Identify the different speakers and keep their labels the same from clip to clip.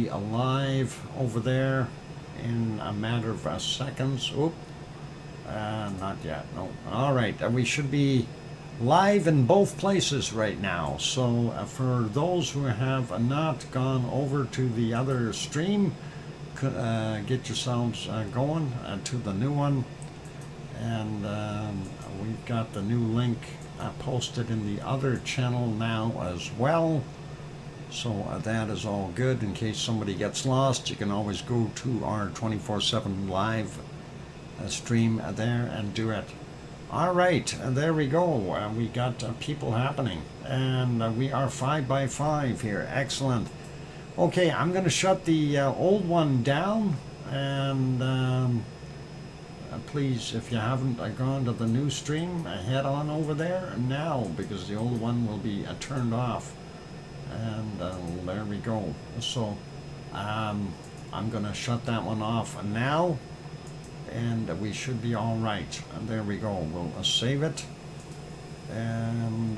Speaker 1: be live over there in a matter of seconds. Oop. Not yet. No. All right. We should be live in both places right now. So for those who have not gone over to the other stream, get yourselves going to the new one. And we've got the new link posted in the other channel now as well. So that is all good. In case somebody gets lost, you can always go to our 24/7 live stream there and do it. All right, there we go. We got people happening, and we are 5 by 5 here. Excellent. Okay, I'm going to shut the old one down, and please, if you haven't gone to the new stream, head on over there now, because the old one will be turned off. And there we go. So I'm going to shut that one off now, and we should be all right. And there we go. We'll save it and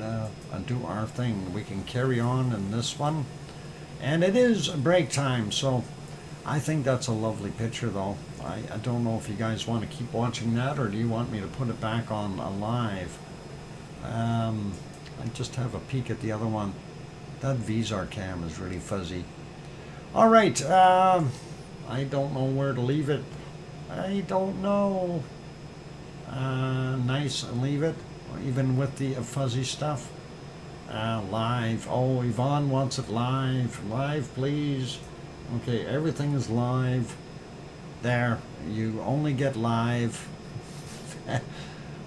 Speaker 1: do our thing. We can carry on in this one. And it is break time, so I think that's a lovely picture, though. I don't know if you guys want to keep watching that, or do you want me to put it back on live? I just have a peek at the other one. That Vizar cam is really fuzzy. All right, I don't know where to leave it. I don't know. Nice, leave it, even with the fuzzy stuff. Live. Oh, Yvonne wants it live. Live, please. Okay, everything is live. There, you only get live.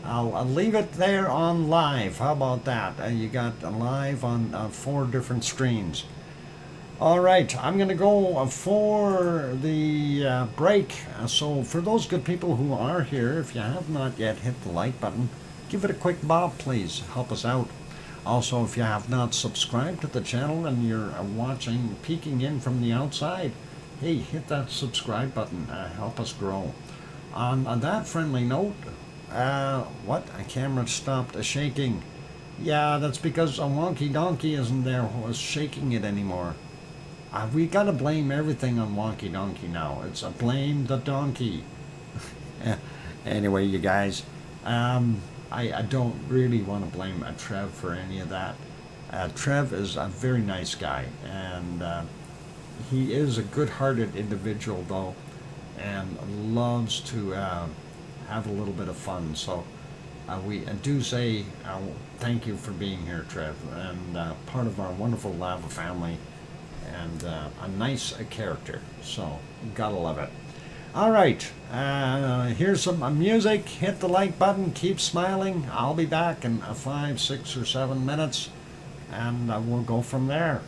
Speaker 1: I'll leave it there on live. How about that? You got live on 4 different screens. All right, I'm going to go for the break. So for those good people who are here, if you have not yet hit the like button, give it a quick bob, please. Help us out. Also, if you have not subscribed to the channel and you're watching, peeking in from the outside, hey, hit that subscribe button. Help us grow. On that friendly note, what? A camera stopped shaking. Yeah, that's because a wonky donkey isn't there who is shaking it anymore. We gotta blame everything on wonky donkey now. It's a blame the donkey. Anyway, you guys, I don't really want to blame Trev for any of that. Trev is a very nice guy, and he is a good-hearted individual, though, and loves to have a little bit of fun. So we do say thank you for being here, Trev, and part of our wonderful Lava family, and a nice character. So gotta love it. All right, here's some music. Hit the like button. Keep smiling. I'll be back in 5, 6, or 7 minutes, and we'll go from there.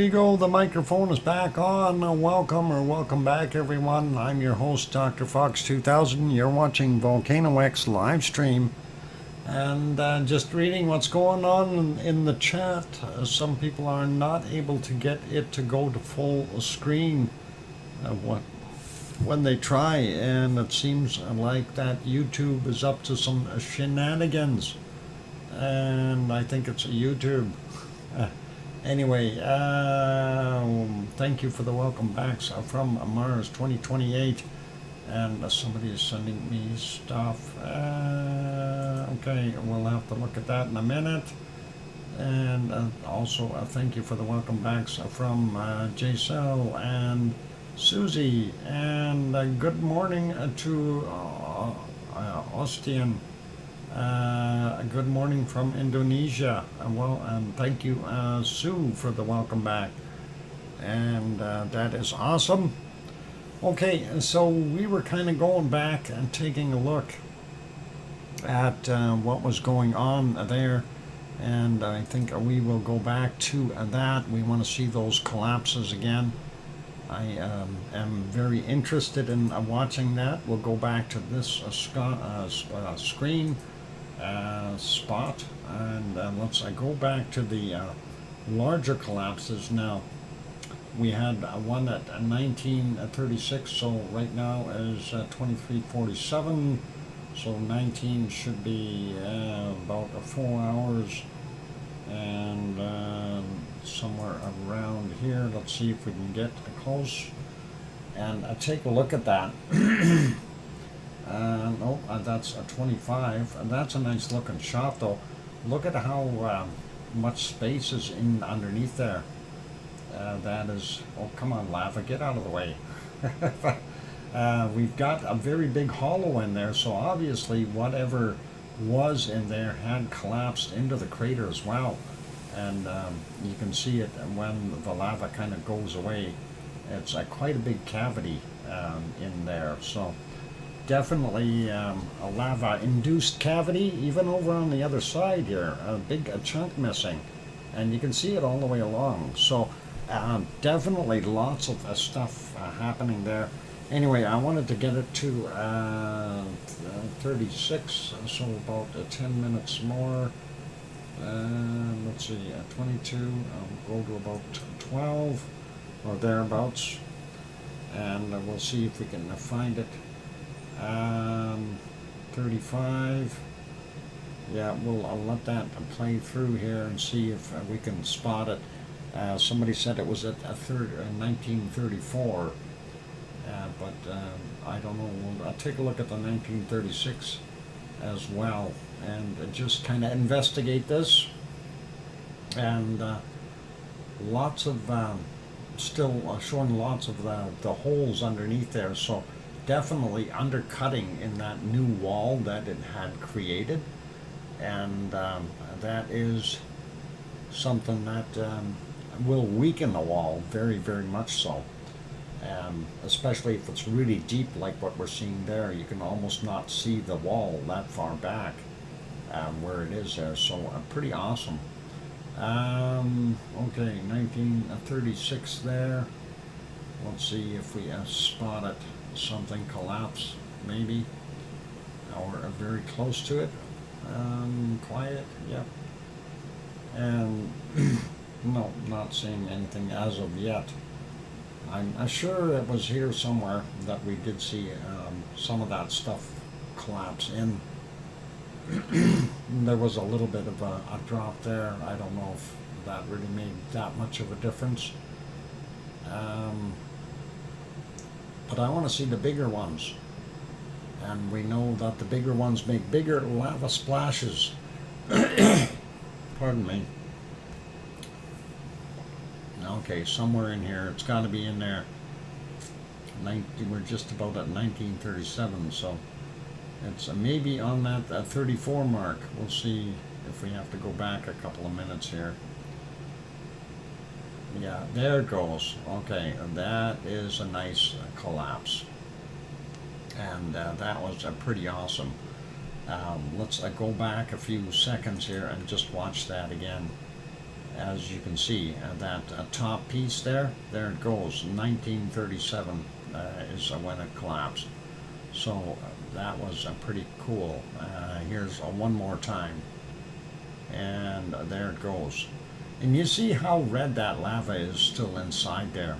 Speaker 1: we go. The microphone is back on. Welcome back, everyone. I'm your host, DrFox2000. You're watching VolcanoX live stream. And just reading what's going on in the chat. Some people are not able to get it to go to full screen when they try. And it seems like that YouTube is up to some shenanigans. And I think it's YouTube. Anyway, thank you for the welcome backs from Mars 2028, and somebody is sending me stuff. Okay, we'll have to look at that in a minute. And also, thank you for the welcome backs from J-Cell and Susie, and good morning to Ostian. Good morning from Indonesia. And thank you, Sue, for the welcome back. And that is awesome. Okay, so we were kind of going back and taking a look at what was going on there. And I think we will go back to that. We want to see those collapses again. I am very interested in watching that. We'll go back to this screen spot, and let's go back to the larger collapses now. We had one at 1936, so right now is 2347, so 19 should be about 4 hours, and somewhere around here. Let's see if we can get close and take a look at that. No, that's a 25. And that's a nice looking shot, though. Look at how much space is in underneath there. That is, oh, come on, lava, get out of the way. We've got a very big hollow in there, so obviously whatever was in there had collapsed into the crater as well. And you can see it when the lava kind of goes away. It's quite a big cavity in there, so definitely a lava-induced cavity. Even over on the other side here, a big chunk missing, and you can see it all the way along. So definitely lots of stuff happening there. Anyway, I wanted to get it to 36, so about 10 minutes more. Let's see, 22, I'll go to about 12 or thereabouts, and we'll see if we can find it. 35. Yeah, I'll let that play through here and see if we can spot it. Somebody said it was at 1934, but I don't know. I'll take a look at the 1936 as well and just kind of investigate this. And lots of still showing lots of the holes underneath there, so definitely undercutting in that new wall that it had created, and that is something that will weaken the wall very, very much so, especially if it's really deep like what we're seeing there. You can almost not see the wall that far back where it is there, so pretty awesome. Okay, 1936 there. Let's see if we spot it. Something collapse, maybe, or very close to it. Quiet, yep. And no, not seeing anything as of yet. I'm sure it was here somewhere that we did see some of that stuff collapse in. There was a little bit of a drop there. I don't know if that really made that much of a difference. But I want to see the bigger ones. And we know that the bigger ones make bigger lava splashes. Pardon me. Okay, somewhere in here. It's got to be in there. We're just about at 1937, so it's maybe on that 34 mark. We'll see if we have to go back a couple of minutes here. Yeah, there it goes. Okay, that is a nice collapse. And that was pretty awesome. Let's go back a few seconds here and just watch that again. as you can see, that top piece there it goes. 1937 is when it collapsed. So that was pretty cool. Here's one more time, and there it goes. And you see how red that lava is still inside there.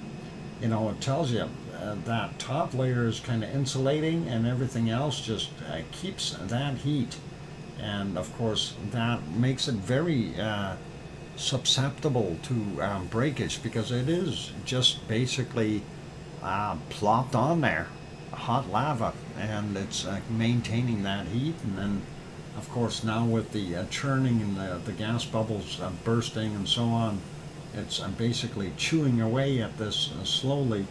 Speaker 1: You know, it tells you that top layer is kind of insulating, and everything else just keeps that heat. And of course, that makes it very susceptible to breakage, because it is just basically plopped on there, hot lava, and it's maintaining that heat. And then, of course, now with the churning and the gas bubbles bursting and so on, it's basically chewing away at this slowly,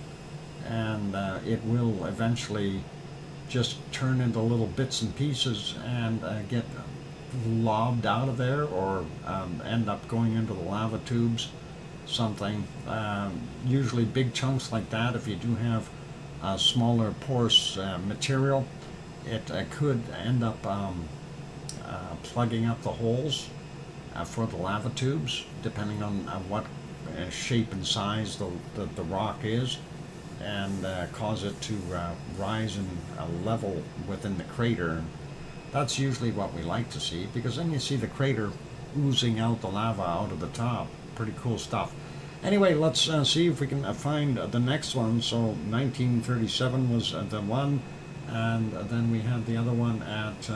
Speaker 1: and it will eventually just turn into little bits and pieces and get lobbed out of there, or end up going into the lava tubes, something. Usually big chunks like that, if you do have smaller porous material, it could end up plugging up the holes for the lava tubes, depending on what shape and size the rock is, and cause it to rise in a level within the crater. That's usually what we like to see, because then you see the crater oozing out the lava out of the top. Pretty cool stuff. Anyway, let's see if we can find the next one. So 1937 was the one, and then we had the other one at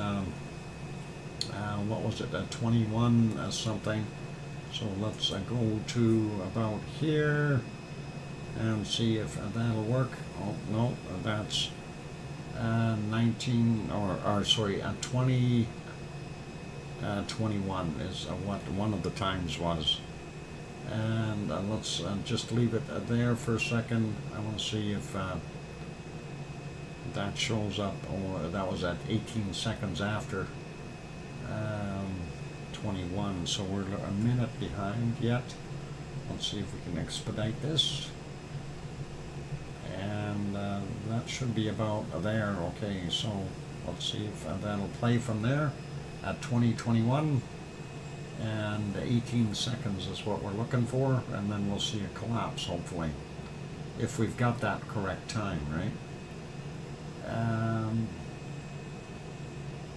Speaker 1: what was it, 21 something. So let's go to about here and see if that'll work. Oh no, that's 19, or sorry, 20, 21 is what one of the times was. And let's just leave it there for a second. I want to see if that shows up, or that was at 18 seconds after 21, so we're a minute behind yet. Let's see if we can expedite this. And that should be about there. Okay, so let's see if that'll play from there at 2021, and 18 seconds is what we're looking for, and then we'll see a collapse, hopefully, if we've got that correct time, right?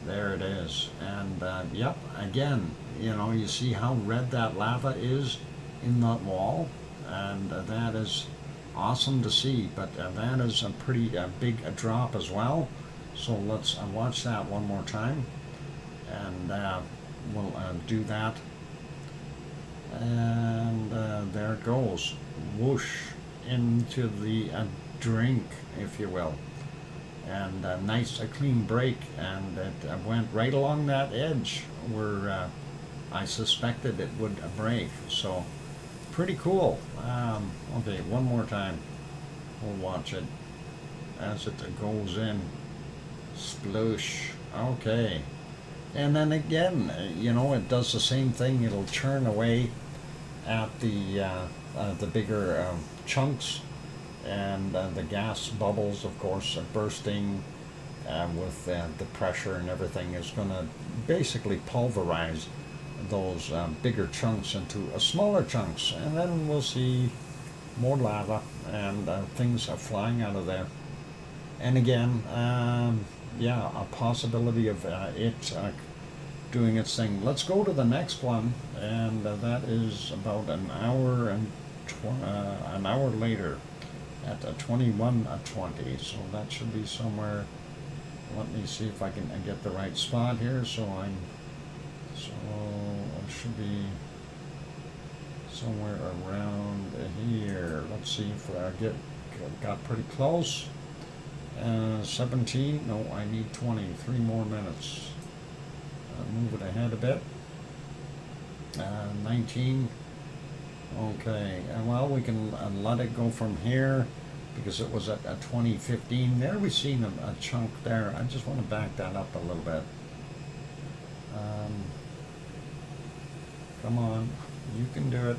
Speaker 1: There it is. And yep, again, you know, you see how red that lava is in that wall, and that is awesome to see. But that is a pretty big drop as well. So let's watch that one more time, and we'll do that. And there it goes, whoosh, into the drink, if you will. And a nice clean break, and it went right along that edge where I suspected it would break. So pretty cool. Okay, one more time. We'll watch it as it goes in. Sploosh. Okay. And then again, you know, it does the same thing. It'll churn away at the bigger chunks, and the gas bubbles, of course, are bursting with the pressure and everything is going to basically pulverize those bigger chunks into smaller chunks, and then we'll see more lava and things are flying out of there. And again, yeah, a possibility of it doing its thing. Let's go to the next one, and that is about an hour and an hour later at 21:20. So that should be somewhere. Let me see if I can get the right spot here. So it should be somewhere around here. Let's see if I got pretty close. 17. No, I need 20. 3 more minutes. Move it ahead a bit. 19. Okay, well, we can let it go from here because it was at 2015. There we've seen a chunk there. I just want to back that up a little bit. Come on, you can do it.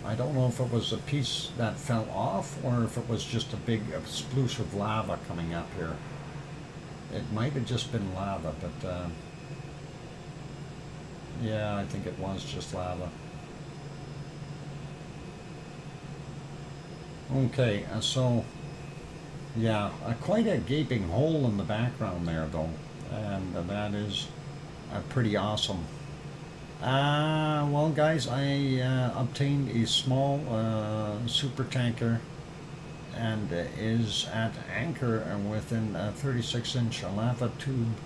Speaker 1: I don't know if it was a piece that fell off or if it was just a big sploosh of lava coming up here. It might have just been lava, but Yeah, I think it was just lava. Okay, so yeah, quite a gaping hole in the background there, though, and that is pretty awesome. Well, guys, I obtained a small super tanker and is at anchor within a 36-inch lava tube,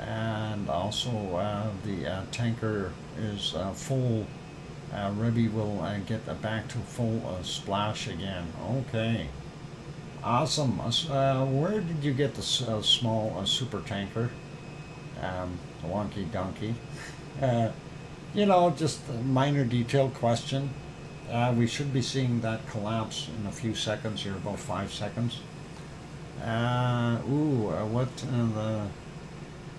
Speaker 1: and also the tanker is full. Rebbi will get back to full splash again. Okay, awesome. Where did you get the small super tanker? Wonky donkey. Uh, just a minor detail question. We should be seeing that collapse in a few seconds here, about 5 seconds. What the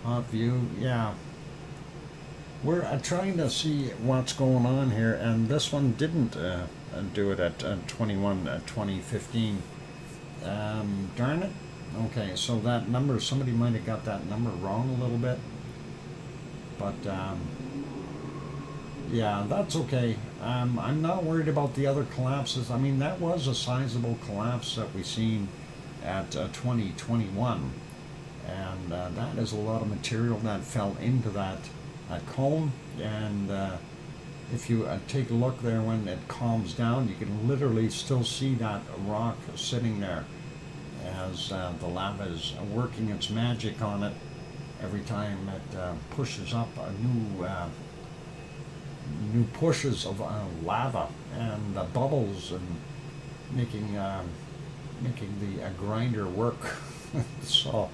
Speaker 1: hot view? Yeah, we're trying to see what's going on here, and this one didn't do it at 2015. Darn it. Okay, so that number, somebody might have got that number wrong a little bit, but yeah, that's okay. I'm not worried about the other collapses. I mean, that was a sizable collapse that we seen at 2021, and that is a lot of material that fell into that cone. And if you take a look there when it calms down, you can literally still see that rock sitting there as the lava is working its magic on it every time it pushes up a new pushes of lava and bubbles, and making the grinder work. So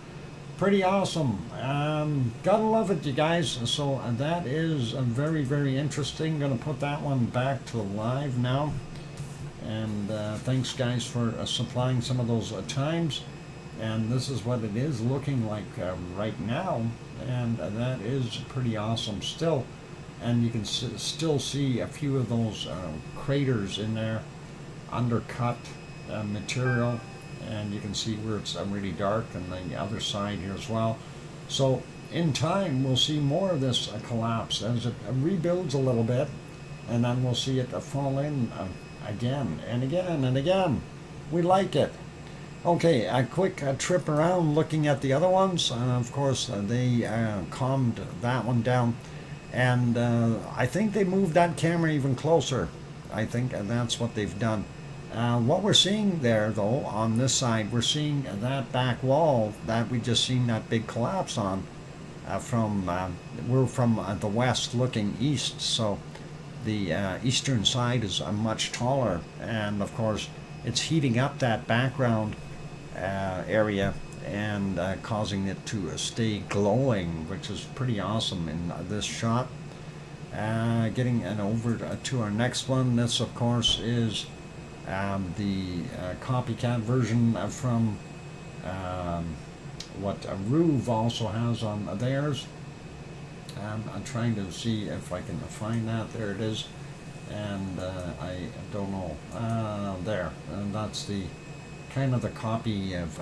Speaker 1: pretty awesome. Gotta love it, you guys. So that is very, very interesting. Gonna put that one back to live now. And thanks, guys, for supplying some of those times. And this is what it is looking like right now. And that is pretty awesome still. And you can still see a few of those craters in there, undercut material. And you can see where it's really dark, and the other side here as well. So in time, we'll see more of this collapse as it rebuilds a little bit, and then we'll see it fall in again and again and again. We like it. Okay, a quick trip around looking at the other ones. Of course, they calmed that one down, and I think they moved that camera even closer. I think that's what they've done. What we're seeing there, though, on this side, we're seeing that back wall that we just seen that big collapse on. We're from the west looking east, so the eastern side is much taller, and of course it's heating up that background area and causing it to stay glowing, which is pretty awesome in this shot. Getting over to our next one. This, of course, is the copycat version from what Ruve also has on theirs. I'm trying to see if I can find that. There it is, and I don't know. There, and that's the kind of the copy of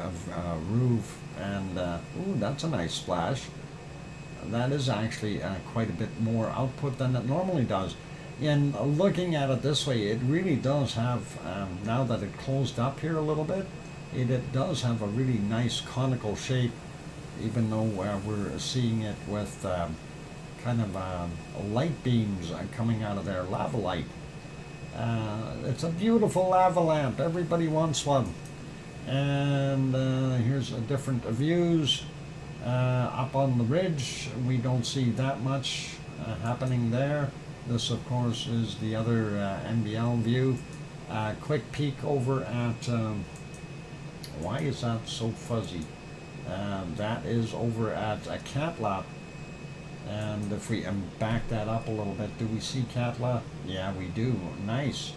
Speaker 1: Ruve, and ooh, that's a nice splash. That is actually quite a bit more output than it normally does. And looking at it this way, it really does have, now that it closed up here a little bit, it does have a really nice conical shape, even though we're seeing it with kind of light beams coming out of there, lava light. It's a beautiful lava lamp. Everybody wants one. And here's different views. Up on the ridge, we don't see that much happening there. This, of course, is the other NBL view. Quick peek over at, why is that so fuzzy? That is over at Katla. And if we back that up a little bit, do we see Katla? Yeah, we do. Nice.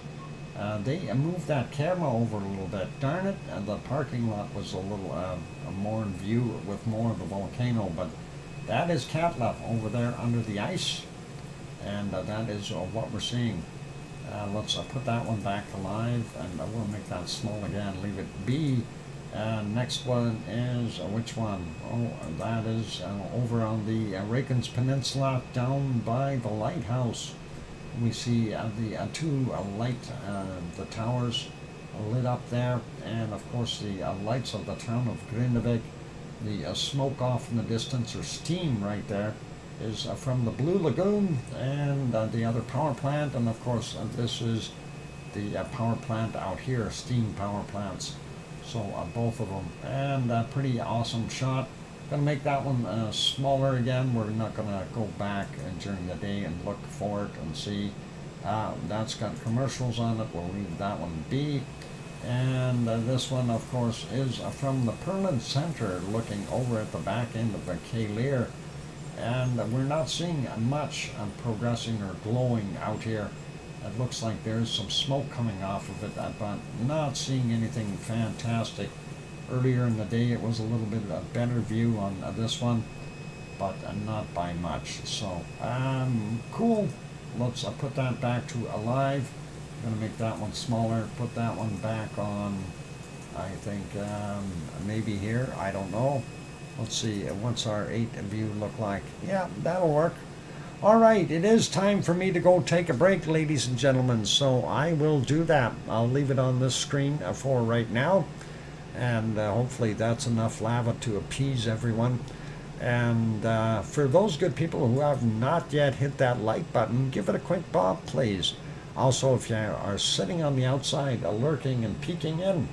Speaker 1: They moved that camera over a little bit. Darn it, the parking lot was a little more in view with more of the volcano, but that is Katla over there under the ice. And that is what we're seeing. Let's put that one back to live, and we'll make that small again, leave it be. Next one is which one? Oh, that is over on the Reykjanes Peninsula down by the lighthouse. We see the two the towers lit up there, and of course the lights of the town of Grindavik. The smoke off in the distance, or steam right there, is from the Blue Lagoon and the other power plant, and of course this is the power plant out here, steam power plants. So both of them, and a pretty awesome shot. Gonna make that one smaller again. We're not gonna go back during the day and look for it and see. That's got commercials on it. We'll leave that one be. And this one, of course, is from the Perlin Center, looking over at the back end of the Kalir. And we're not seeing much progressing or glowing out here. It looks like there's some smoke coming off of it, but not seeing anything fantastic. Earlier in the day it was a little bit of a better view on this one, but not by much. So cool. Let's put that back to alive. I'm gonna make that one smaller, put that one back on, I think maybe here, I don't know. Let's see, what's our 8 view look like? Yeah, that'll work. All right, it is time for me to go take a break, ladies and gentlemen, so I will do that. I'll leave it on this screen for right now, and hopefully that's enough lava to appease everyone. And for those good people who have not yet hit that like button, give it a quick bob, please. Also, if you are sitting on the outside, lurking and peeking in,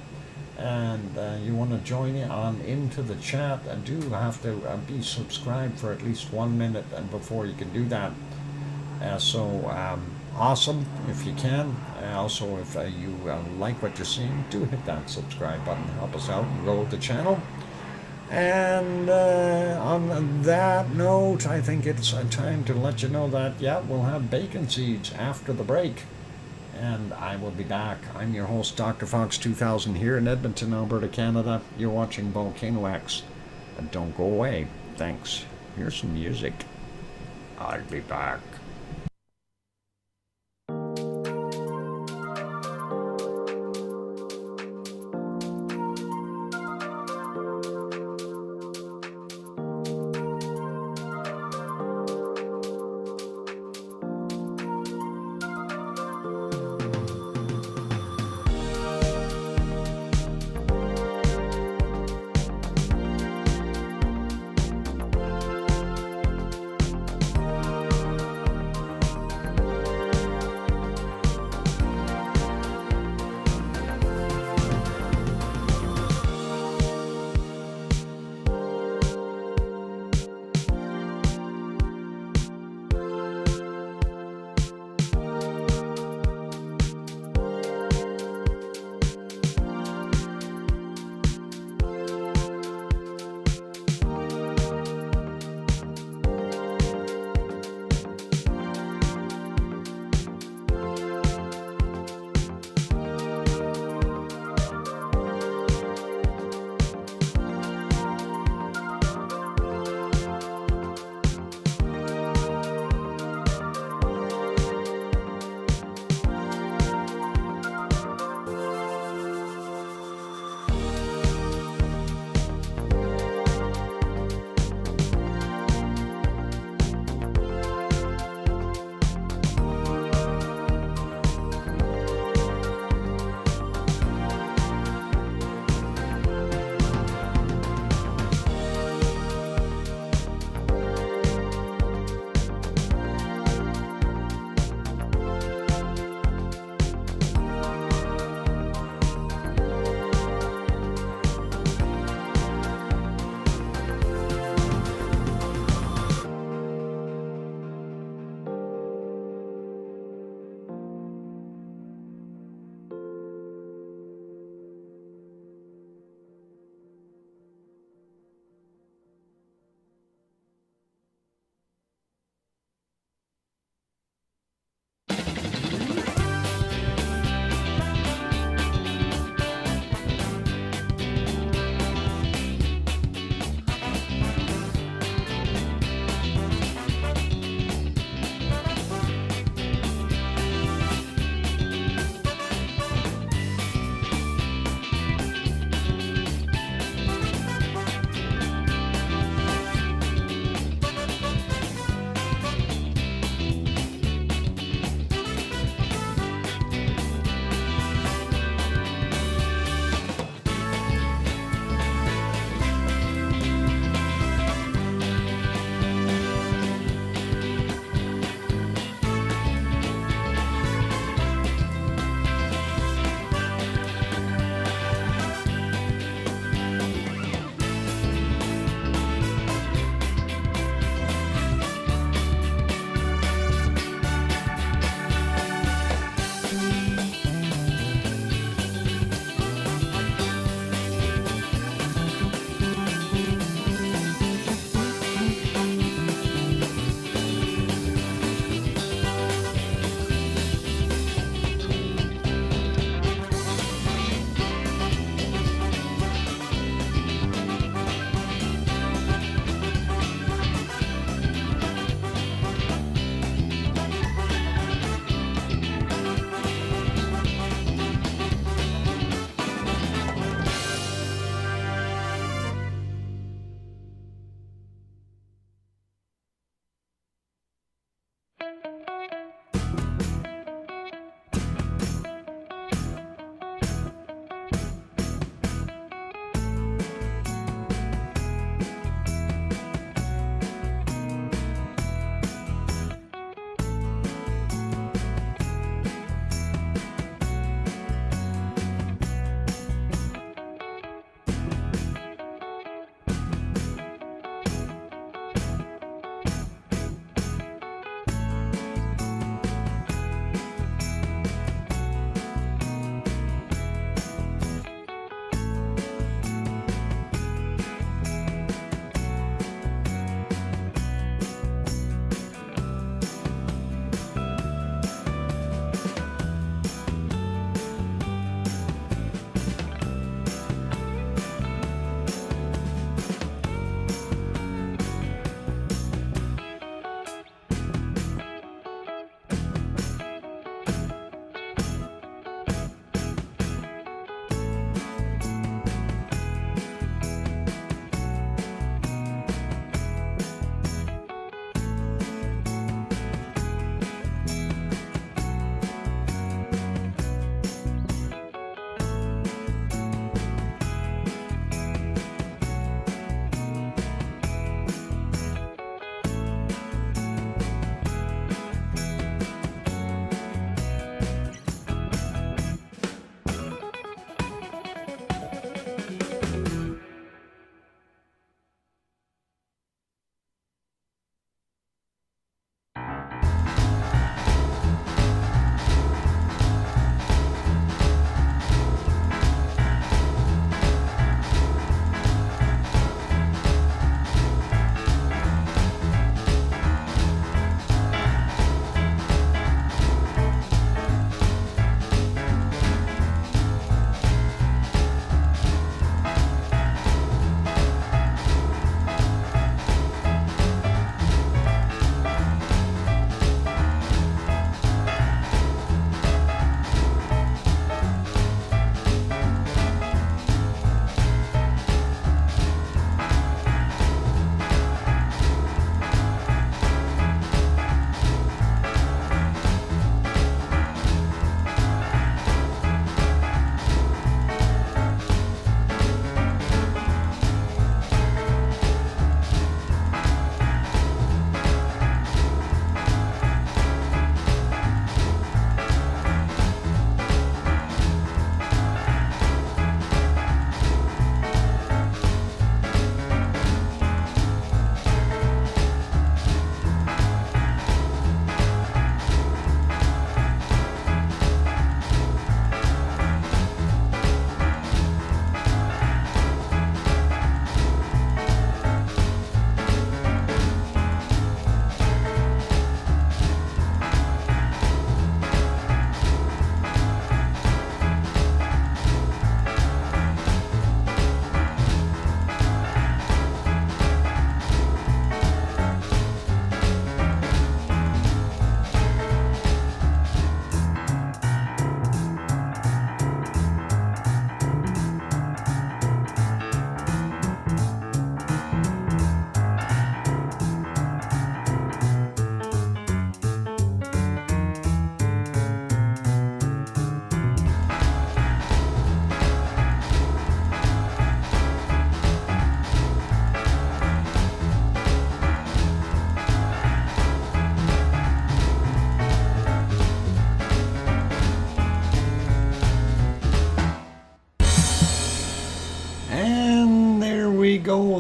Speaker 1: and you want to join in on into the chat, do have to be subscribed for at least 1 minute and before you can do that. Awesome if you can. Also, if you like what you're seeing, do hit that subscribe button. Help us out and grow the channel. And on that note, I think it's time to let you know that, yeah, we'll have bacon seeds after the break. And I will be back. I'm your host, DrFox2000, here in Edmonton, Alberta, Canada. You're watching VolcanoX. Don't go away. Thanks. Here's some music. I'll be back.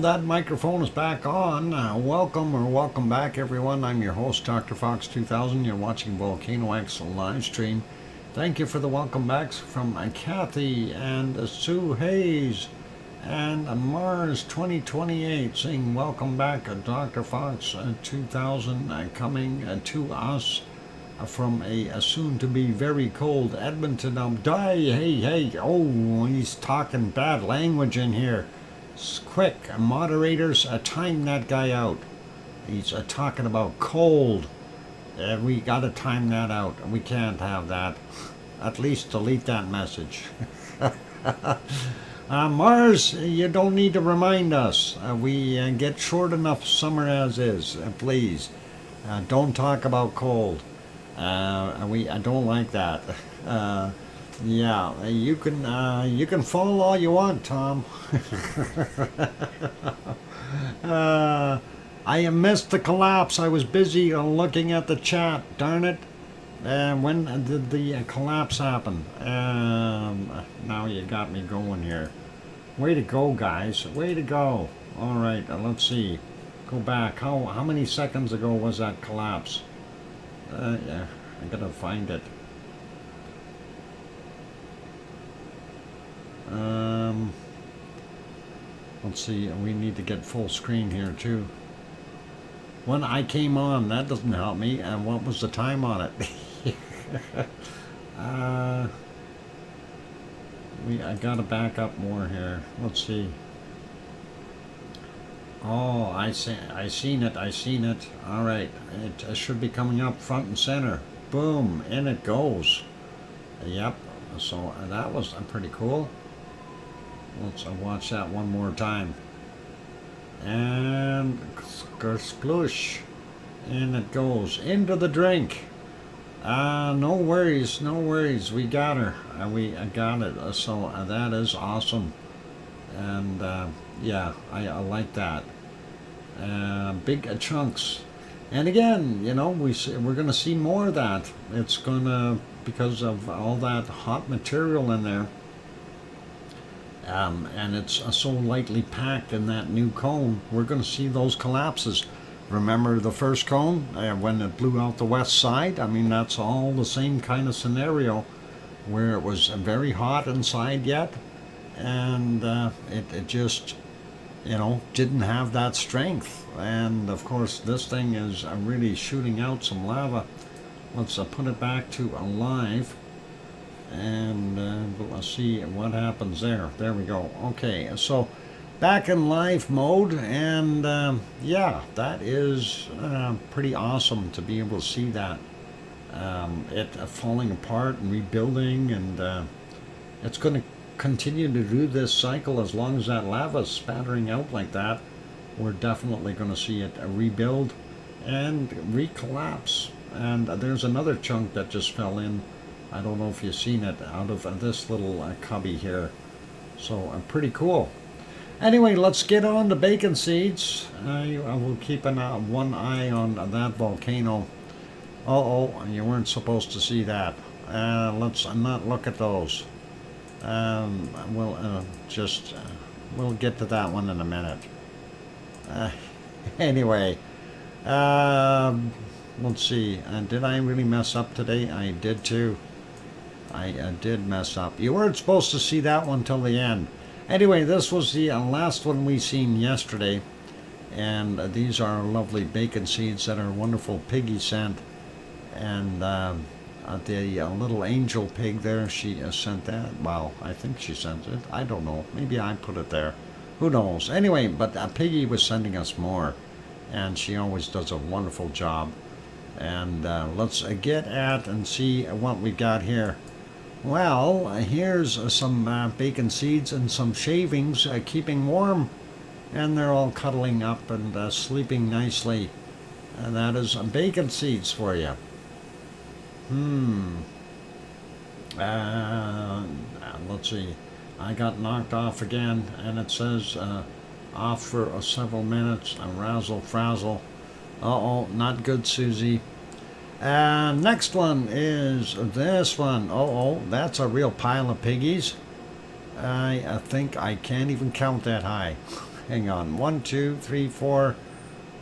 Speaker 1: that microphone is back on. Welcome back, everyone. I'm your host, DrFox2000. You're watching VolcanoX live stream. Thank you for the welcome backs from Kathy and Sue Hayes and Mars 2028 saying welcome back, Dr. Fox 2000 coming to us from a soon-to-be very cold Edmonton. Hey, oh, he's talking bad language in here. Quick, moderators, time that guy out. He's talking about cold. We got to time that out. We can't have that. At least delete that message. Mars, you don't need to remind us. We get short enough summer as is. Please, don't talk about cold. I don't like that. Yeah, you can fall all you want, Tom. I missed the collapse. I was busy looking at the chat. Darn it. When did the collapse happen? Now you got me going here. Way to go, guys. Way to go. All right, let's see. Go back. How many seconds ago was that collapse? Yeah, I gotta find it. Let's see. We need to get full screen here too. When I came on, that doesn't help me. And what was the time on it? I gotta back up more here. Let's see. Oh, I seen it. All right, it should be coming up front and center. Boom, in it goes. Yep. So that was pretty cool. Let's watch that one more time. And sploosh, in it goes into the drink. No worries. We got her. We got it. So that is awesome. And yeah, I like that. Big chunks. And again, you know, we're going to see more of that. It's going to, because of all that hot material in there. And it's so lightly packed in that new cone, we're going to see those collapses. Remember the first cone when it blew out the west side? I mean, that's all the same kind of scenario where it was very hot inside yet, and it just, you know, didn't have that strength. And of course, this thing is really shooting out some lava. Let's put it back to alive. And let's see what happens there. There we go. Okay, so back in live mode, and yeah, that is pretty awesome to be able to see that. It falling apart and rebuilding, and it's going to continue to do this cycle as long as that lava is spattering out like that. We're definitely going to see it rebuild and recollapse. And there's another chunk that just fell in. I don't know if you've seen it out of this little cubby here. So pretty cool. Anyway, let's get on to bacon seeds. I will keep one eye on that volcano. Oh, you weren't supposed to see that. Let's not look at those. We'll get to that one in a minute. Anyway, let's see. Did I really mess up today? I did too. I did mess up. You weren't supposed to see that one till the end. Anyway, this was the last one we seen yesterday, and these are lovely bacon seeds that are wonderful piggy scent. And the little angel pig there, she sent that. Well, I think she sent it. I don't know. Maybe I put it there. Who knows? Anyway, but Piggy was sending us more, and she always does a wonderful job. And let's get at and see what we got here. Well, here's some bacon seeds and some shavings keeping warm, and they're all cuddling up and sleeping nicely. And that is bacon seeds for you. Let's see. I got knocked off again, and it says off for several minutes. Razzle frazzle. Uh-oh, not good, Susie. Next one is this one. Oh, that's a real pile of piggies. I think I can't even count that high. hang on, 1, 2, 3, 4,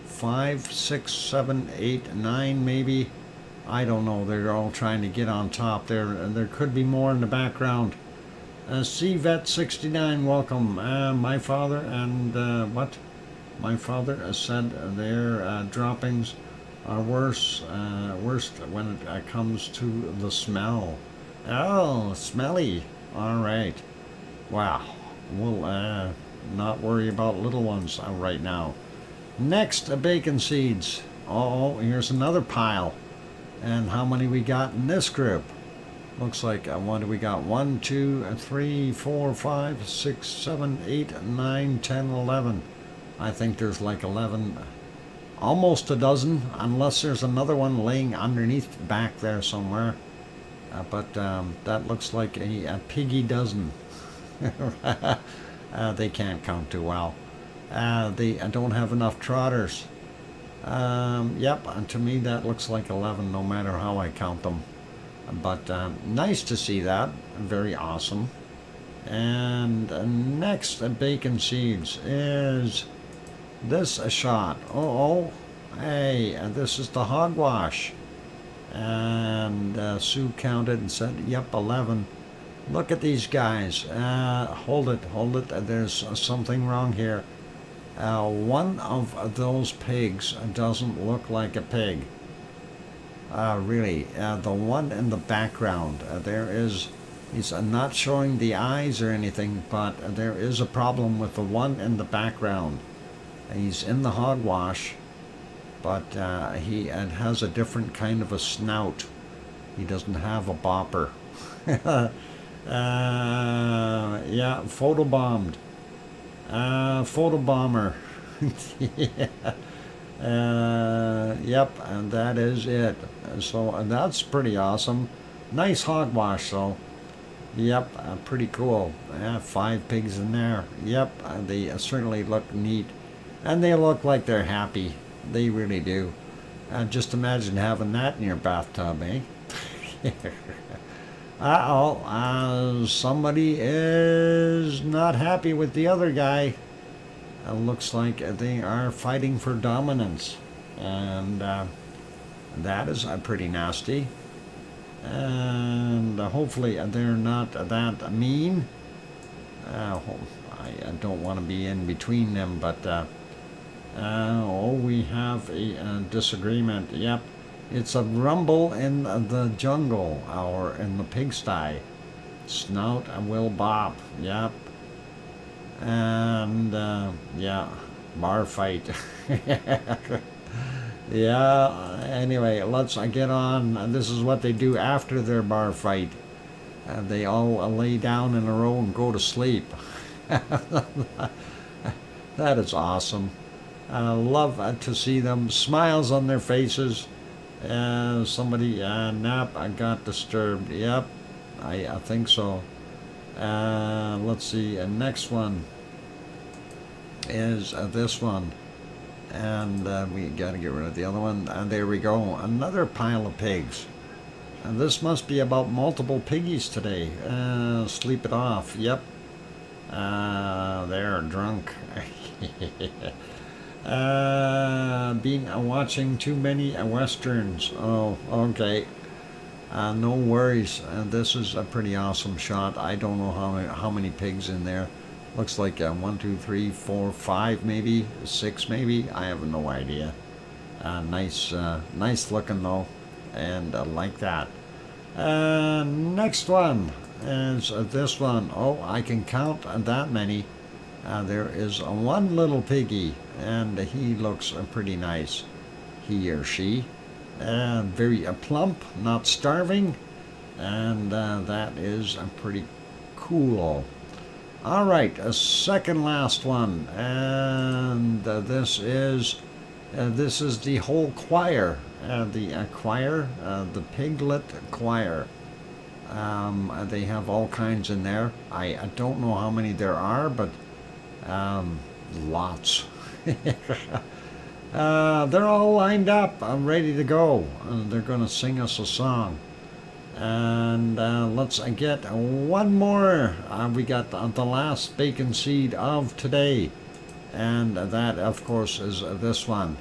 Speaker 1: 5, 6, 7, 8, 9 maybe. I don't know. They're all trying to get on top there. There could be more in the background. CVET69, welcome. My father and what? My father said their droppings are worst when it comes to the smell. Oh, smelly. All right. Wow. We'll not worry about little ones right now. Next, bacon seeds. Oh, here's another pile. And how many we got in this group? Looks like, what do we got? 1, 2, 3, 4, 5, 6, 7, 8, 9, 10, 11. I think there's like 11, almost a dozen, unless there's another one laying underneath back there somewhere. But that looks like a piggy dozen. They can't count too well. They don't have enough trotters. Yep, and to me that looks like 11 no matter how I count them. But nice to see that. Very awesome. And next bacon seeds is this shot. Oh, hey, this is the hogwash. And Sue counted and said, yep, 11. Look at these guys. Hold it. There's something wrong here. One of those pigs doesn't look like a pig. Really. The one in the background, he's not showing the eyes or anything, but there is a problem with the one in the background. He's in the hogwash, but he has a different kind of a snout. He doesn't have a bopper. Yeah, photobombed. Photobomber. Yeah. Yep, and that is it. So that's pretty awesome. Nice hogwash, though. Yep, pretty cool. 5 pigs in there. Yep, they certainly look neat. And they look like they're happy. They really do. Just imagine having that in your bathtub, eh? Uh-oh, somebody is not happy with the other guy. Looks like they are fighting for dominance. And that is pretty nasty. And hopefully they're not that mean. I don't want to be in between them, but we have a disagreement. Yep. It's a rumble in the jungle, or in the pigsty. Snout will bop. Yep. And, yeah, bar fight. Yeah, anyway, let's get on. This is what they do after their bar fight. They all lay down in a row and go to sleep. That is awesome. I love to see them. Smiles on their faces. Somebody nap got disturbed. Yep, I think so. Let's see. Next one is this one, and we got to get rid of the other one. And there we go. Another pile of pigs. And this must be about multiple piggies today. Sleep it off. Yep. They're drunk. Watching too many westerns. Oh, okay. No worries. This is a pretty awesome shot. I don't know how many pigs in there. Looks like 1, 2, 3, 4, 5, maybe 6, maybe. I have no idea. Nice looking though, and like that. Next one is this one. Oh, I can count that many. There is one little piggy, and he looks pretty nice. He or she. Very plump, not starving, and that is pretty cool. All right, a second last one, and this is the whole choir, the piglet choir. They have all kinds in there. I don't know how many there are, but lots. They're all lined up, ready to go. They're going to sing us a song. And let's get one more. We got the last bacon seed of today. and that of course is this one,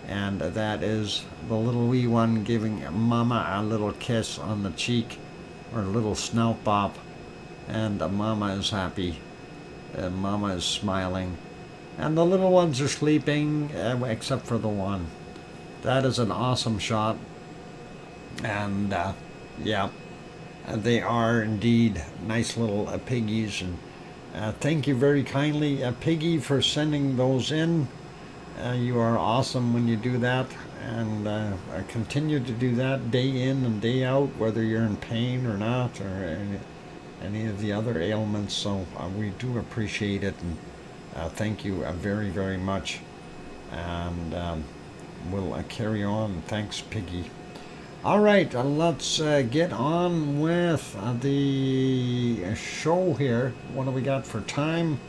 Speaker 1: and that is the little wee one giving Mama a little kiss on the cheek, or a little snout bop, and Mama is happy, and Mama is smiling, and the little ones are sleeping, except for the one. That is an awesome shot, and yeah, they are indeed nice little piggies, and thank you very kindly, Piggy, for sending those in. You are awesome when you do that, and continue to do that day in and day out, whether you're in pain or not, or any of the other ailments. So we do appreciate it, and thank you very, very much. And we'll carry on. Thanks, Piggy. All right, let's get on with the show here. What do we got for time?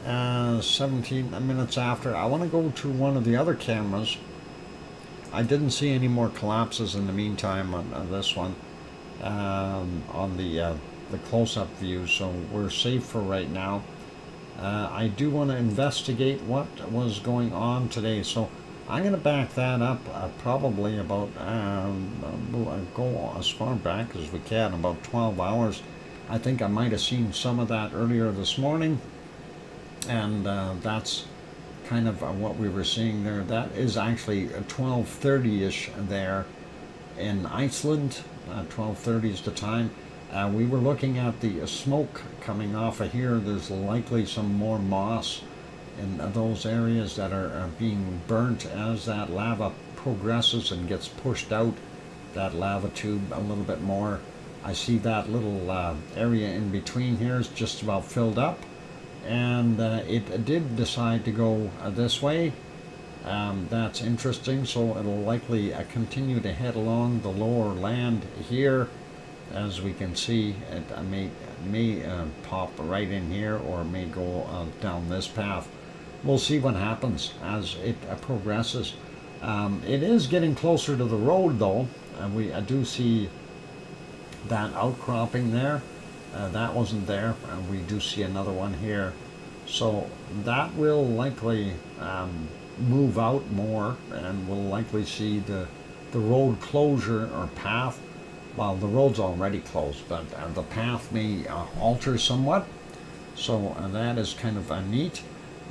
Speaker 1: 17 minutes after. I want to go to one of the other cameras. I didn't see any more collapses in the meantime on this one, on the close-up view, so we're safe for right now. I do want to investigate what was going on today, so I'm going to back that up probably about, we'll go as far back as we can, about 12 hours. I think I might have seen some of that earlier this morning, and that's kind of what we were seeing there. That is actually 12:30-ish there in Iceland. 12:30 is the time. We were looking at the smoke coming off of here. There's likely some more moss in those areas that are being burnt as that lava progresses and gets pushed out that lava tube a little bit more. I see that little area in between here is just about filled up, and it did decide to go this way. That's interesting, so it'll likely continue to head along the lower land here. As we can see, it may pop right in here, or may go down this path. We'll see what happens as it progresses. It is getting closer to the road, though. We do see that outcropping there. That wasn't there. We do see another one here. So that will likely move out more, and we'll likely see the road closure or path. Well, the road's already closed, but the path may alter somewhat. So that is kind of neat.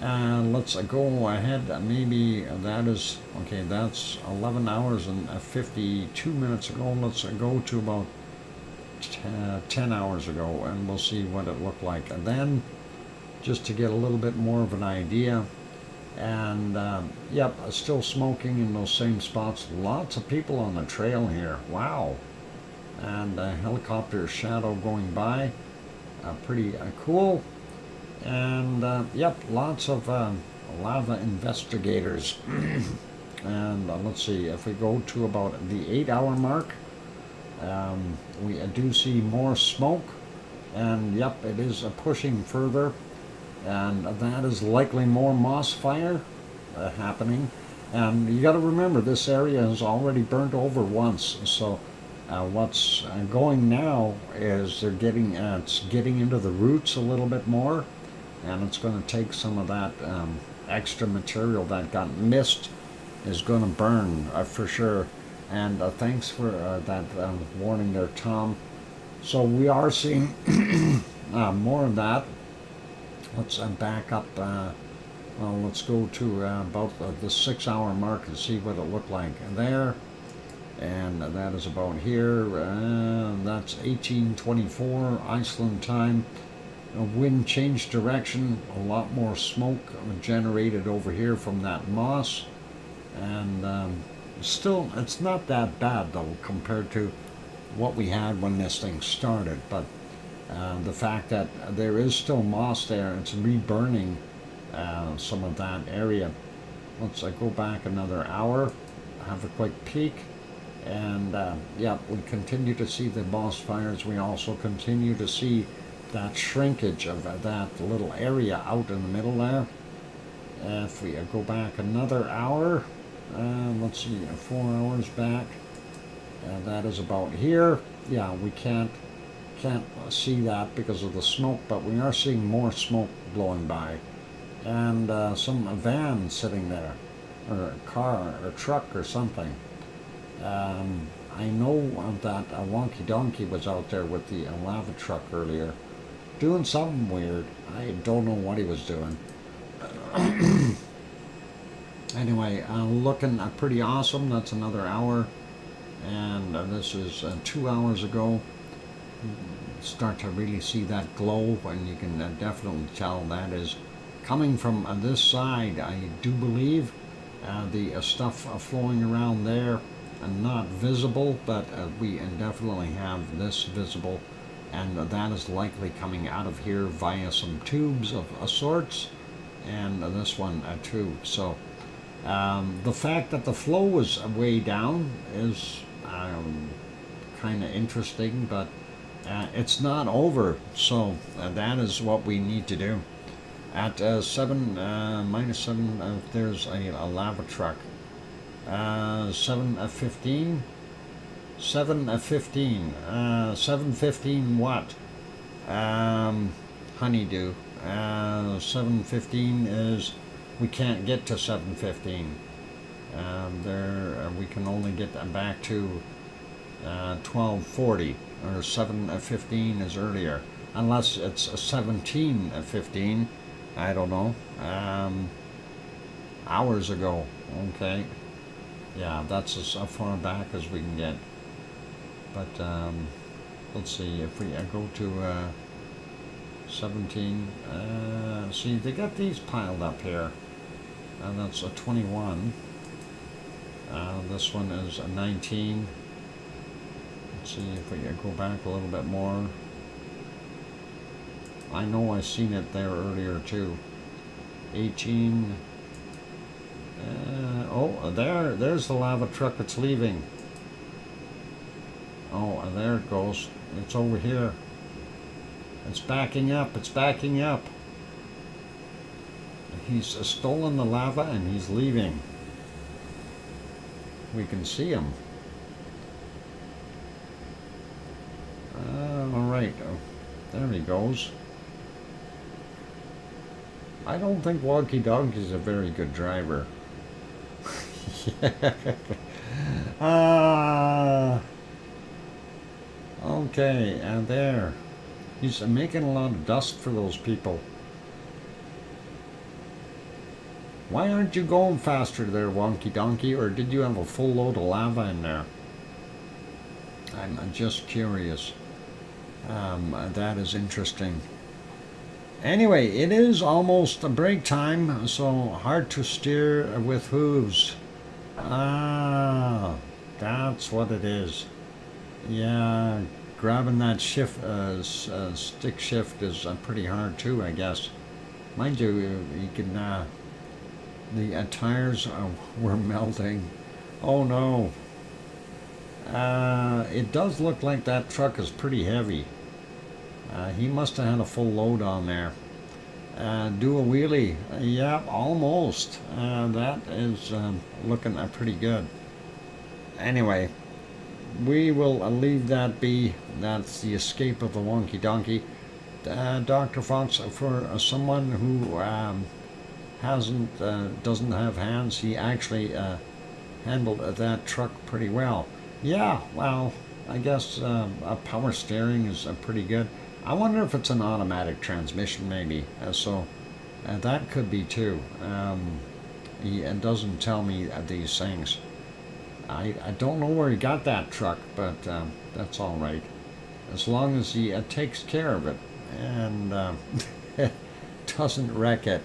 Speaker 1: Let's go ahead. Maybe that is okay. That's 11 hours and 52 minutes ago. Let's go to about 10 hours ago, and we'll see what it looked like. And then, just to get a little bit more of an idea. And yep, still smoking in those same spots. Lots of people on the trail here. Wow. And a helicopter shadow going by. Pretty cool. And yep, lots of lava investigators. And let's see, if we go to about the 8-hour mark, we do see more smoke. And yep, it is pushing further. And that is likely more moss fire happening. And you got to remember, this area has already burnt over once. So what's going now is they're getting it's getting into the roots a little bit more, and it's going to take some of that extra material that got missed is going to burn for sure. And thanks for that warning there, Tom. So we are seeing more of that. Let's back up. Well, let's go to about the 6-hour mark and see what it looked like there. And that is about here. That's 1824 Iceland time. Wind changed direction. A lot more smoke generated over here from that moss. And still, it's not that bad though compared to what we had when this thing started. But the fact that there is still moss there, it's reburning some of that area. Let's go back another hour, have a quick peek. And yeah, we continue to see the moss fires. We also continue to see that shrinkage of that little area out in the middle there. If we go back another hour, let's see, 4 hours back, that is about here. Yeah, we can't see that because of the smoke, but we are seeing more smoke blowing by. and some van sitting there, or a car or truck or something. I know that a wonky donkey was out there with the lava truck earlier, doing something weird. I don't know what he was doing. Anyway, looking pretty awesome. That's another hour, and this is 2 hours ago. Start to really see that glow, and you can definitely tell that is coming from this side. I do believe the stuff flowing around there not visible, but we definitely have this visible, and that is likely coming out of here via some tubes of sorts, and this one too. So the fact that the flow was way down is kind of interesting, but it's not over, so that is what we need to do. At -7, there's a lava truck. 7:15, 7:15, 7:15 what? Honeydew. 7:15 is, we can't get to 7:15. We can only get back to 12:40, or 7:15 is earlier, unless it's 17:15. I don't know. Hours ago. Okay. Yeah, that's as far back as we can get. But let's see if we go to 17. See, they got these piled up here, and that's a 21. This one is a 19. Let's see if we go back a little bit more. I know I seen it there earlier too. 18. Oh, there's the lava truck that's leaving. Oh, there it goes. It's over here. It's backing up. It's backing up. He's stolen the lava and he's leaving. We can see him. All right. There he goes. I don't think Wonky Donkey's a very good driver. Okay, and there. He's making a lot of dust for those people. Why aren't you going faster there, Wonky Donkey? Or did you have a full load of lava in there? I'm just curious. That is interesting. Anyway, it is almost a break time, so hard to steer with hooves. Ah, that's what it is. Yeah, grabbing that shift, stick shift is pretty hard too, I guess. Mind you, you can, the tires were melting. Oh no. It does look like that truck is pretty heavy. He must have had a full load on there. Do a wheelie. Yeah, almost. That is looking pretty good. Anyway, we will leave that be. That's the escape of the Wonky Donkey. Dr. Fox, for someone who doesn't have hands, he actually handled that truck pretty well. Yeah, well, I guess a power steering is pretty good. I wonder if it's an automatic transmission, maybe. So that could be too. He doesn't tell me these things. I don't know where he got that truck, but that's all right. As long as he takes care of it and doesn't wreck it.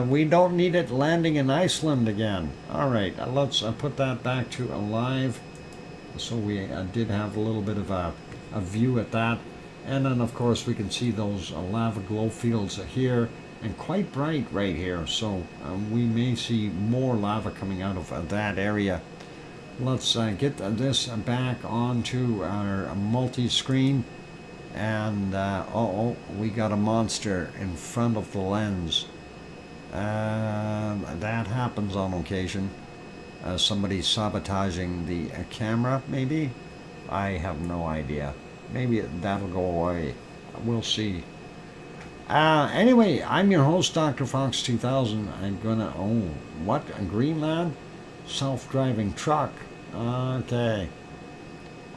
Speaker 1: We don't need it landing in Iceland again. All right, let's put that back to alive. So we did have a little bit of a view at that, and then of course we can see those lava glow fields here, and quite bright right here, so we may see more lava coming out of that area. Let's get this back onto our multi-screen, and we got a monster in front of the lens. That happens on occasion. Somebody sabotaging the camera, maybe? I have no idea. Maybe that'll go away. We'll see. Anyway, I'm your host, DrFox2000. I'm gonna, oh, what? A Greenland? Self-driving truck. Okay.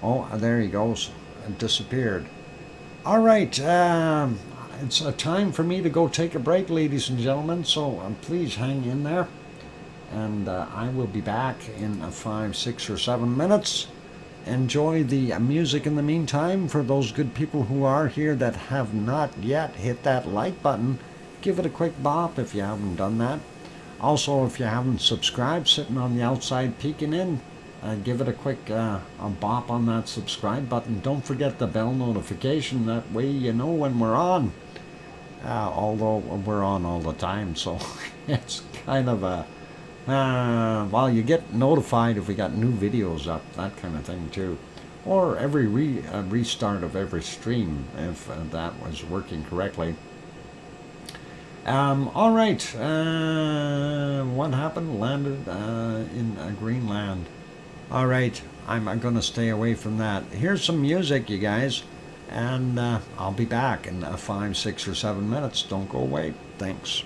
Speaker 1: Oh, there he goes. It disappeared. All right. It's a time for me to go take a break, ladies and gentlemen. So please hang in there. And I will be back in 5, 6, or 7 minutes. Enjoy the music in the meantime. For those good people who are here that have not yet hit that like button, give it a quick bop if you haven't done that. Also, if you haven't subscribed, sitting on the outside peeking in, give it a quick a bop on that subscribe button. Don't forget the bell notification. That way you know when we're on. Although we're on all the time, so it's kind of a... well, you get notified if we got new videos up, that kind of thing too. Or every restart of every stream, if that was working correctly. All right. What happened? Landed in Greenland. All right. I'm going to stay away from that. Here's some music, you guys. And I'll be back in 5, 6, or 7 minutes. Don't go away. Thanks.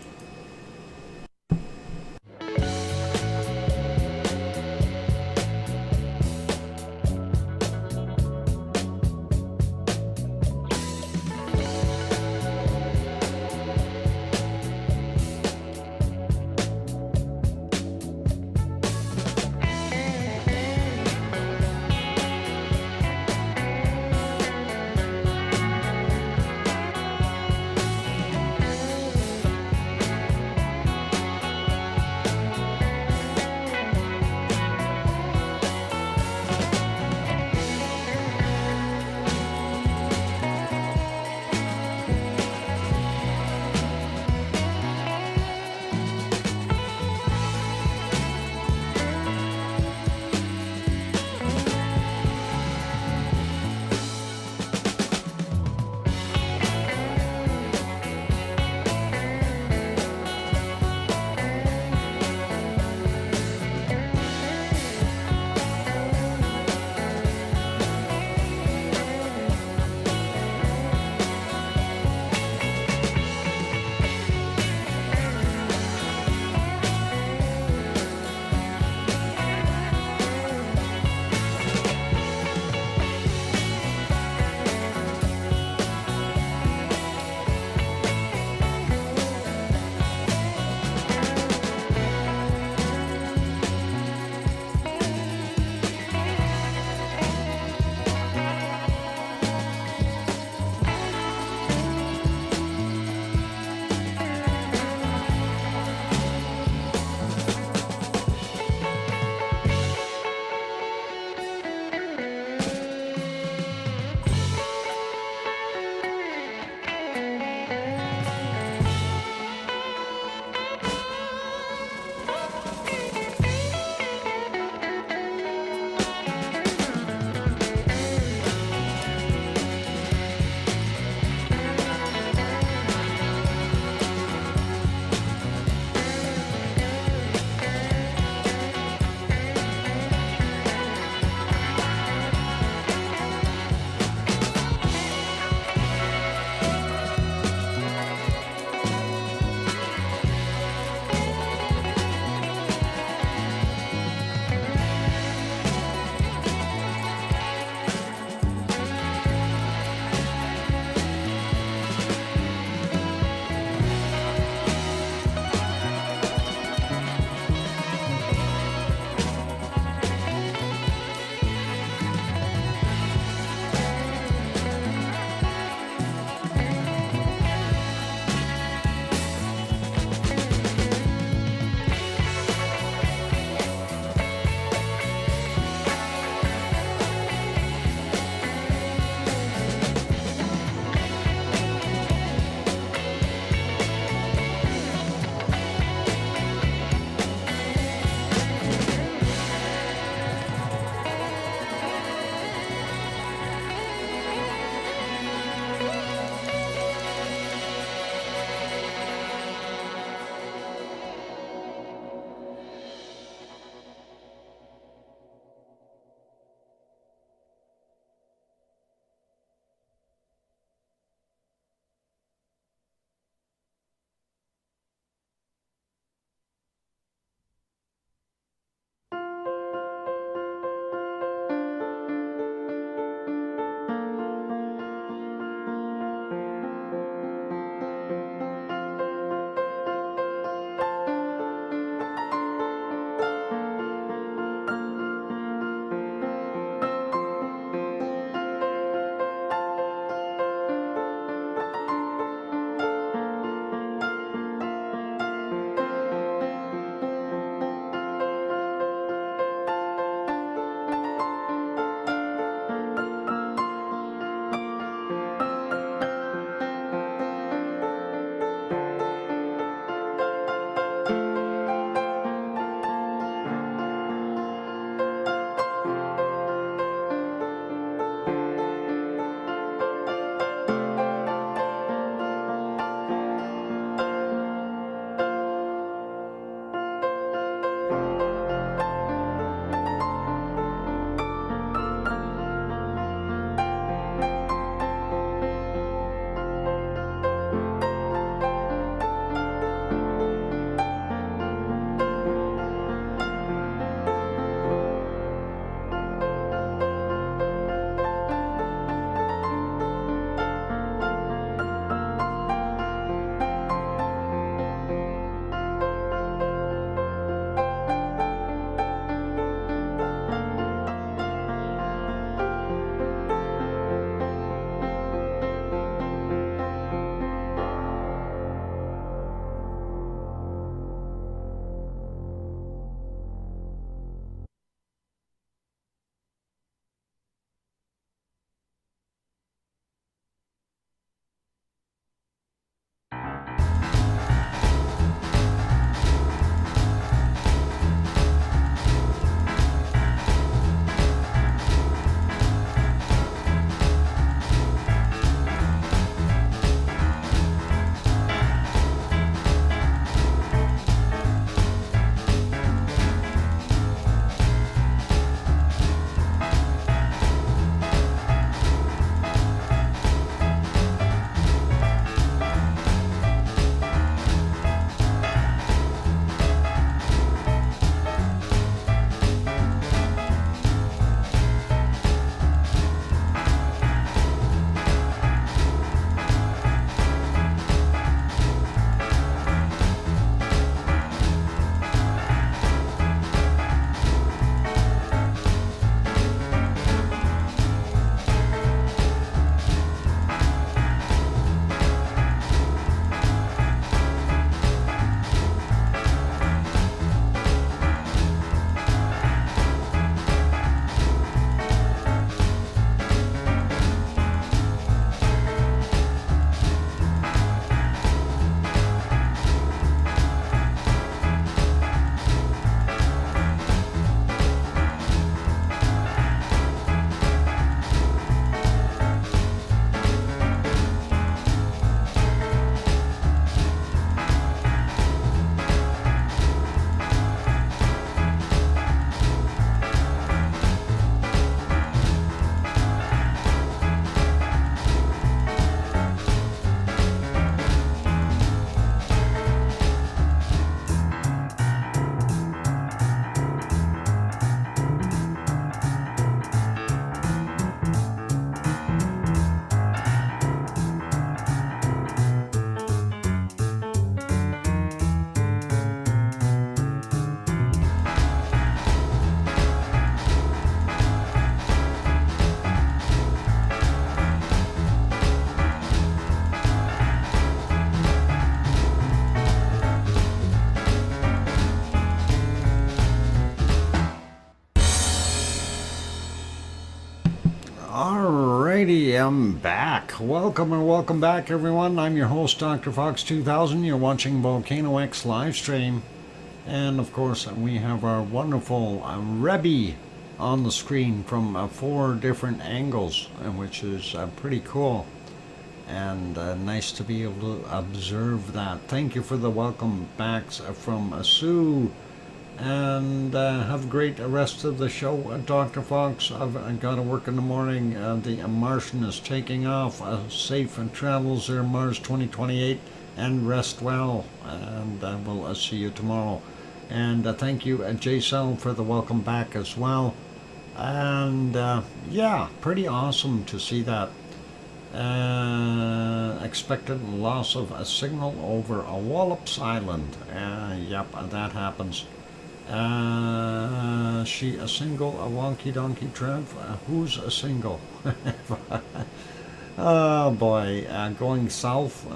Speaker 1: Alrighty, I'm back. Welcome and welcome back, everyone. I'm your host, DrFox2000. You're watching VolcanoX live stream. And of course, we have our wonderful Rebbi on the screen from 4 different angles, which is pretty cool. And nice to be able to observe that. Thank you for the welcome backs from Sue. And have a great rest of the show, Dr. Fox. I've got to work in the morning. The Martian is taking off. Safe travels there, Mars 2028, and rest well. And we'll see you tomorrow. And thank you, JSL, for the welcome back as well. And yeah, pretty awesome to see that. Expected loss of a signal over a Wallops Island. Yep, that happens. She a single, a wonky donkey Trev? Who's a single? Oh boy, going south.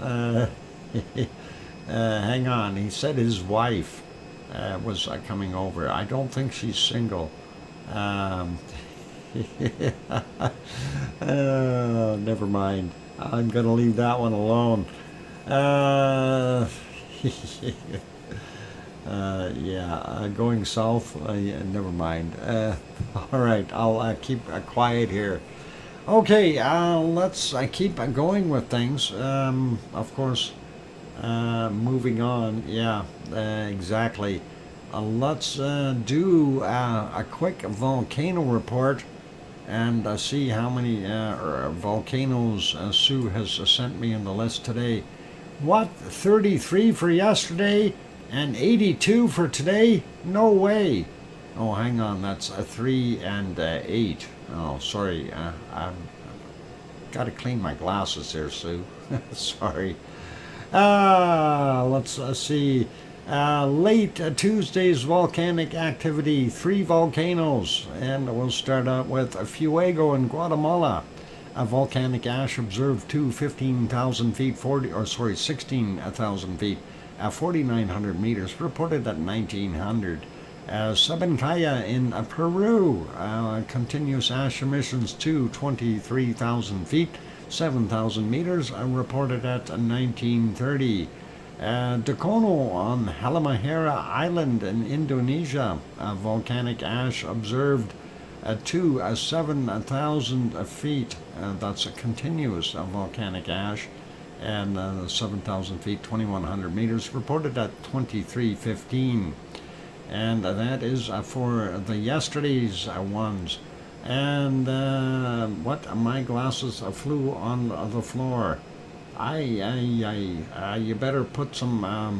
Speaker 1: Hang on, he said his wife was coming over. I don't think she's single. Never mind. I'm gonna leave that one alone. Yeah, going south, never mind. All right, I'll keep quiet here. Okay, let's keep going with things. Of course, moving on. Yeah, exactly. Let's do a quick volcano report and see how many volcanoes Sue has sent me in the list today. What, 33 for yesterday? And 82 for today? No way. Oh, hang on. That's 3 and 8. Oh, sorry. I've got to clean my glasses here, Sue. Sorry. Let's see. Late Tuesday's volcanic activity. 3 volcanoes. And we'll start out with Fuego in Guatemala. A volcanic ash observed to 15,000 feet, 16,000 feet. 4,900 meters, reported at 1,900. Sabancaya in Peru, continuous ash emissions to 23,000 feet, 7,000 meters, reported at 1930. Dakono on Halmahera Island in Indonesia, volcanic ash observed to 7,000 feet. That's a continuous volcanic ash. And 7,000 feet, 2,100 meters, reported at 23:15. And that is for the yesterday's ones. And what? My glasses flew on the floor. You better put some a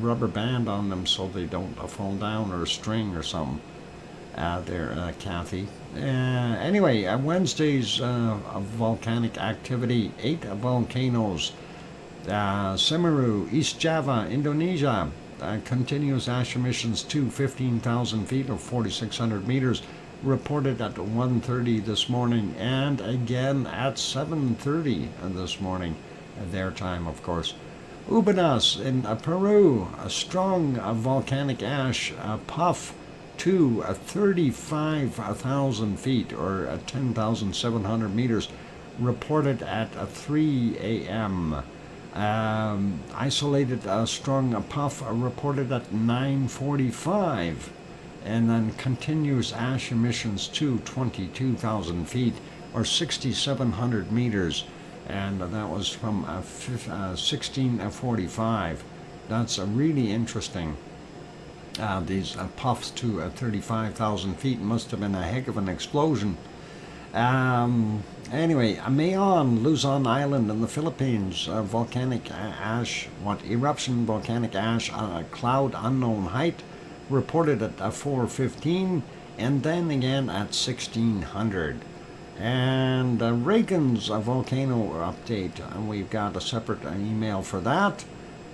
Speaker 1: rubber band on them so they don't fall down, or a string or something. There, Kathy. Anyway, Wednesday's volcanic activity, 8 volcanoes. Semeru, East Java, Indonesia, continuous ash emissions to 15,000 feet or 4,600 meters, reported at 1:30 this morning, and again at 7:30 this morning, their time, of course. Ubanas in Peru, a strong volcanic ash puff to 35,000 feet or 10,700 meters, reported at 3 a.m. Isolated strong puff reported at 9:45, and then continuous ash emissions to 22,000 feet or 6,700 meters, and that was from 16:45. That's really interesting. These puffs to 35,000 feet must have been a heck of an explosion. Anyway, Mayon, Luzon Island in the Philippines, volcanic ash, eruption, volcanic ash, cloud unknown height, reported at 4:15, and then again at 1600. And Reagan's volcano update, and we've got a separate email for that.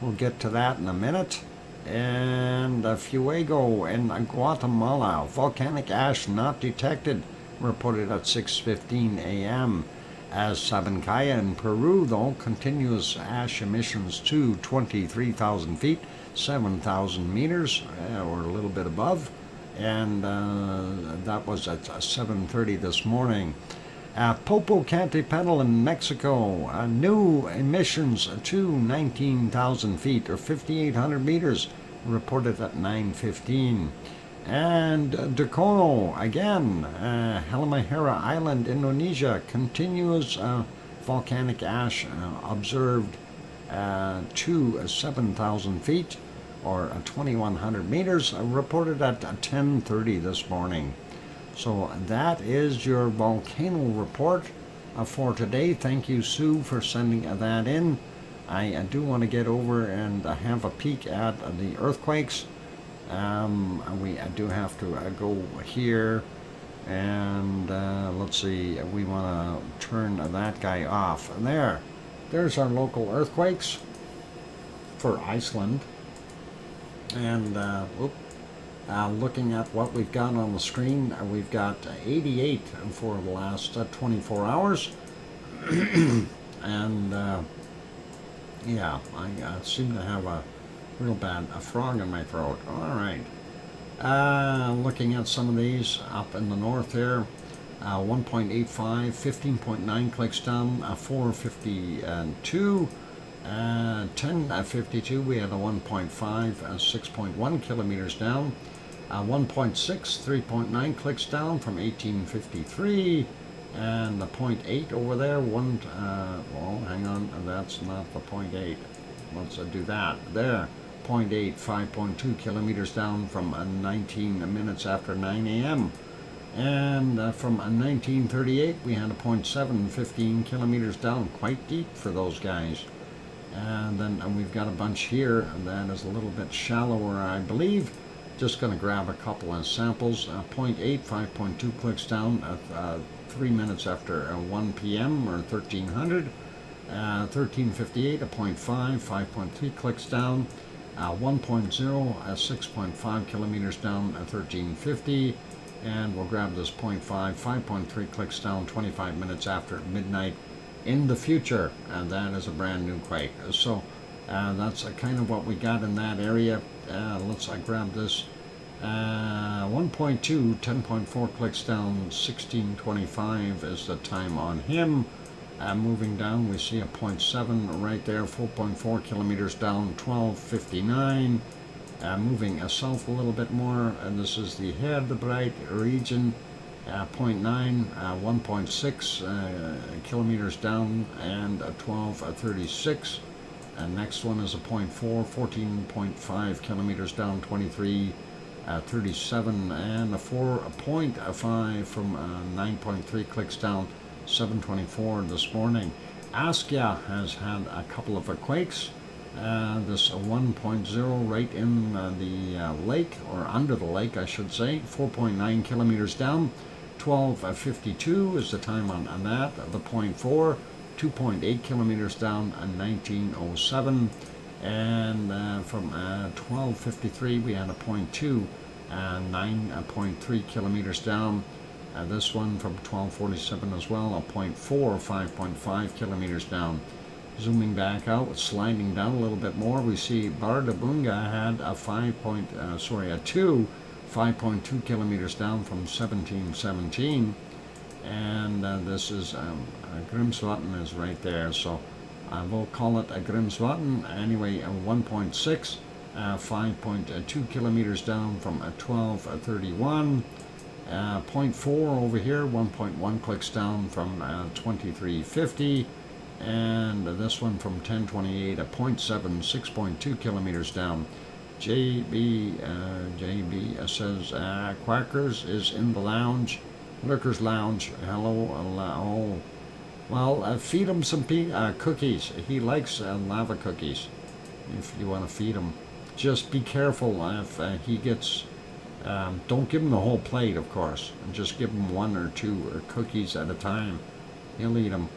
Speaker 1: We'll get to that in a minute. And Fuego in Guatemala, volcanic ash not detected, reported at 6:15 a.m. As Sabancaya in Peru, though, continuous ash emissions to 23,000 feet, 7,000 meters, or a little bit above, and that was at 7:30 this morning. Popocatépetl in Mexico, new emissions to 19,000 feet or 5,800 meters, reported at 9:15. And Dukono, again, Halmahera Island, Indonesia, continuous volcanic ash observed to 7,000 feet or 2,100 meters, reported at 10:30 this morning. So that is your volcano report for today. Thank you, Sue, for sending that in. I do want to get over and have a peek at the earthquakes. We do have to go here, and let's see, we want to turn that guy off. And there's our local earthquakes for Iceland. And looking at what we've got on the screen, we've got 88 for the last 24 hours. And yeah, I seem to have a real bad frog in my throat. All right. Looking at some of these up in the north there, 1.85, 15.9 clicks down, 452. 10:52, we had a 1.5, 6.1 kilometers down. 1.6, 3.9 clicks down from 1853, and the 0.8 over there. Well, hang on, that's not the 0.8. Let's do that. There, 0.8, 5.2 kilometers down from 19 minutes after 9 a.m. And from 1938, we had a 0.7, 15 kilometers down, quite deep for those guys. And then we've got a bunch here, and that is a little bit shallower, I believe. Just going to grab a couple of samples. 0.8, 5.2 clicks down at 3 minutes after 1 p.m. or 1300. 1358, a 0.5, 5.3 clicks down. 1.0, 6.5 kilometers down at 1350. And we'll grab this 0.5, 5.3 clicks down 25 minutes after midnight in the future, and that is a brand new quake. So that's kind of what we got in that area. Let's grab this 1.2, 10.4 clicks down, 1625 is the time on him. Moving down, we see a 0.7 right there, 4.4 kilometers down, 1259. Moving south a little bit more, and this is the Herdebreit region. 0.9, 1.6 kilometers down, and 1236. Next one is a 0.4, 14.5 kilometers down, 2337, and a 4.5 from 9.3 clicks down, 724 this morning. Askja has had a couple of quakes. This 1.0 right in the lake, or under the lake, I should say, 4.9 kilometers down. 1252 is the time on that. The 0.4, 2.8 kilometers down, 1907. And from 1253 we had a 0.2, 9.3 kilometers down. This one from 1247 as well, a 0.4, 5.5 kilometers down. Zooming back out, sliding down a little bit more, we see Bardabunga had a 2, 5.2 kilometers down from 1717, and this is Grimsvatn is right there, so we'll call it a Grimsvatn. Anyway, 1.6, 5.2 kilometers down from 1231. 0.4 over here, 1.1 clicks down from 2350. And this one from 1028, a 0.7, 6.2 kilometers down. JB says Quackers is in the lounge, Lurker's Lounge. Hello. Oh, well, feed him some cookies. He likes lava cookies. If you want to feed him, just be careful if he gets. Don't give him the whole plate, of course. Just give him 1 or 2 cookies at a time. He'll eat them.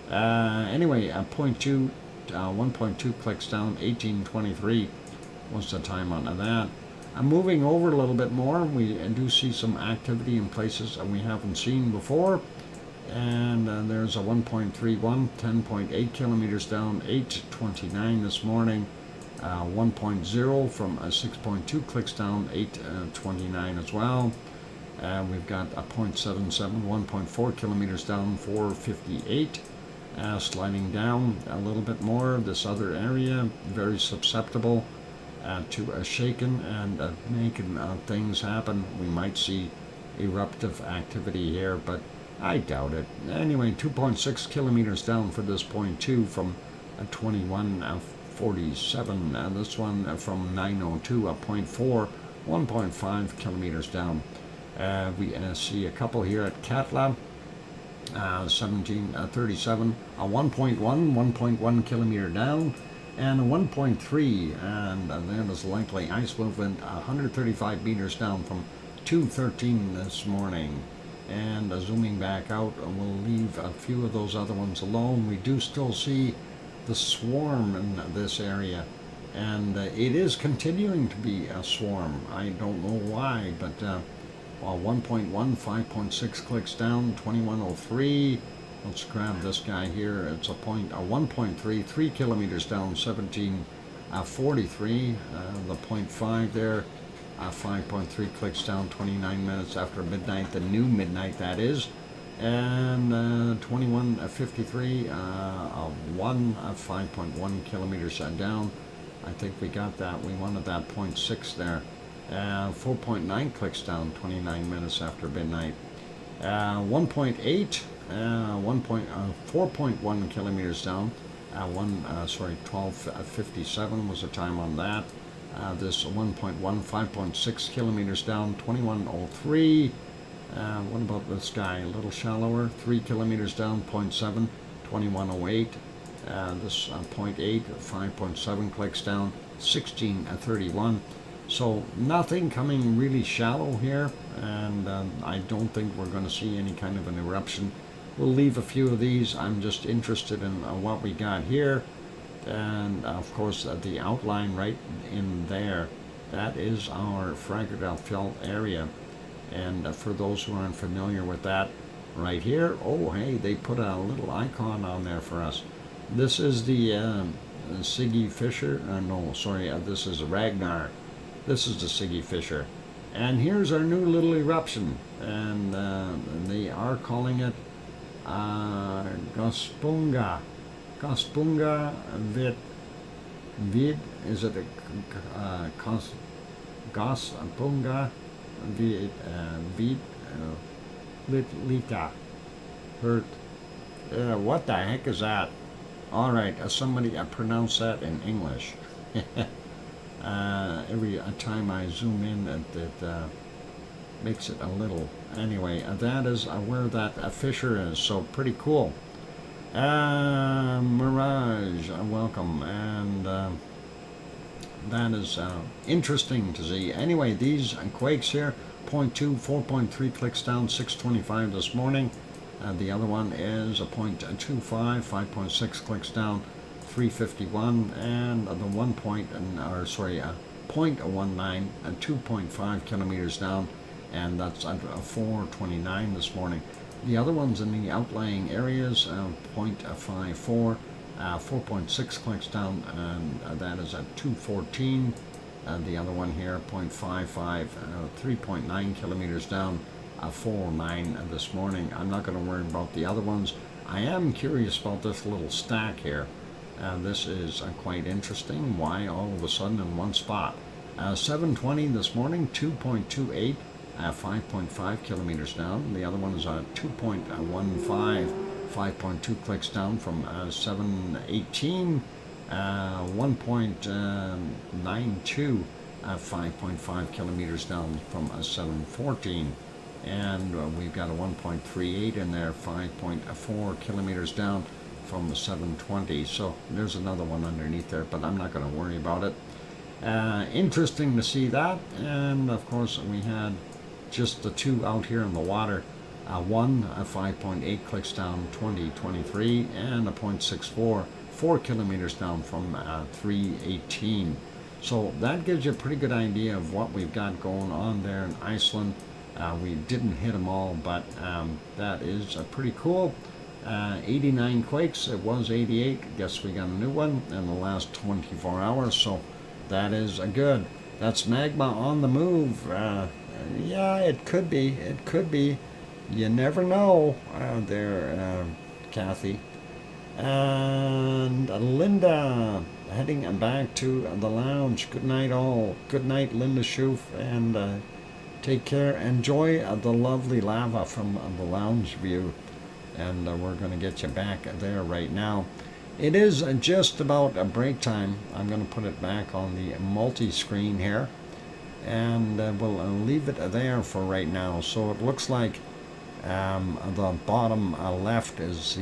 Speaker 1: Anyway, 0.2, 1.2 clicks down, 1823 was the time on that. Moving over a little bit more, we do see some activity in places we haven't seen before. And there's a 1.31, 10.8 kilometers down, 8:29 this morning. 1.0 from 6.2 clicks down, 829 as well. We've got a 0.77, 1.4 kilometers down, 458. Sliding down a little bit more, this other area, very susceptible to a shaking and making things happen. We might see eruptive activity here, but I doubt it. Anyway, 2.6 kilometers down for this 0.2 from 2147. This one from 902, a 0.4, 1.5 kilometers down. We see a couple here at Katla. 1737, a 1.1 kilometer down, and a 1.3, and then is likely ice movement 135 meters down from 213 this morning. And zooming back out, we'll leave a few of those other ones alone. We do still see the swarm in this area, and it is continuing to be a swarm. I don't know why, but 1.1, 5.6 clicks down, 2103. Let's grab this guy here. It's a 1.3, 3 kilometers down, 1743. The 0.5 there, 5.3 clicks down, 29 minutes after midnight, the new midnight that is. And 2153, 5.1 kilometers down. I think we got that. We wanted that 0.6 there. 4.9 clicks down, 29 minutes after midnight. 1.8, 4.1 kilometers down. 12:57 was the time on that. This 1.1, 5.6 kilometers down, 2103. What about this guy? A little shallower, 3 kilometers down, 0.7, 2108. This 0.8, 5.7 clicks down, 1631. So nothing coming really shallow here, and I don't think we're going to see any kind of an eruption. We'll leave a few of these. I'm just interested in what we got here, and of course the outline right in there, that is our Fragile area. And for those who aren't familiar with that, right here, oh hey, they put a little icon on there for us. This is the Siggy Fisher, this is Ragnar. This is the Siggy Fisher. And here's our new little eruption. And they are calling it Gospunga. Gospunga vid, is it a Gospunga vid lita hurt. What the heck is that? All right, somebody pronounce that in English. Every time I zoom in, it makes it a little. Anyway, that is where that fissure is, so pretty cool. Mirage, welcome, and that is interesting to see. Anyway, these quakes here, 0.2, 4.3 clicks down, 625 this morning. The other one is a 0.25, 5.6 clicks down, 351, and the 0.19, 2.5 kilometers down, and that's at 429 this morning. The other ones in the outlying areas, 0.54, 4.6 clicks down, and that is at 214. The other one here, 0.55, 3.9 kilometers down, 409 this morning. I'm not going to worry about the other ones. I am curious about this little stack here. This is quite interesting. Why all of a sudden in one spot? 7:20 this morning, 2.28, 5.5 kilometers down. The other one is 2.15, 5.2 clicks down from 7:18, 1.92, 5.5 kilometers down from 7:14. And we've got a 1.38 in there, 5.4 kilometers down from the 720. So there's another one underneath there, but I'm not going to worry about it. Interesting to see that. And of course we had just the two out here in the water. One 5.8 clicks down, 2023, and a 0.64, 4 kilometers down from 318. So that gives you a pretty good idea of what we've got going on there in Iceland. We didn't hit them all, but that is pretty cool. 89 quakes. It was 88. Guess we got a new one in the last 24 hours, so that is good. That's magma on the move. Yeah, it could be. It could be. You never know there, Kathy. And Linda heading back to the lounge. Good night, all. Good night, Linda Schoof, and take care. Enjoy the lovely lava from the lounge view. And we're going to get you back there right now. It is just about a break time. I'm going to put it back on the multi-screen here. And we'll leave it there for right now. So it looks like the bottom left is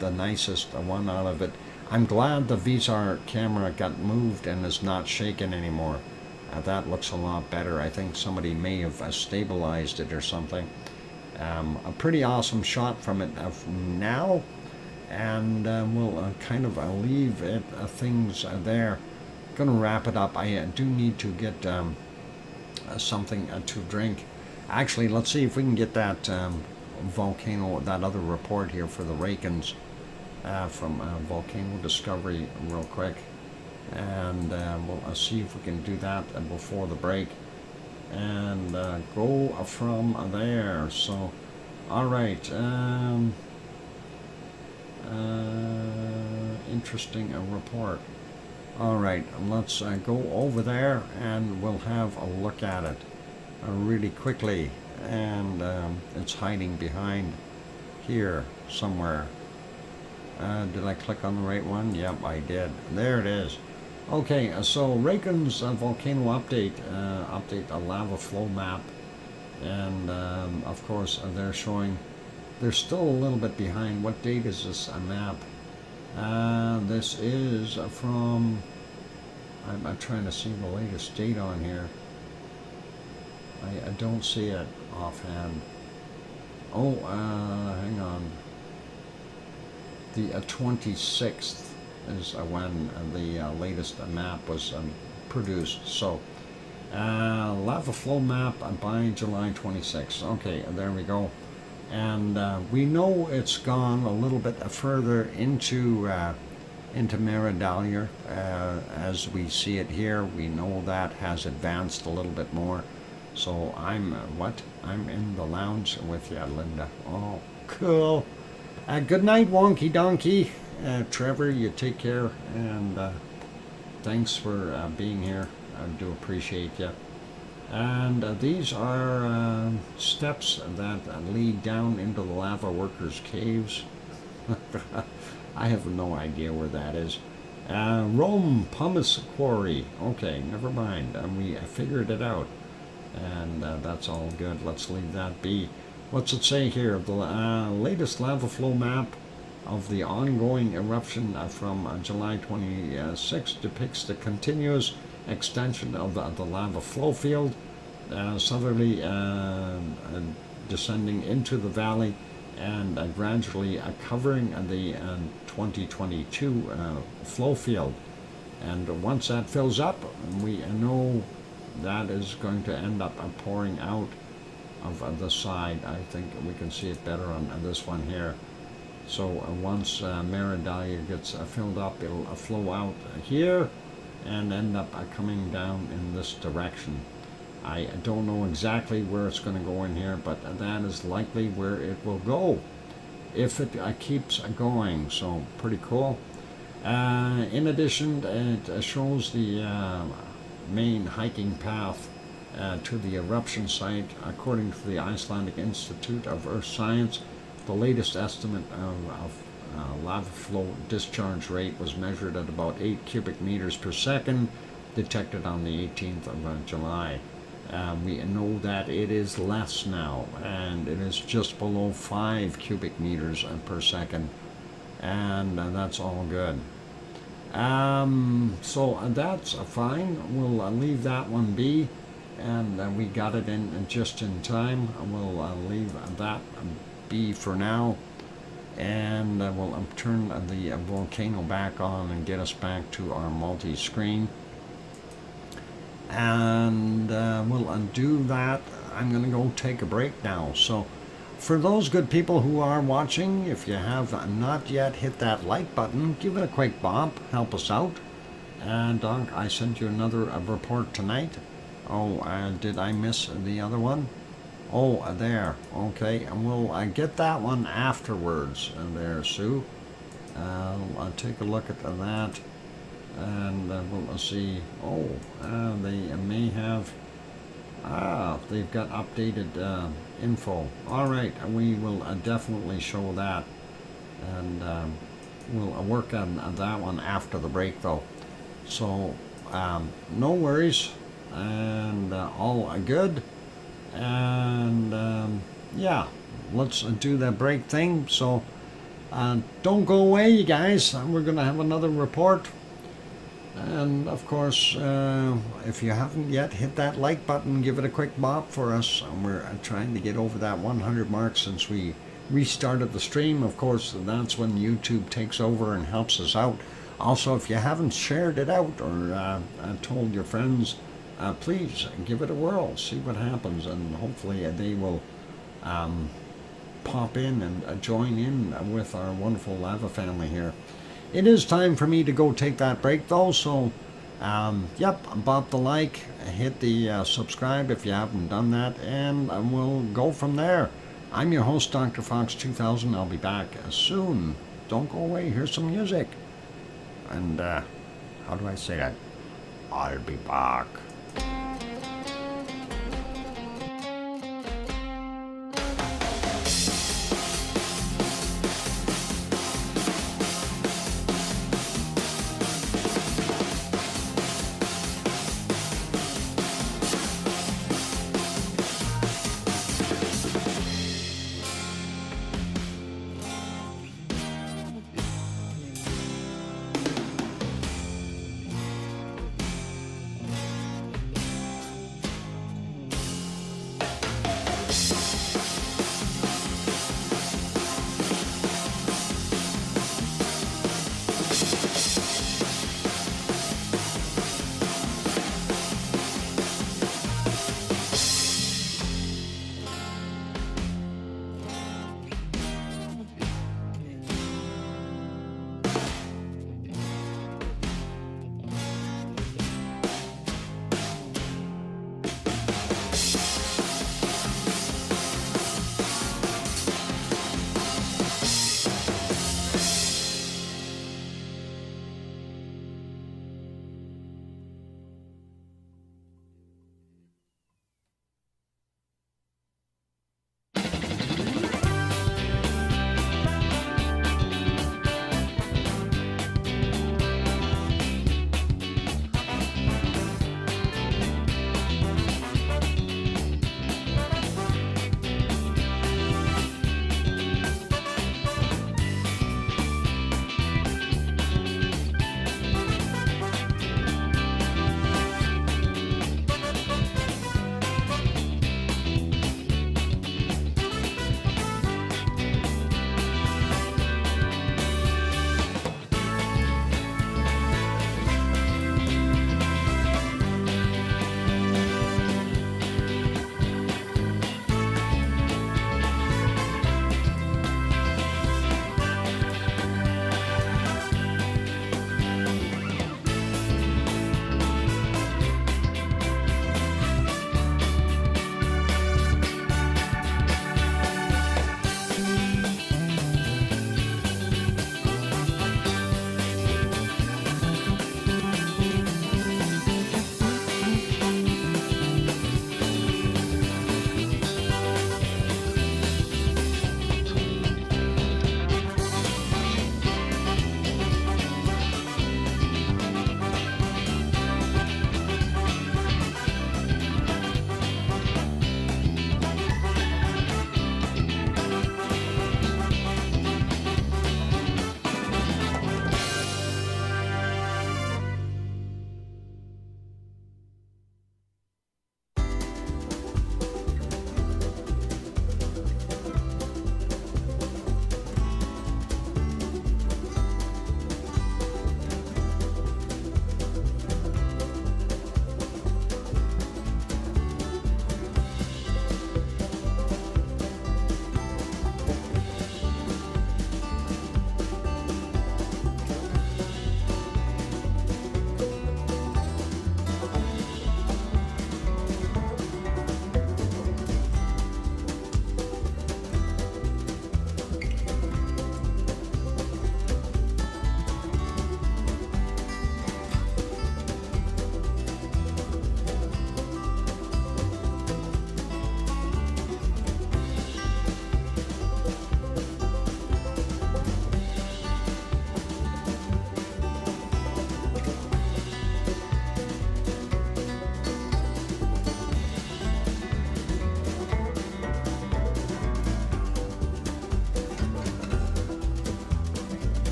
Speaker 1: the nicest one out of it. I'm glad the VSAR camera got moved and is not shaking anymore. That looks a lot better. I think somebody may have stabilized it or something. A pretty awesome shot from it now, and we'll kind of leave it things there. Gonna wrap it up. I do need to get something to drink. Actually, let's see if we can get that volcano, that other report here for the Rakens from Volcano Discovery real quick, and we'll see if we can do that before the break. And go from there. So, all right. Interesting report. All right, let's go over there and we'll have a look at it really quickly. And it's hiding behind here somewhere. Did I click on the right one? Yep, I did. There it is. Okay, so Raken's volcano update, update a lava flow map, and of course they're showing, they're still a little bit behind. What date is this map? This is from, I'm trying to see the latest date on here. I don't see it offhand. Oh, hang on. The 26th. Is when the latest map was produced. So, lava flow map by July 26th. Okay, there we go. And we know it's gone a little bit further into Meridalia. As we see it here, we know that has advanced a little bit more. So I'm I'm in the lounge with you, Linda. Oh, cool. Good night, Wonky Donkey. Trevor, you take care, and thanks for being here. I do appreciate you. And these are steps that lead down into the lava workers' caves. I have no idea where that is. Rome Pumice Quarry. Okay, never mind. We figured it out, and that's all good. Let's leave that be. What's it say here? The latest lava flow map of the ongoing eruption from July 26 depicts the continuous extension of the lava flow field, southerly descending into the valley and gradually covering the 2022 flow field. And once that fills up, we know that is going to end up pouring out of the side. I think we can see it better on this one here. So once Meridalia gets filled up, it'll flow out here and end up coming down in this direction. I don't know exactly where it's going to go in here, but that is likely where it will go if it keeps going. So pretty cool. In addition, it shows the main hiking path to the eruption site. According to the Icelandic Institute of Earth Science, the latest estimate of lava flow discharge rate was measured at about 8 cubic meters per second, detected on the 18th of July. We know that it is less now, and it is just below 5 cubic meters per second, and that's all good. So that's fine. We'll leave that one be, and we got it in just in time. We'll leave that be for now, and we'll turn the volcano back on and get us back to our multi-screen, and we'll undo that. I'm gonna go take a break now. So for those good people who are watching, if you have not yet hit that like button, give it a quick bump, help us out. And Doc, I sent you another report tonight. Oh, did I miss the other one? Oh, there. Okay, and we'll get that one afterwards. And there, Sue. I'll take a look at that, and we'll see. Oh, they may have. They've got updated info. All right, we will definitely show that, and we'll work on that one after the break, though. So, no worries, and all good. And yeah, let's do the break thing. So, don't go away, you guys. We're gonna have another report. And of course, if you haven't yet hit that like button, give it a quick bop for us. We're trying to get over that 100 mark since we restarted the stream. Of course, that's when YouTube takes over and helps us out. Also, if you haven't shared it out or told your friends, please give it a whirl, see what happens, and hopefully they will pop in and join in with our wonderful lava family here. It is time for me to go take that break, though, so yep, bop the like, hit the subscribe if you haven't done that, and we'll go from there. I'm your host, DrFox2000. I'll be back soon. Don't go away. Here's some music. And how do I say that? I'll be back.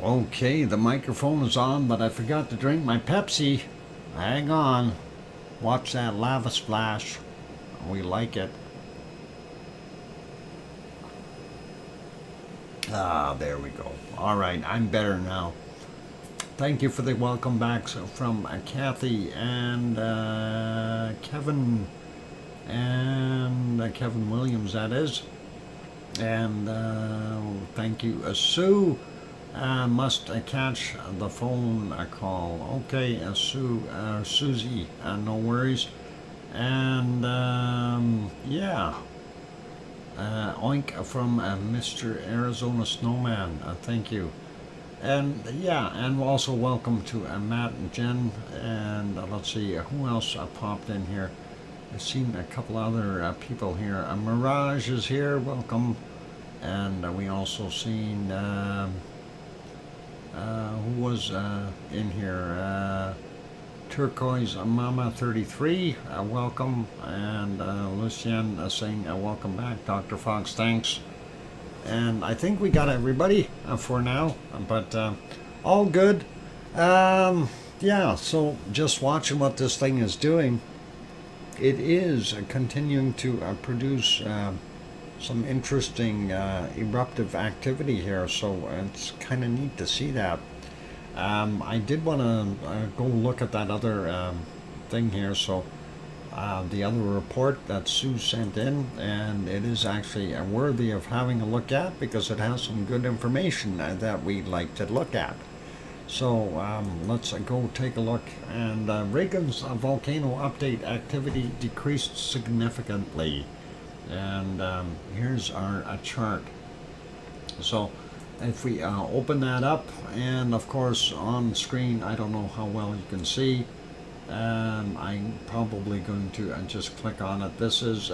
Speaker 1: Okay, the microphone is on, but I forgot to drink my Pepsi. Hang on. Watch that lava splash. We like it. Ah, there we go. All right, I'm better now. Thank you for the welcome backs from Kathy and Kevin and Kevin Williams, that is. And thank you, Sue. Must catch the phone call. Okay, Sue, Susie, no worries. And yeah, oink from Mr. Arizona Snowman. Thank you. And yeah, and also welcome to Matt and Jen. And let's see, who else popped in here? I've seen a couple other people here. Mirage is here, welcome. And we also seen, who was in here? Turquoise Mama 33, welcome. And Lucien saying welcome back. Dr. Fox, thanks. And I think we got everybody for now, but all good. Yeah, so just watching what this thing is doing. It is continuing to produce some interesting eruptive activity here, so it's kind of neat to see that. I did want to go look at that other thing here, so the other report that Sue sent in, and it is actually worthy of having a look at because it has some good information that we'd like to look at. So let's go take a look. And Reagan's volcano update activity decreased significantly. And here's our chart. So if we open that up, and of course on screen, I don't know how well you can see. I'm probably going to just click on it. This is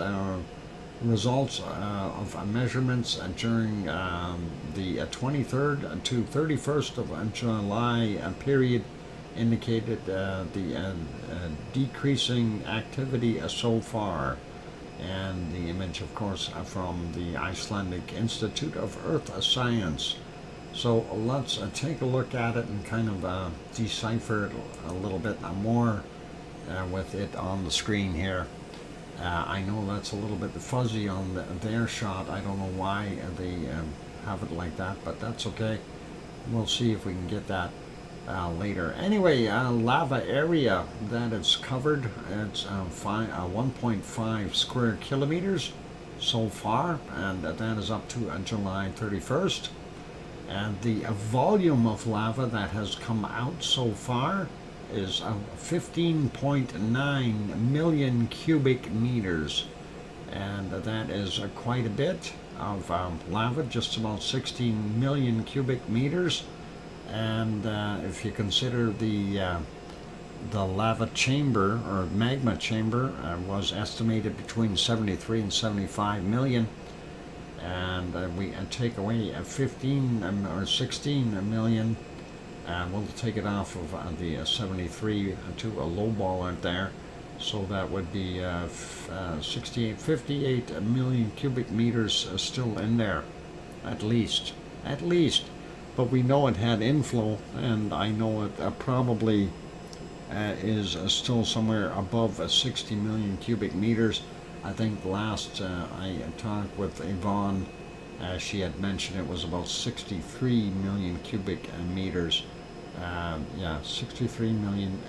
Speaker 1: results of measurements during the 23rd to 31st of July period indicated the decreasing activity so far. And the image, of course, from the Icelandic Institute of Earth Science. So let's take a look at it and kind of decipher it a little bit more with it on the screen here. I know that's a little bit fuzzy on their shot. I don't know why they have it like that, but that's okay. We'll see if we can get that later. Anyway, lava area that it's covered, it's 1.5 square kilometers so far, and that is up to July 31st. And the volume of lava that has come out so far is 15.9 million cubic meters. And that is quite a bit of lava, just about 16 million cubic meters. And if you consider the lava chamber or magma chamber was estimated between 73 and 75 million. And we take away 15 or 16 million, we'll take it off of the 73 to a low ball out there, so that would be 58 million cubic meters still in there, at least. But we know it had inflow, and I know it probably is still somewhere above 60 million cubic meters. I think last I talked with Yvonne, she had mentioned it was about 63 million cubic meters. Yeah, 63 million,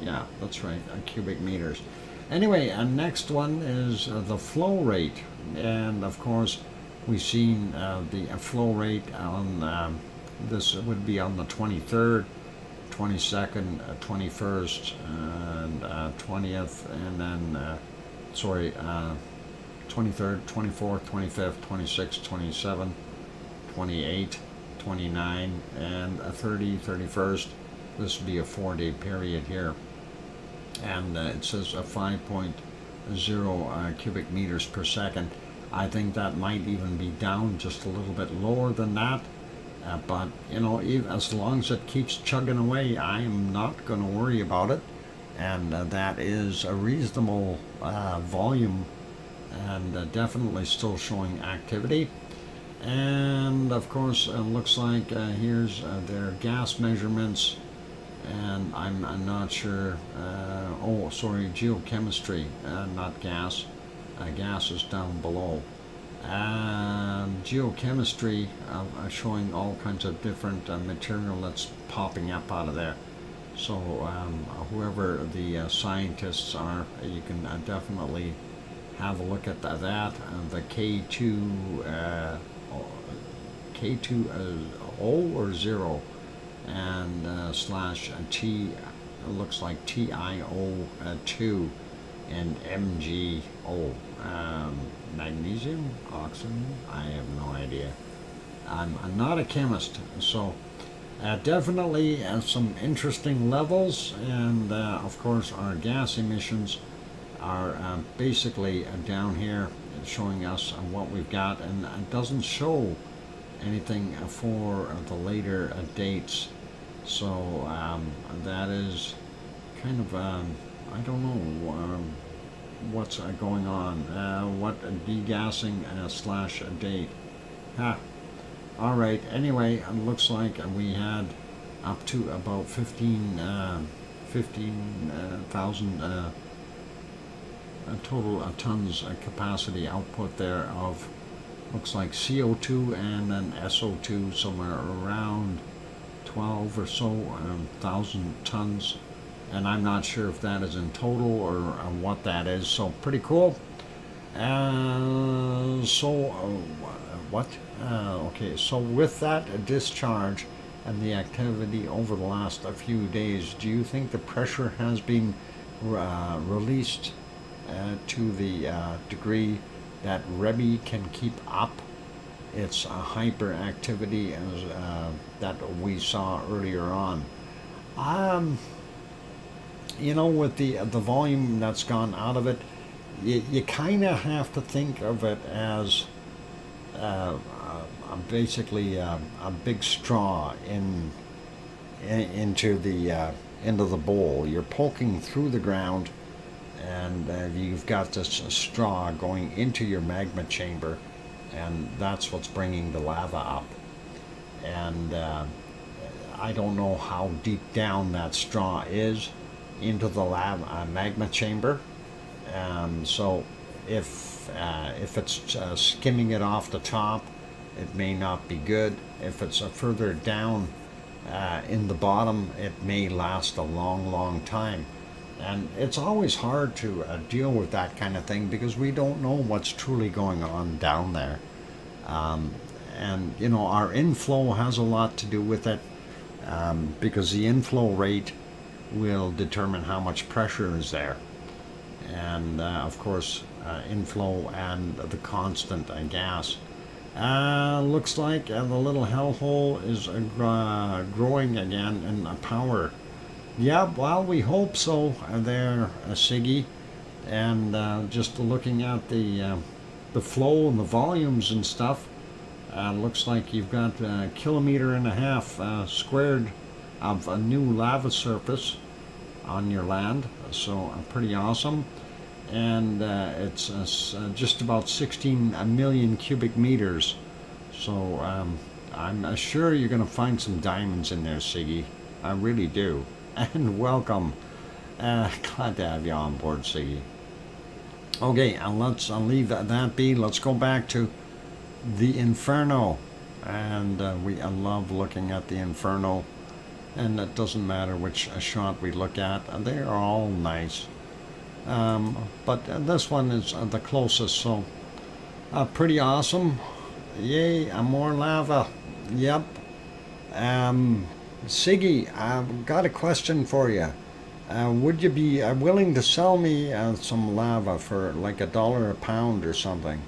Speaker 1: yeah, that's right, cubic meters. Anyway, next one is the flow rate. And of course, we've seen the flow rate on, this would be on the 23rd, 22nd, 21st, and 20th, and then 23rd, 24th, 25th, 26th, 27th, 28th, 29th, and 30, 31st. This would be a 4-day period here. And it says 5.0 cubic meters per second. I think that might even be down just a little bit lower than that. But, you know, as long as it keeps chugging away, I am not going to worry about it. And that is a reasonable volume, and definitely still showing activity. And of course, it looks like here's their gas measurements, and I'm not sure. Oh, sorry, geochemistry, not gas. Gas is down below. Geochemistry showing all kinds of different material that's popping up out of there. So whoever the scientists are, you can definitely have a look at that. The K2O or 0 and slash T, looks like TiO2 and MgO. Magnesium, oxygen, I have no idea. I'm not a chemist, so definitely some interesting levels, and of course our gas emissions are basically down here showing us what we've got, and it doesn't show anything for the later dates, so that is kind of I don't know what's going on, what degassing slash date. Ha. All right, anyway, it looks like we had up to about 15,000 total tons tons output there of, looks like CO2 and then SO2, somewhere around 12 or so thousand tons. And I'm not sure if that is in total or what that is. So pretty cool. What? Okay, so with that discharge and the activity over the last few days, do you think the pressure has been released to the degree that Rebbi can keep up its hyperactivity as that we saw earlier on? You know, with the volume that's gone out of it, you kind of have to think of it as basically a big straw into the bowl. You're poking through the ground, and you've got this straw going into your magma chamber, and that's what's bringing the lava up. And I don't know how deep down that straw is into the magma chamber. So if it's skimming it off the top, it may not be good. If it's further down in the bottom, it may last a long time. And it's always hard to deal with that kind of thing because we don't know what's truly going on down there. And you know, our inflow has a lot to do with it, because the inflow rate will determine how much pressure is there, and of course inflow and the constant gas. Looks like the little hellhole is growing again in power. Yeah, well, we hope so there, Siggy. And just looking at the flow and the volumes and stuff, looks like you've got 1.5 kilometers squared of a new lava surface on your land, so pretty awesome. And it's just about 16 million cubic meters, so I'm sure you're going to find some diamonds in there, Siggy. I really do. And welcome. Glad to have you on board, Siggy. Okay, let's leave that be. Let's go back to the Inferno, and we love looking at the Inferno, and it doesn't matter which shot we look at, they are all nice, but this one is the closest, so pretty awesome. Yay, more lava. Yep. Siggy, I've got a question for you. Would you be willing to sell me some lava for like $1 a pound or something?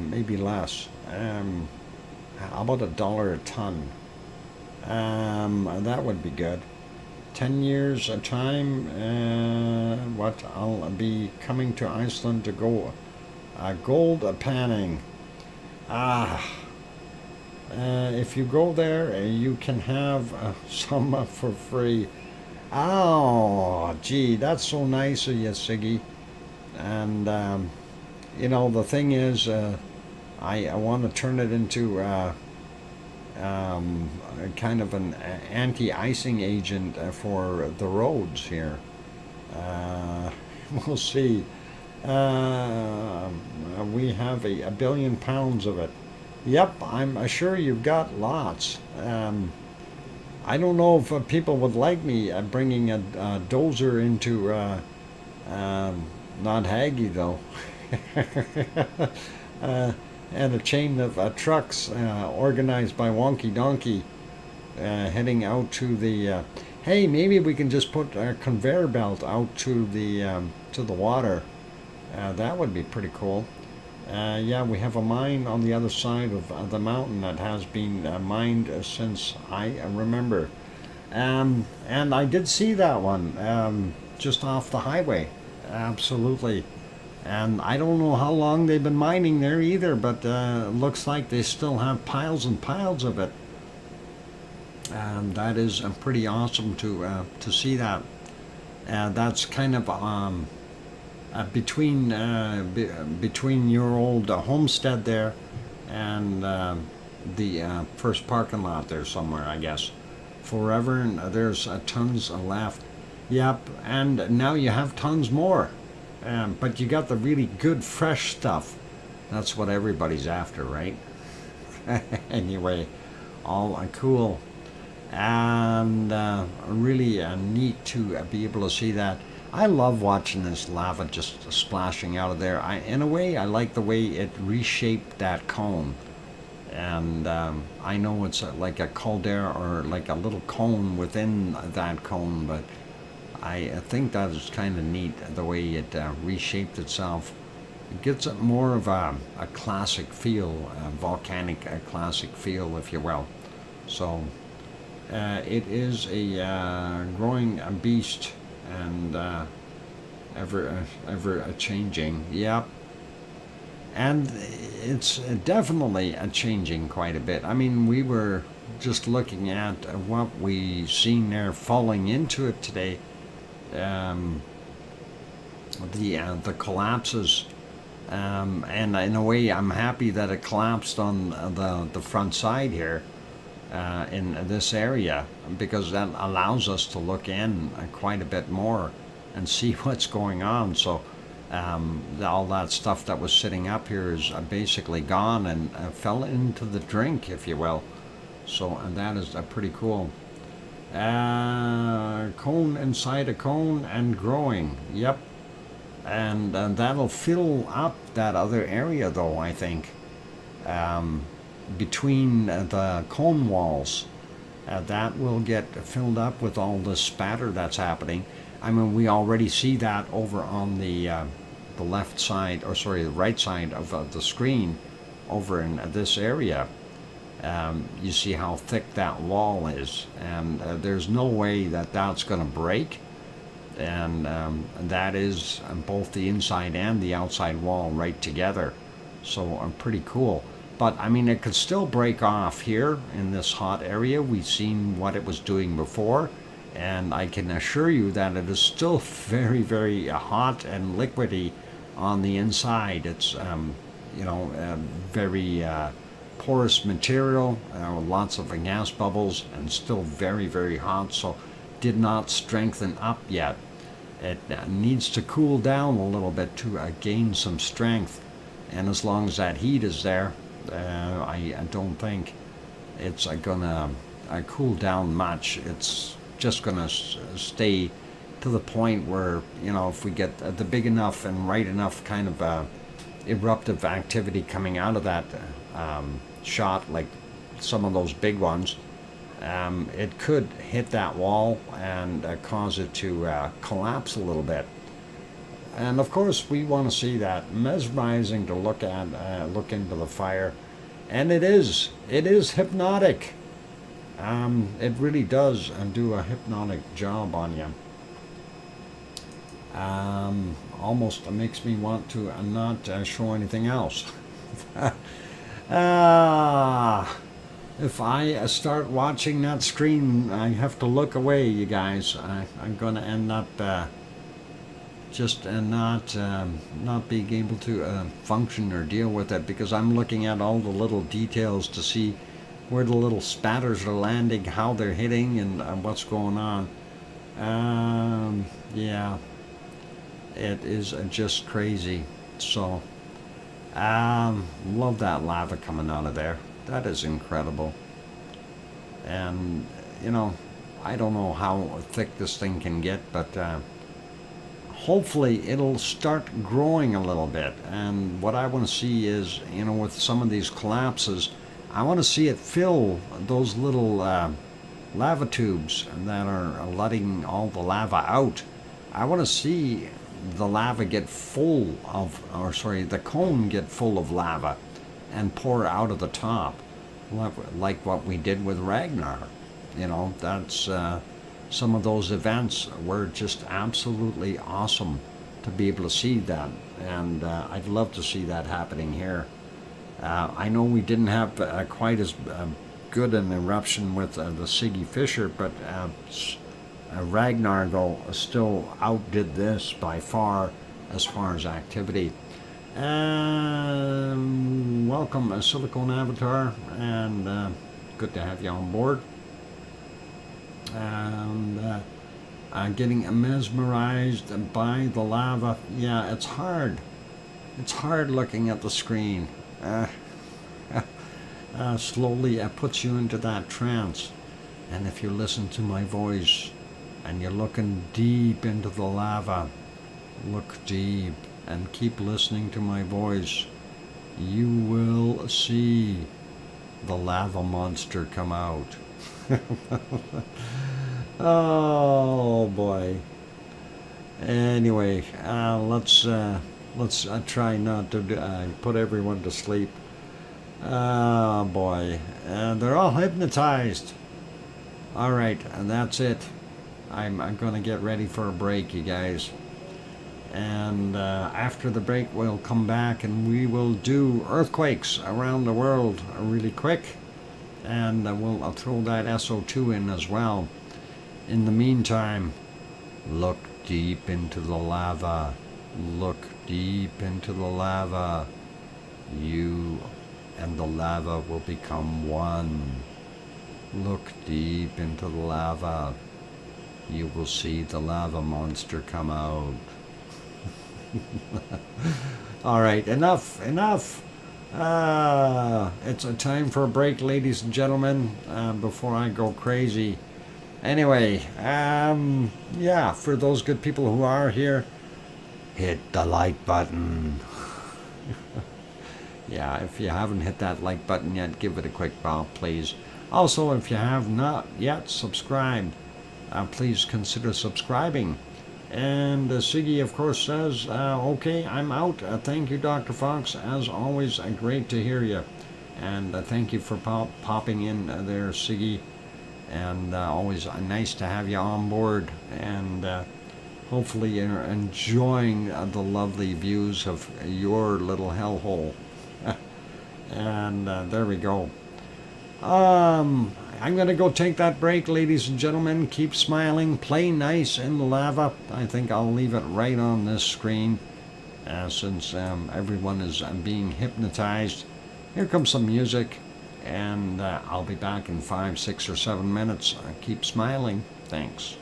Speaker 1: Maybe less. How about $1 a ton? That would be good. 10 years a time. What? I'll be coming to Iceland to go gold panning. If you go there, you can have some for free. Oh, gee, that's so nice of you, Siggy. And you know, the thing is, I want to turn it into kind of an anti-icing agent for the roads here. We'll see. We have a billion pounds of it. Yep, I'm sure you've got lots. I don't know if people would like me bringing a dozer into not Haggy though, and a chain of trucks organized by Wonky Donkey heading out to the. Hey, maybe we can just put a conveyor belt out to the water. That would be pretty cool. Yeah, we have a mine on the other side of the mountain that has been mined since I remember. And I did see that one just off the highway. Absolutely. And I don't know how long they've been mining there either, but it looks like they still have piles and piles of it. And that is pretty awesome to see that. That's kind of between your old homestead there and the first parking lot there somewhere, I guess. Forever, and there's tons left. Yep, and now you have tons more. But you got the really good fresh stuff. That's what everybody's after, right? Anyway, all cool. And really neat to be able to see that. I love watching this lava just splashing out of there. In a way, I like the way it reshaped that cone. And I know it's like a caldera or like a little cone within that cone, but I think that is kind of neat the way it reshaped itself. It gives it more of a classic feel, a volcanic classic feel, if you will. So it is a growing beast and ever changing. Yep. And it's definitely changing quite a bit. I mean, we were just looking at what we seen there falling into it today. The collapses, and in a way, I'm happy that it collapsed on the front side here in this area, because that allows us to look in quite a bit more and see what's going on. So all that stuff that was sitting up here is basically gone and fell into the drink, if you will. So that is pretty cool. Cone inside a cone and growing. Yep. And that'll fill up that other area, though, I think, between the cone walls. That will get filled up with all the spatter that's happening. I mean, we already see that over on the left side, or sorry, the right side of the screen over in this area. You see how thick that wall is, and there's no way that that's going to break. And that is both the inside and the outside wall right together. So pretty cool. But I mean, it could still break off here in this hot area. We've seen what it was doing before, and I can assure you that it is still very, very hot and liquidy on the inside. It's very porous material, lots of gas bubbles, and still very, very hot. So did not strengthen up yet. It needs to cool down a little bit to gain some strength, and as long as that heat is there, I don't think it's gonna cool down much. It's just gonna stay to the point where, if we get the big enough and right enough kind of eruptive activity coming out of that shot, like some of those big ones, it could hit that wall and cause it to collapse a little bit. And of course, we want to see that. Mesmerizing to look at, look into the fire, and it is hypnotic. It really does do a hypnotic job on you. Almost makes me want to not show anything else. If I start watching that screen, I have to look away, you guys. I'm going to end up just not being able to function or deal with it, because I'm looking at all the little details to see where the little spatters are landing, how they're hitting, and what's going on. Yeah, it is just crazy. So, love that lava coming out of there. That is incredible. And, you know, I don't know how thick this thing can get, but hopefully it'll start growing a little bit. And what I want to see is, you know, with some of these collapses, I want to see it fill those little lava tubes that are letting all the lava out. I want to see the lava get full of, or sorry, the cone get full of lava and pour out of the top, like what we did with Ragnar. You know, that's some of those events were just absolutely awesome to be able to see that, and I'd love to see that happening here. I know we didn't have quite as good an eruption with the Siggy Fisher, but Ragnar, though, still outdid this by far as activity. Welcome, Silicone Avatar, and good to have you on board. And getting mesmerized by the lava. Yeah, it's hard. It's hard looking at the screen. Slowly it puts you into that trance. And if you listen to my voice and you're looking deep into the lava, look deep and keep listening to my voice, you will see the lava monster come out. Oh boy. Anyway, let's try not to put everyone to sleep. Oh boy, they're all hypnotized. All right, and that's it. I'm gonna get ready for a break, you guys. And after the break, we'll come back and we will do earthquakes around the world really quick. And I'll throw that SO2 in as well. In the meantime, look deep into the lava. Look deep into the lava. You and the lava will become one. Look deep into the lava. You will see the lava monster come out. All right, enough. It's a time for a break, ladies and gentlemen, before I go crazy. Anyway, yeah, for those good people who are here, hit the like button. Yeah, if you haven't hit that like button yet, give it a quick bop, please. Also, if you have not yet subscribed, please consider subscribing. And Siggy, of course, says, okay, I'm out. Thank you, Dr. Fox. As always, great to hear you. And thank you for popping in there, Siggy. And always nice to have you on board. And hopefully you're enjoying the lovely views of your little hellhole. And there we go. I'm going to go take that break, ladies and gentlemen. Keep smiling. Play nice in the lava. I think I'll leave it right on this screen since everyone is being hypnotized. Here comes some music, and I'll be back in 5, 6, or 7 minutes. Keep smiling. Thanks.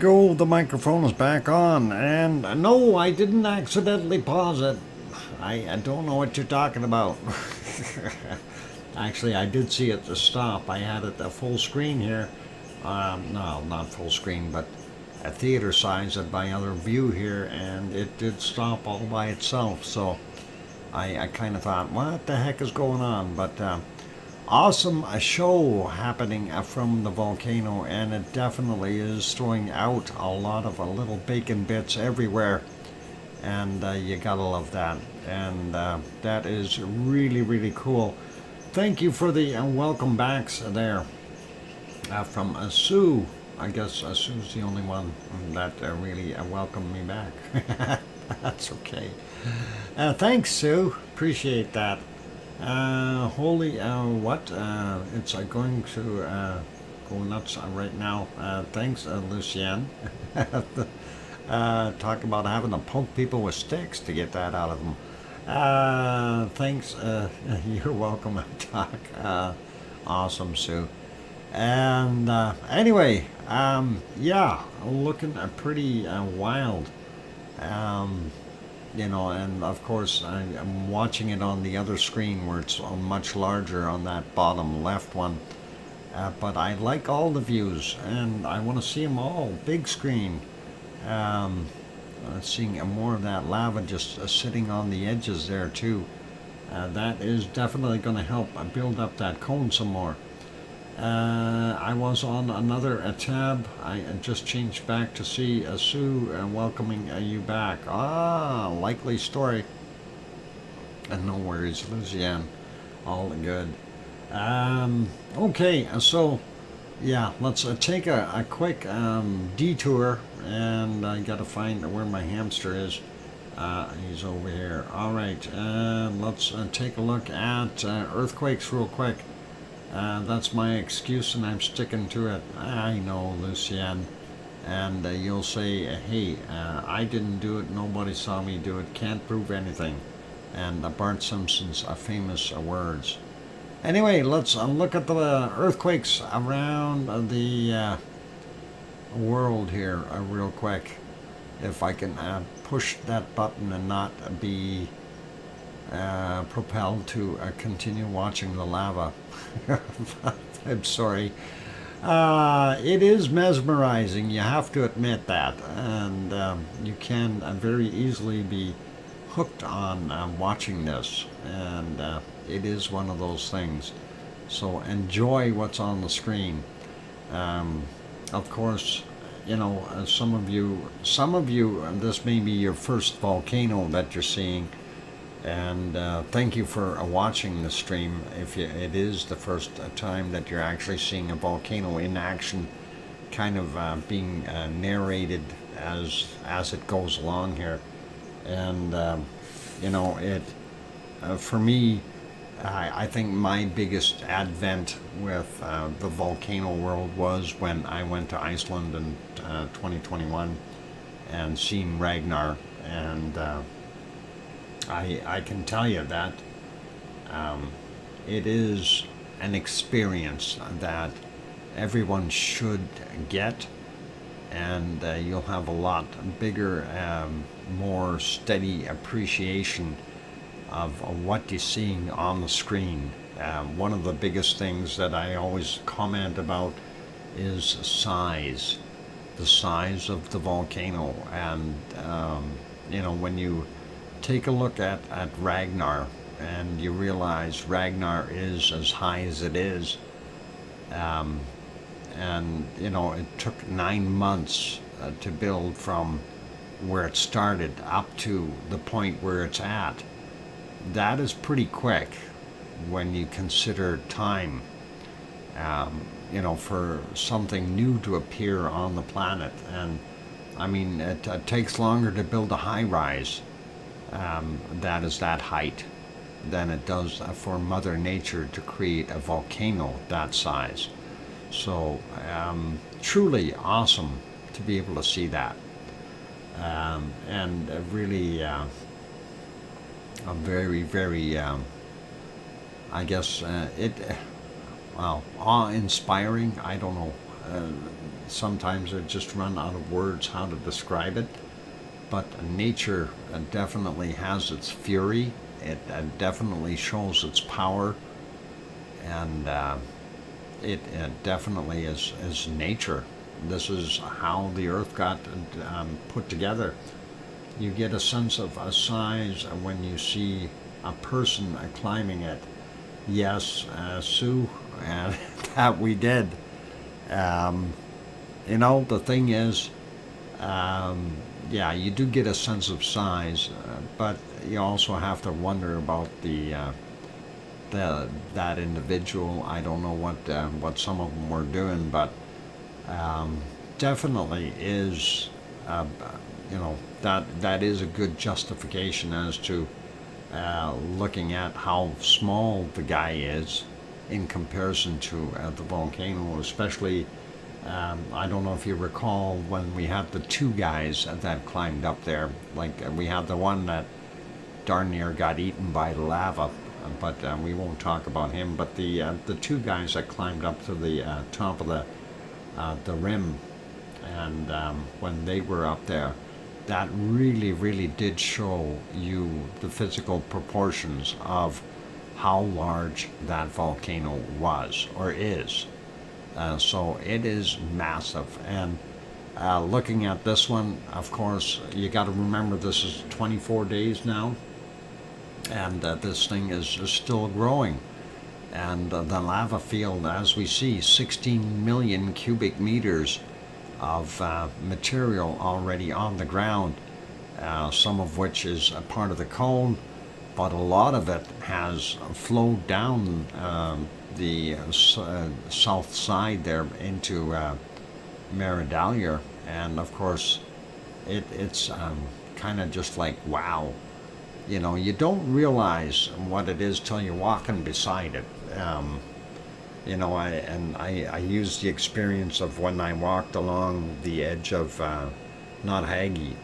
Speaker 1: go. The microphone is back on. And no, I didn't accidentally pause it. I don't know what you're talking about. Actually, I did see it to stop. I had it at full screen here. No, not full screen, but a theater size at my other view here, and it did stop all by itself. So I kind of thought, what the heck is going on? But awesome show happening from the volcano, and it definitely is throwing out a lot of little bacon bits everywhere, and you gotta love that. And that is really, really cool. Thank you for the welcome backs there from Sue. I guess Sue's the only one that really welcomed me back. That's okay. Thanks, Sue. Appreciate that. Holy, what? It's going to go nuts right now. Thanks, Lucienne. Talk about having to poke people with sticks to get that out of them. Thanks. You're welcome, Doc. Awesome, Sue. And anyway, yeah, looking pretty wild. You know, and of course I'm watching it on the other screen where it's much larger on that bottom left one. But I like all the views, and I want to see them all. Big screen. Seeing more of that lava just sitting on the edges there too. That is definitely going to help build up that cone some more. I was on another tab. I just changed back to see Sue welcoming you back. Ah, likely story. And no worries, Lucienne. All good. Okay, so yeah, let's take a quick detour, and I gotta find where my hamster is. He's over here. All right, let's take a look at earthquakes real quick. That's my excuse, and I'm sticking to it. I know, Lucienne. And you'll say, hey, I didn't do it, nobody saw me do it, can't prove anything. And Bart Simpson's famous words. Anyway, let's look at the earthquakes around the world here real quick. If I can push that button and not be propelled to continue watching the lava. I'm sorry. It is mesmerizing, you have to admit that, and you can very easily be hooked on watching this, and it is one of those things. So enjoy what's on the screen. Of course, you know, some of you, this may be your first volcano that you're seeing. And thank you for watching the stream. If it is the first time that you're actually seeing a volcano in action, kind of being narrated as it goes along here. And you know, it for me, I think my biggest advent with the volcano world was when I went to Iceland in 2021 and seen Ragnar, and I can tell you that it is an experience that everyone should get, and you'll have a lot bigger, more steady appreciation of what you're seeing on the screen. One of the biggest things that I always comment about is size, the size of the volcano, and you know, when you take a look at Ragnar and you realize Ragnar is as high as it is, and you know, it took 9 months to build from where it started up to the point where it's at. That is pretty quick when you consider time, you know, for something new to appear on the planet. And I mean, it takes longer to build a high rise that is that height than it does for Mother Nature to create a volcano that size. So truly awesome to be able to see that, and really a very, very I guess well, awe-inspiring. I don't know sometimes I just run out of words how to describe it. But nature definitely has its fury. It definitely shows its power, and it definitely is nature. This is how the Earth got put together. You get a sense of a size when you see a person climbing it. Yes, Sue, and that we did. You know, the thing is, yeah, you do get a sense of size, but you also have to wonder about that individual. I don't know what some of them were doing, but definitely is, you know, that is a good justification as to looking at how small the guy is in comparison to the volcano, especially. I don't know if you recall when we had the two guys that climbed up there. Like we had the one that darn near got eaten by the lava, but we won't talk about him. But the two guys that climbed up to the top of the rim, and when they were up there, that really did show you the physical proportions of how large that volcano was or is. So it is massive. And looking at this one, of course, you got to remember this is 24 days now, and this thing is still growing. And the lava field, as we see, 16 million cubic meters of material already on the ground, some of which is a part of the cone, but a lot of it has flowed down the south side there into Meridalia, and of course it's kind of just like, wow, you know, you don't realize what it is till you're walking beside it. You know, I used the experience of when I walked along the edge of Nothaggy,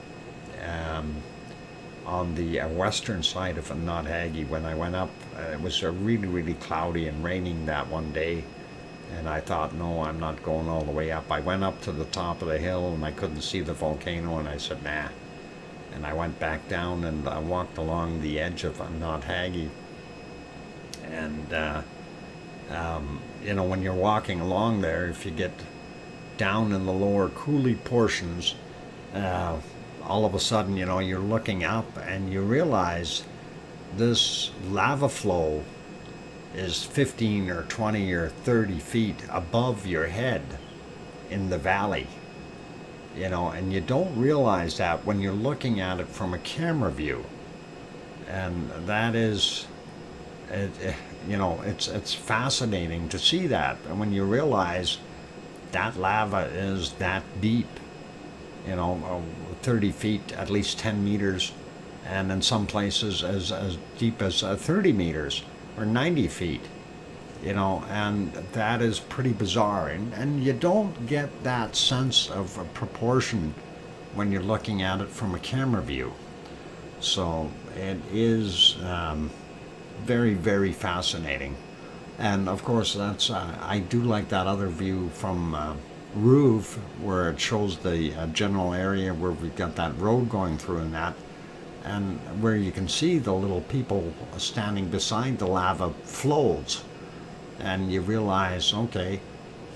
Speaker 1: on the western side of Nothaggy. When I went up, it was really cloudy and raining that one day, and I thought, no, I'm not going all the way up. I went up to the top of the hill and I couldn't see the volcano, and I said, nah. And I went back down and I walked along the edge of Nothaggy. And you know, when you're walking along there, if you get down in the lower coulee portions, all of a sudden, you know, you're looking up and you realize this lava flow is 15 or 20 or 30 feet above your head in the valley, you know, and you don't realize that when you're looking at it from a camera view. And that is, you know, it's fascinating to see that. And when you realize that lava is that deep, you know, 30 feet, at least 10 meters, and in some places as deep as 30 meters or 90 feet, you know, and that is pretty bizarre. And you don't get that sense of proportion when you're looking at it from a camera view. So it is very fascinating. And of course, that's I do like that other view from roof, where it shows the general area where we've got that road going through, and where you can see the little people standing beside the lava flows, and you realize, okay,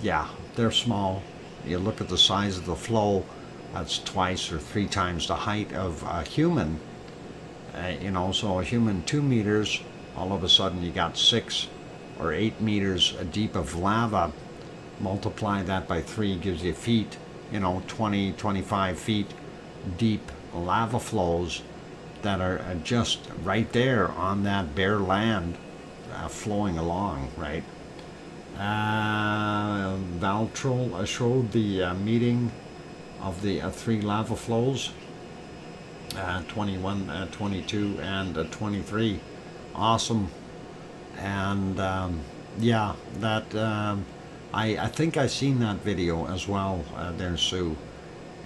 Speaker 1: yeah, they're small. You look at the size of the flow, that's 2 or 3 times the height of a human. You know, so a human 2 meters, all of a sudden you got 6 or 8 meters deep of lava. Multiply that by 3, gives you feet, you know, 20, 25 feet deep lava flows that are just right there on that bare land, flowing along, right? Valtrol showed the meeting of the 3 lava flows, 21, 22, and 23. Awesome. And yeah, that I think I seen that video as well there, Sue,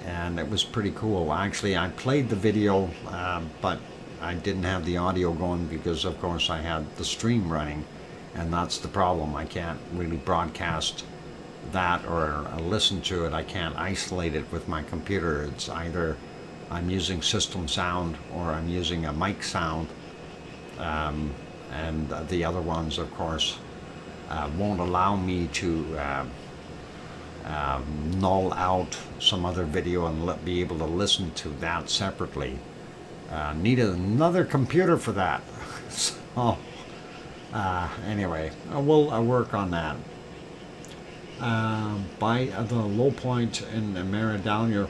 Speaker 1: and it was pretty cool. Actually, I played the video, but I didn't have the audio going because, of course, I had the stream running, and that's the problem. I can't really broadcast that or listen to it. I can't isolate it with my computer. It's either I'm using system sound or I'm using a mic sound, and the other ones, of course, won't allow me to null out some other video and be able to listen to that separately. Need another computer for that. So anyway, we'll work on that. By the low point in Meridania,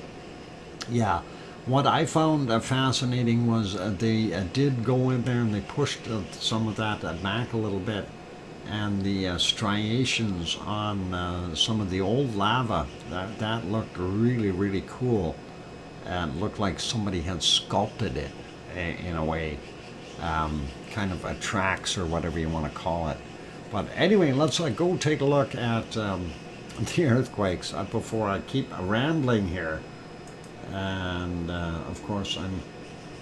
Speaker 1: yeah, what I found fascinating was they did go in there and they pushed some of that back a little bit, and the striations on some of the old lava, that looked really, really cool, and looked like somebody had sculpted it in a way, kind of tracks or whatever you want to call it. But anyway, let's go take a look at the earthquakes before I keep rambling here. And of course,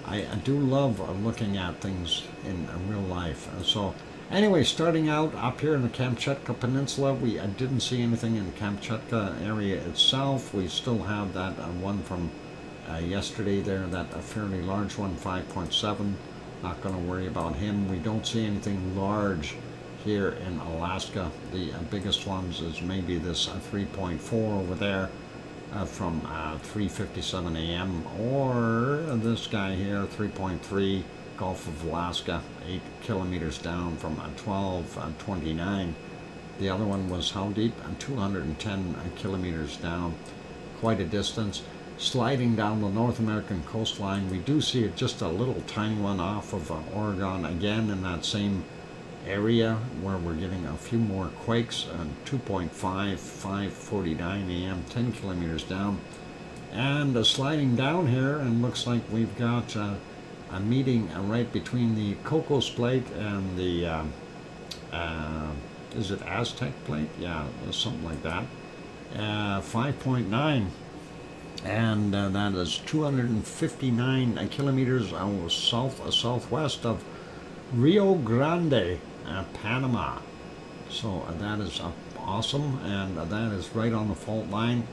Speaker 1: I do love looking at things in real life. So anyway, starting out up here in the Kamchatka Peninsula, we didn't see anything in the Kamchatka area itself. We still have that one from yesterday there, that fairly large one, 5.7. Not going to worry about him. We don't see anything large here in Alaska. The biggest ones is maybe this 3.4 over there from 3:57 a.m. or this guy here, 3.3, Gulf of Alaska, 8 kilometers down from 12:29. The other one was how deep? 210 kilometers down, quite a distance. Sliding down the North American coastline, we do see it, just a little tiny one off of Oregon, again in that same area where we're getting a few more quakes. 2.5, 5:49 a.m., 10 kilometers down. And sliding down here, and looks like we've got a meeting right between the Cocos Plate and the, is it Aztec Plate? Yeah, something like that. 5.9. And that is 259 kilometers southwest of Rio Grande, Panama. So that is awesome, and that is right on the fault line.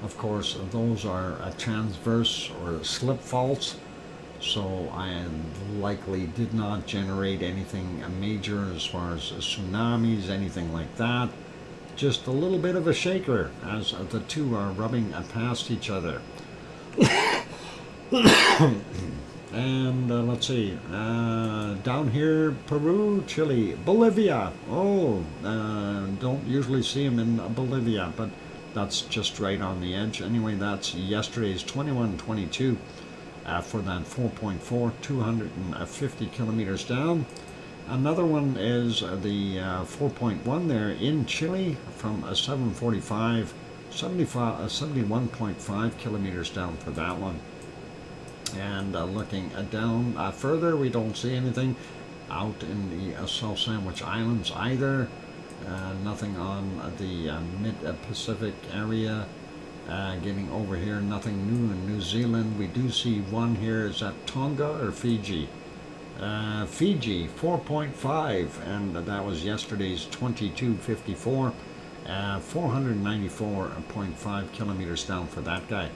Speaker 1: Of course, those are transverse or slip faults, so I likely did not generate anything major as far as tsunamis, anything like that. Just a little bit of a shaker as the two are rubbing past each other. And let's see, down here, Peru, Chile, Bolivia. Oh, don't usually see them in Bolivia, but that's just right on the edge. Anyway, that's yesterday's 21:22 for that 4.4, 250 kilometers down. Another one is the 4.1 there in Chile from 7:45, 71.5 kilometers down for that one. And looking down further, we don't see anything out in the South Sandwich Islands either. Nothing on the mid-Pacific area. Getting over here, nothing new in New Zealand. We do see one here. Is that Tonga or Fiji? Fiji, 4.5, and that was yesterday's 22:54. 494.5 kilometers down for that guy.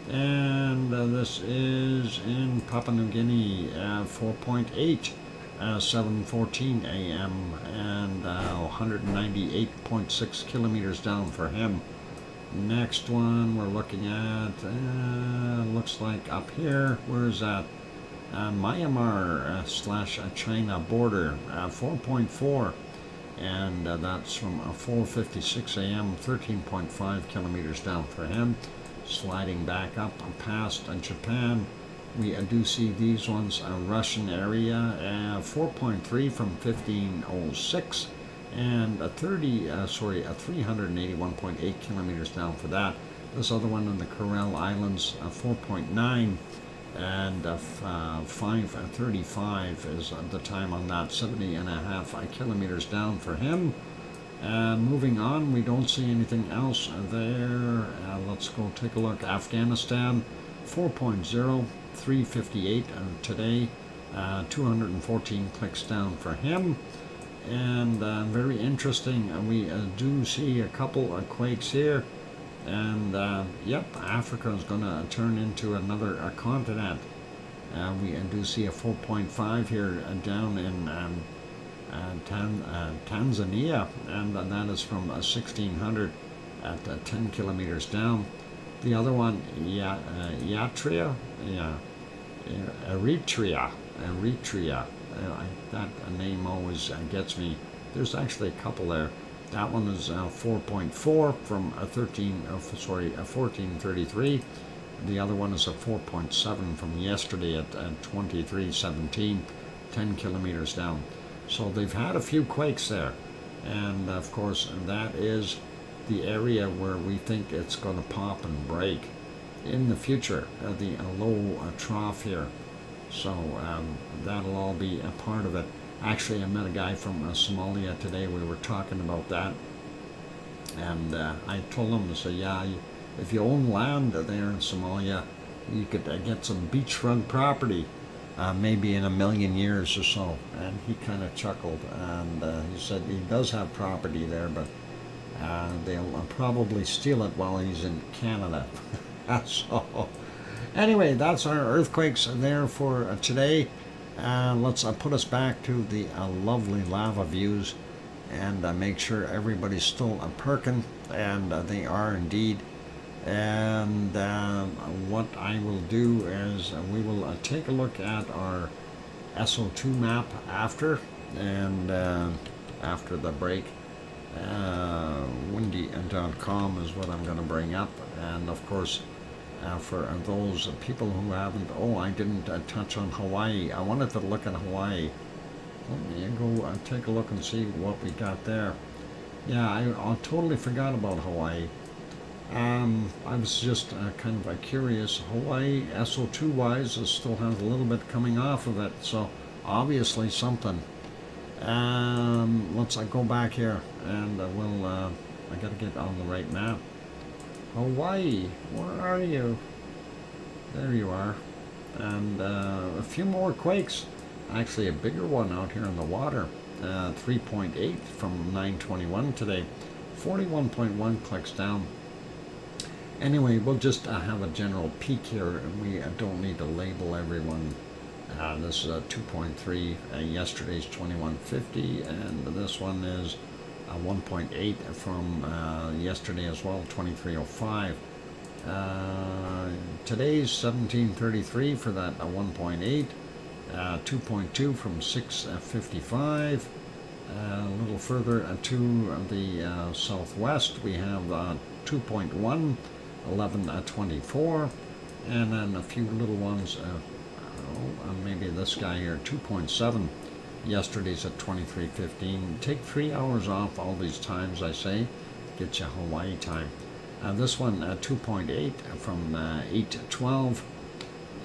Speaker 1: And this is in Papua New Guinea, 4.8, 7:14 a.m. and 198.6 kilometers down for him. Next one we're looking at, looks like up here, where is that? Myanmar / China border, 4.4, and that's from 4:56 a.m., 13.5 kilometers down for him. Sliding back up past Japan, we do see these ones, Russian area, 4.3 from 1506, and 381.8 kilometers down for that. This other one in the Kuril Islands, 4.9, and 5:35 is the time on that, 70.5 kilometers down for him. Moving on, we don't see anything else there. Let's go take a look. Afghanistan, 4.0, 3:58 today, 214 clicks down for him. and very interesting. We do see a couple of quakes here, and yep, Africa is going to turn into another continent. We do see a 4.5 here down in Tanzania, and that is from 1600 at 10 kilometers down. The other one, Eritrea. That name always gets me. There's actually a couple there. That one is 4.4 from 1433. The other one is a 4.7 from yesterday at 2317, 10 kilometers down. So they've had a few quakes there, and of course that is the area where we think it's going to pop and break in the future, the low trough here. So that'll all be a part of it. Actually, I met a guy from Somalia today. We were talking about that, and I told him to say, yeah, if you own land there in Somalia, you could get some beachfront property, maybe in 1,000,000 years or so. And he kind of chuckled, and he said he does have property there, but they'll probably steal it while he's in Canada. So anyway, that's our earthquakes there for today. Let's put us back to the lovely lava views, and make sure everybody's still perking, and they are indeed. And what I will do is we will take a look at our SO2 map after, and after the break. Windy.com is what I'm going to bring up, and of course for those people who haven't, I didn't touch on Hawaii. I wanted to look at Hawaii. Let me go take a look and see what we got there. Yeah, I totally forgot about Hawaii. I was just kind of curious. Hawaii, SO2 wise, still has a little bit coming off of it, so obviously something. Let's go back here, and we'll I gotta get on the right map. Hawaii, where are you? There you are. And a few more quakes. Actually, a bigger one out here in the water. 3.8 from 9:21 today. 41.1 clicks down. Anyway, we'll just have a general peek here. We don't need to label everyone. This is 2.3. Yesterday's 2150, and this one is 1.8 from yesterday as well, 2305. Today's 1733 for that 1.8. 2.2 from 655. A little further to the southwest, we have 2.1. 1124, and then a few little ones, maybe this guy here, 2.7, yesterday's at 2315. Take 3 hours off all these times, I say, get you Hawaii time. This one, 2.8 from 812,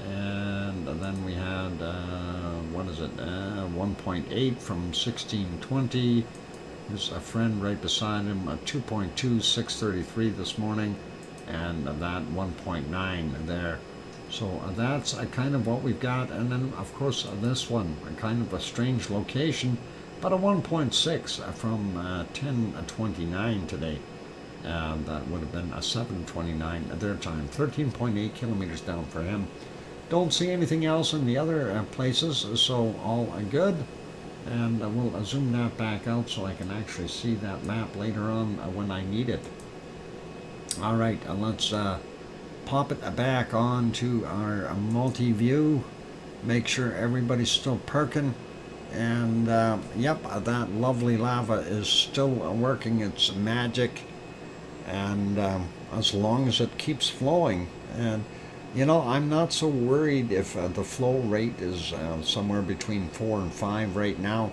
Speaker 1: and then we had, 1.8 from 1620. There's a friend right beside him, 2.2, 633 this morning, and that 1.9 there. So that's kind of what we've got. And then of course this one, kind of a strange location, but a 1.6 from 10:29 today. That would have been a 7:29 at their time. 13.8 kilometers down for him. Don't see anything else in the other places, so all good. And we'll zoom that back out so I can actually see that map later on when I need it. All right, let's pop it back on to our multi-view. Make sure everybody's still perking. And yep, that lovely lava is still working its magic. And as long as it keeps flowing. And you know, I'm not so worried if the flow rate is somewhere between 4 and 5 right now.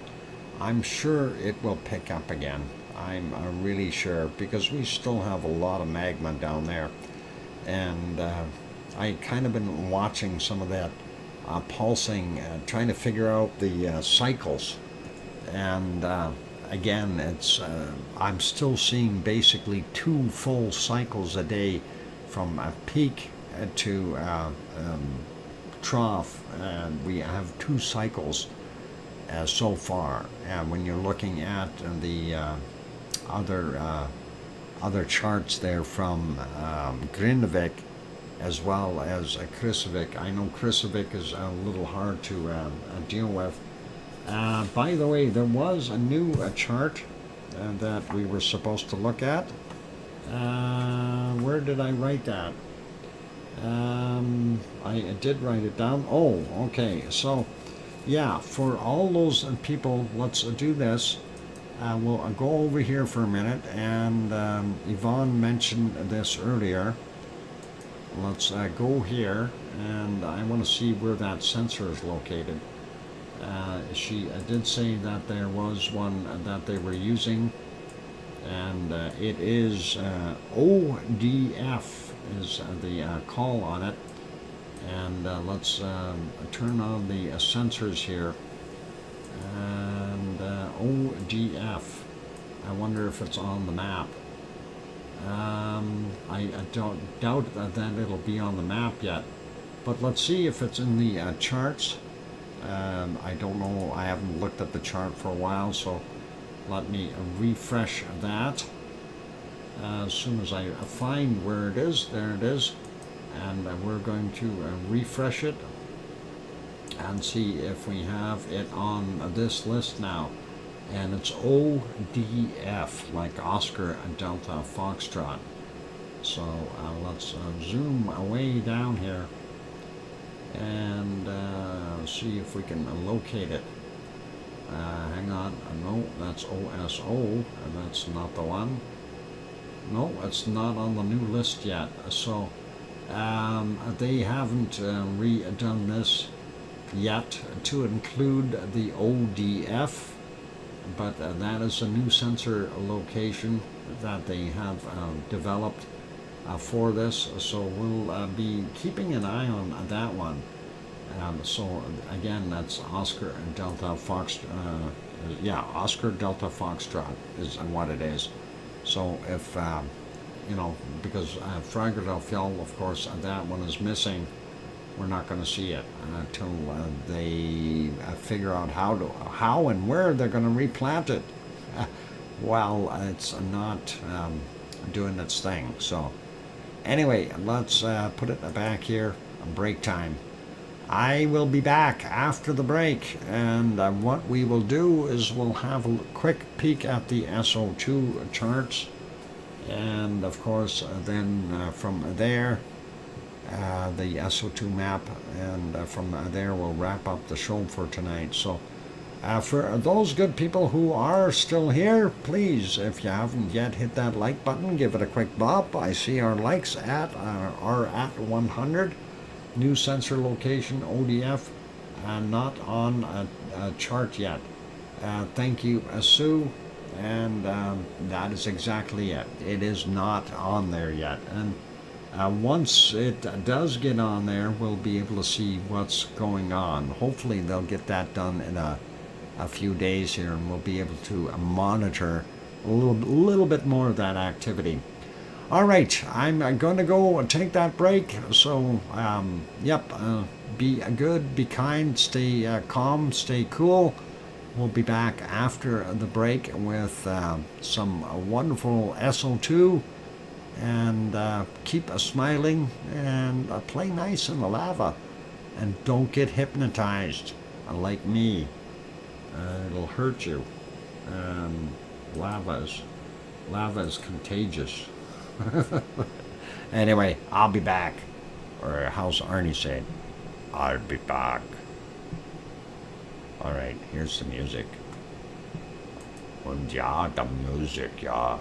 Speaker 1: I'm sure it will pick up again. I'm really sure, because we still have a lot of magma down there. And I kind of been watching some of that pulsing, trying to figure out the cycles. And again, it's I'm still seeing basically 2 full cycles a day from a peak to trough. And we have 2 cycles. so far. And when you're looking at the other charts there from Grindavik as well as Kristavik. I know Kristavik is a little hard to deal with. By the way, there was a new chart that we were supposed to look at. Where did I write that? I did write it down. Oh, okay. So, yeah, for all those people, let's do this. We'll go over here for a minute, and Yvonne mentioned this earlier. Let's go here, and I want to see where that sensor is located. She did say that there was one that they were using, and it is ODF is the call on it. And let's turn on the sensors here. And ODF. I wonder if it's on the map. I don't doubt that it'll be on the map yet. But let's see if it's in the charts. I don't know. I haven't looked at the chart for a while, so let me refresh that. As soon as I find where it is, there it is. And we're going to refresh it and see if we have it on this list now. And it's ODF, like Oscar Delta Foxtrot. So let's zoom way down here and see if we can locate it. Hang on, no, that's OSO, and that's not the one. No, it's not on the new list yet. So they haven't redone this yet to include the ODF, but that is a new sensor location that they have developed for this. So we'll be keeping an eye on that one. So again, that's Oscar Delta Fox. Yeah, Oscar Delta Foxtrot is what it is. So if you know, because Fragerdelfjall, of course, that one is missing. We're not going to see it until they figure out how and where they're going to replant it. While it's not doing its thing. So anyway, let's put it back here. Break time. I will be back after the break, and what we will do is we'll have a quick peek at the SO2 charts, and of course then from there the SO2 map, and from there we'll wrap up the show for tonight. So for those good people who are still here, please, if you haven't yet, hit that like button, give it a quick bop. I see our likes are at 100. New sensor location, ODF, not on a chart yet. Thank you, Sue, and that is exactly it. It is not on there yet, and once it does get on there, we'll be able to see what's going on. Hopefully they'll get that done in a few days here, and we'll be able to monitor a little bit more of that activity. All right, I'm going to go take that break. So, yep, be good, be kind, stay calm, stay cool. We'll be back after the break with some wonderful SO2, and keep smiling, and play nice in the lava, and don't get hypnotized like me. It'll hurt you. Lava is contagious. Anyway, I'll be back. Or how's Arnie said? I'll be back. Alright, here's the music. Und ja, the music, ja.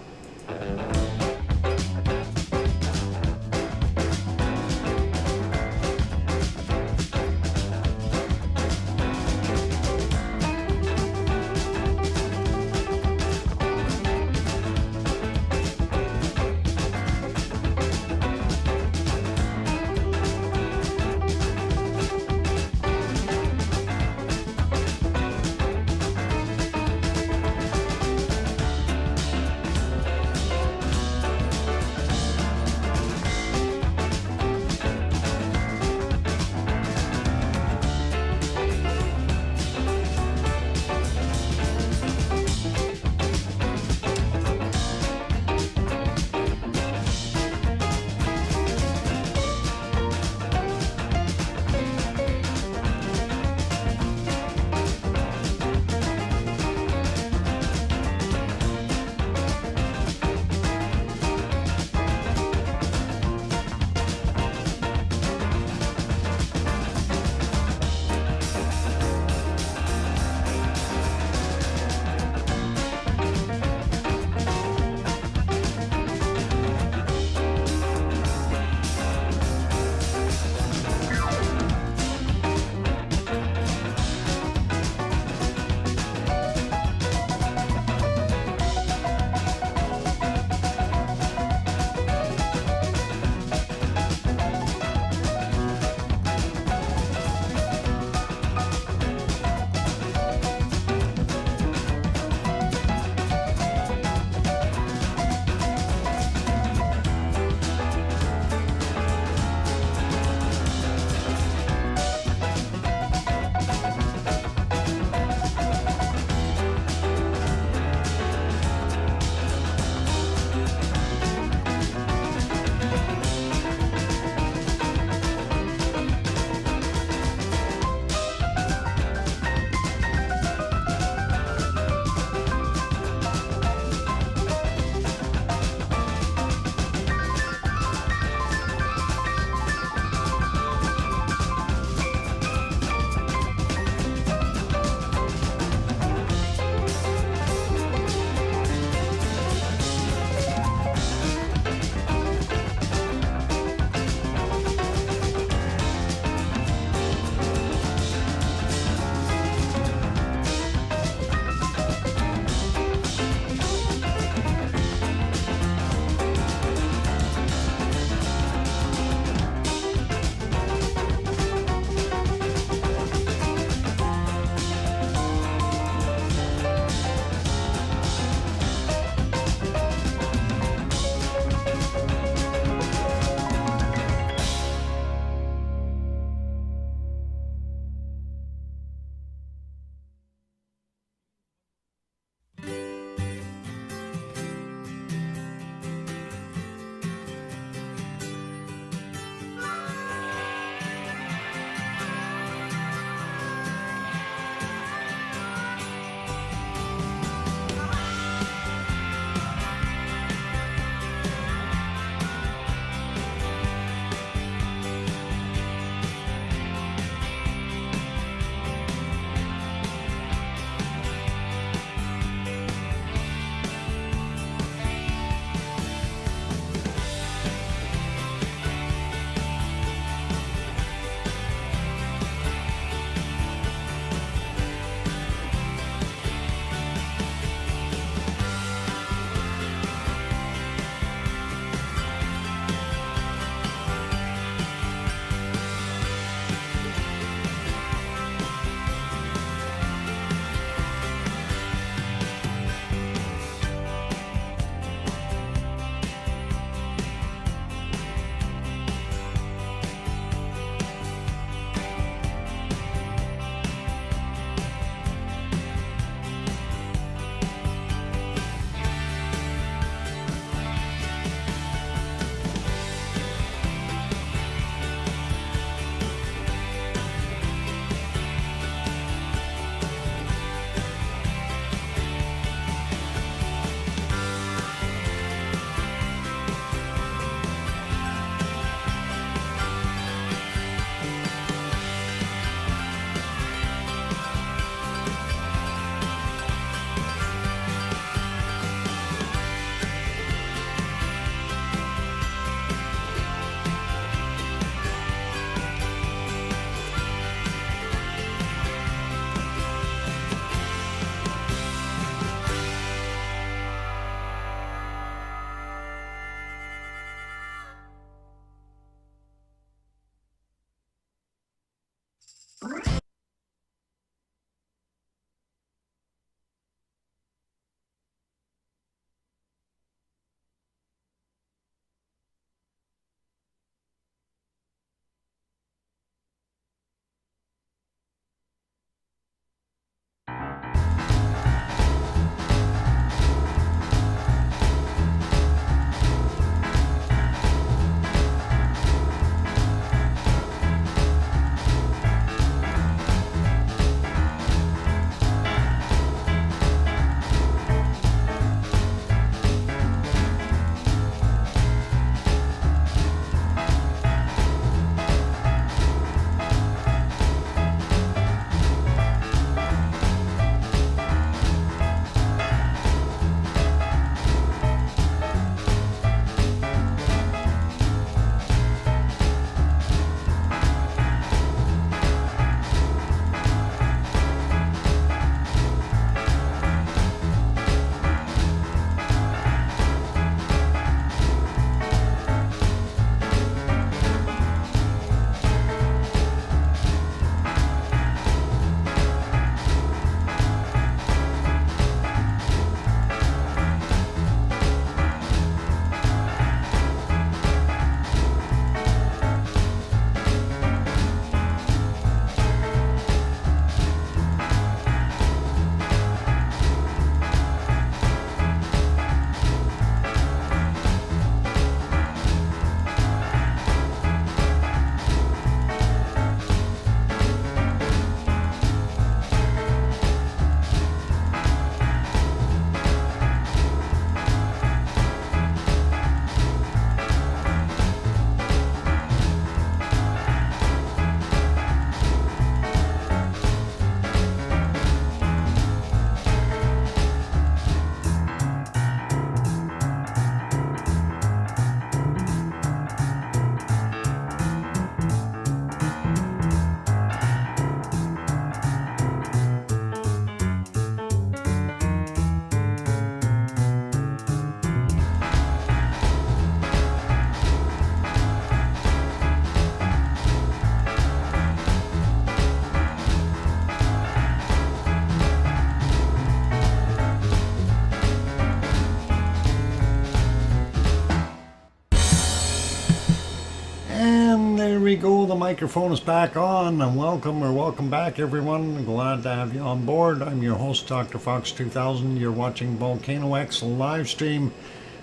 Speaker 1: There we go, the microphone is back on, and welcome back everyone. Glad to have you on board. I'm your host, DrFox2000. You're watching VolcanoX live stream.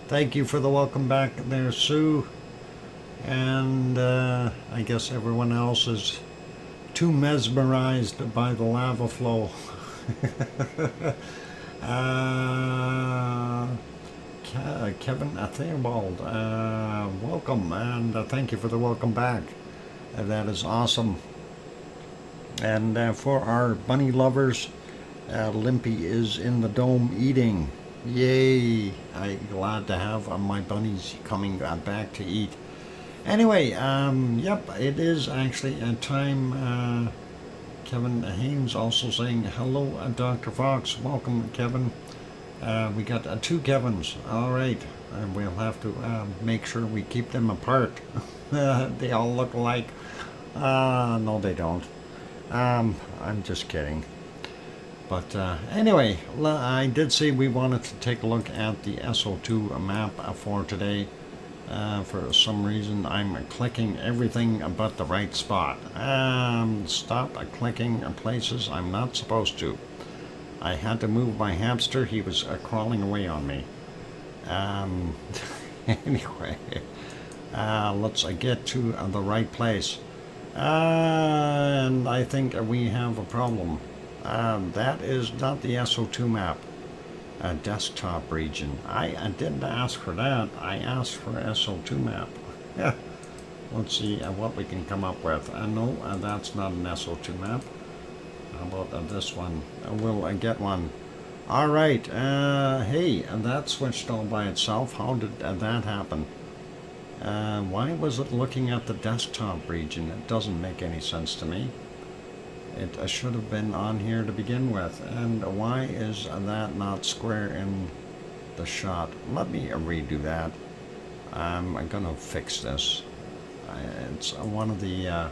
Speaker 1: Thank you for the welcome back there, Sue. And I guess everyone else is too mesmerized by the lava flow. Kevin Theobald, welcome, and thank you for the welcome back. That is awesome. And for our bunny lovers, Limpy is in the dome eating. Yay! I'm glad to have my bunnies coming back to eat. Anyway, yep, it is actually a time. Kevin Haynes also saying hello, Dr. Fox. Welcome, Kevin. We got two Kevins. All right, and we'll have to make sure we keep them apart. They all look alike. No, they don't. I'm just kidding. But anyway, I did say we wanted to take a look at the SO2 map for today. For some reason, I'm clicking everything but the right spot. Stop clicking places I'm not supposed to. I had to move my hamster. He was crawling away on me. Anyway, let's get to the right place. And I think we have a problem. That is not the SO2 map. Desktop region. I didn't ask for that. I asked for SO2 map. Let's see what we can come up with. No, that's not an SO2 map. How about this one? We'll get one. All right. Hey, that switched all by itself. How did that happen? Why was it looking at the desktop region? It doesn't make any sense to me. It should have been on here to begin with. And why is that not square in the shot? Let me redo that. I'm gonna fix this. It's one of the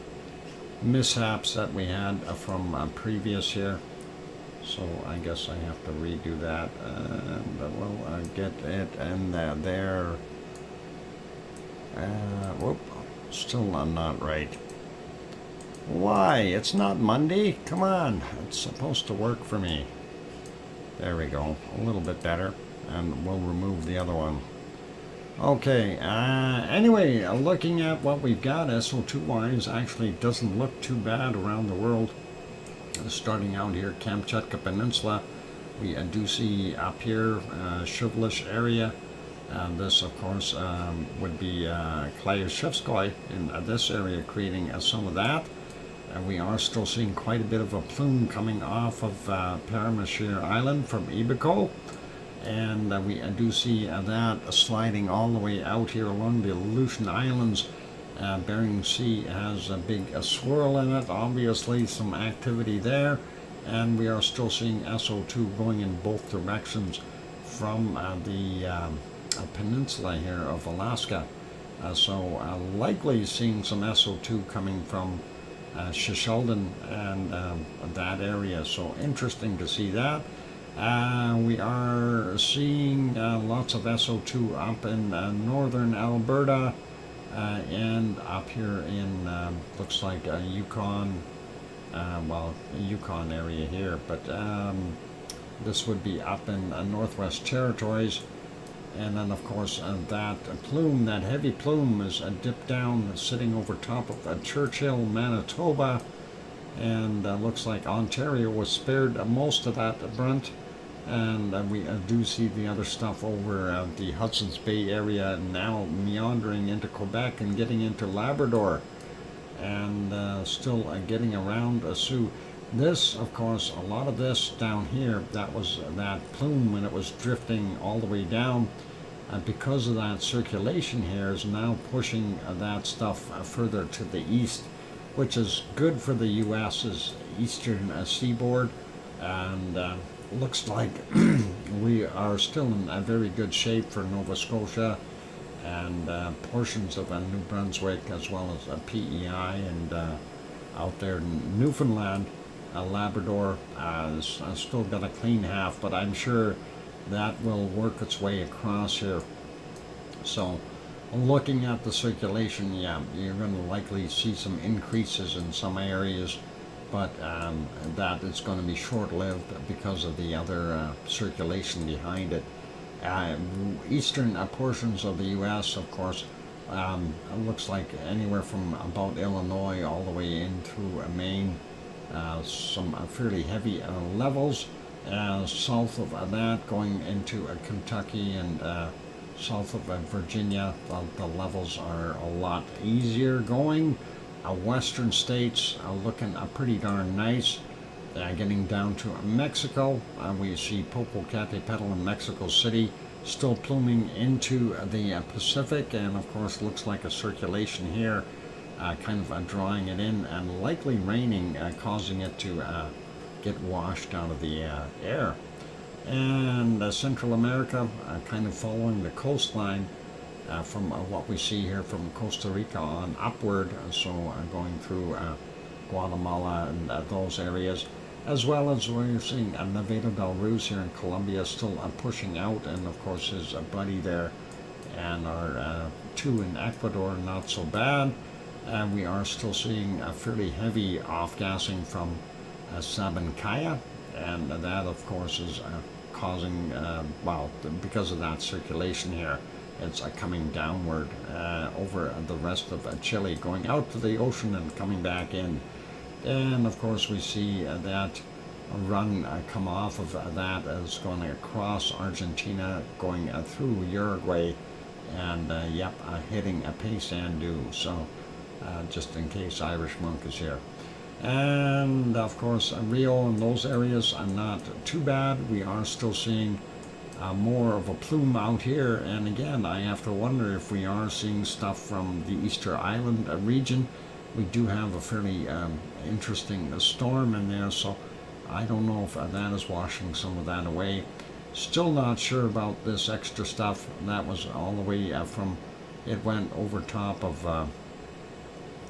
Speaker 1: mishaps that we had from previous here. So I guess I have to redo that, and we'll get it in there. Whoop, still not right. Why? It's not Monday. Come on, it's supposed to work for me. There we go, a little bit better, and we'll remove the other one. Okay, anyway, looking at what we've got, SO2-wise, actually doesn't look too bad around the world. Starting out here, Kamchatka Peninsula, we do see up here, Shuvlish area. This, of course, would be Klyushevskoy in this area, creating some of that. We are still seeing quite a bit of a plume coming off of Paramashir Island from Ibiko. And we do see that sliding all the way out here along the Aleutian Islands. Bering Sea has a big swirl in it, obviously some activity there, and we are still seeing SO2 going in both directions from the peninsula here of Alaska. So likely seeing some SO2 coming from Shishaldin and that area, so interesting to see that. We are seeing lots of SO2 up in northern Alberta, and up here in looks like Yukon, well, Yukon area here, but this would be up in Northwest Territories. And then of course that plume, that heavy plume, is dipped down, sitting over top of Churchill, Manitoba, and looks like Ontario was spared most of that brunt. And we do see the other stuff over the Hudson's Bay area, now meandering into Quebec and getting into Labrador, and still getting around Sioux. This, of course, a lot of this down here, that was that plume when it was drifting all the way down. Because of that circulation here is now pushing that stuff further to the east, which is good for the U.S.'s eastern seaboard, and looks like we are still in a very good shape for Nova Scotia and portions of New Brunswick, as well as PEI, and out there in Newfoundland. Labrador still got a clean half, but I'm sure that will work its way across here. So looking at the circulation, yeah, you're going to likely see some increases in some areas, but that is going to be short-lived because of the other circulation behind it. Eastern portions of the U.S., of course, it looks like anywhere from about Illinois all the way in through Maine, some fairly heavy levels. South of that, going into Kentucky and south of Virginia, the levels are a lot easier going. Western states are looking pretty darn nice. Getting down to Mexico, we see Popocatépetl in Mexico City still pluming into the Pacific, and of course looks like a circulation here kind of drawing it in, and likely raining, causing it to get washed out of the air. And Central America kind of following the coastline from what we see here from Costa Rica on upward, so going through Guatemala and those areas, as well as we're seeing Nevada del Ruiz here in Colombia still pushing out, and of course his buddy there, and our two in Ecuador not so bad. And we are still seeing a fairly heavy off-gassing from Sabancaya, and that of course is causing, well, because of that circulation here, it's coming downward over the rest of Chile, going out to the ocean and coming back in. And of course we see that run come off of that as going across Argentina, going through Uruguay, and yep, hitting Paysandú, so just in case Irish Monk is here. And of course Rio and those areas are not too bad. We are still seeing more of a plume out here, and again I have to wonder if we are seeing stuff from the Easter Island region. We do have a fairly interesting storm in there, so I don't know if that is washing some of that away. Still not sure about this extra stuff. That was all the way from, it went over top of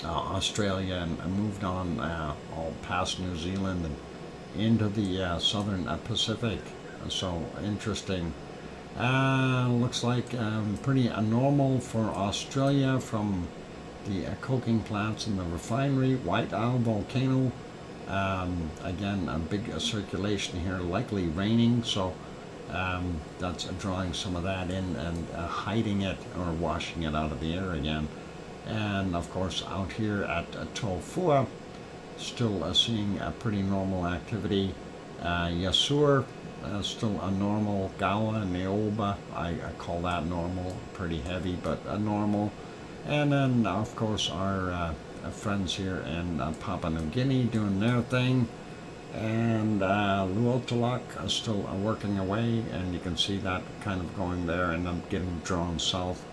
Speaker 1: Australia and moved on all past New Zealand and into the southern Pacific. So interesting. Looks like pretty normal for Australia from the coking plants and the refinery. White Isle volcano. Again, a big circulation here, likely raining. So that's drawing some of that in and hiding it or washing it out of the air again. And of course, out here at Tofua, still seeing a pretty normal activity. Yasur, still a normal. Gawa and Neoba, I call that normal, pretty heavy, but normal. And then, of course, our friends here in Papua New Guinea doing their thing. And Luotalak is still working away, and you can see that kind of going there and then getting drawn south.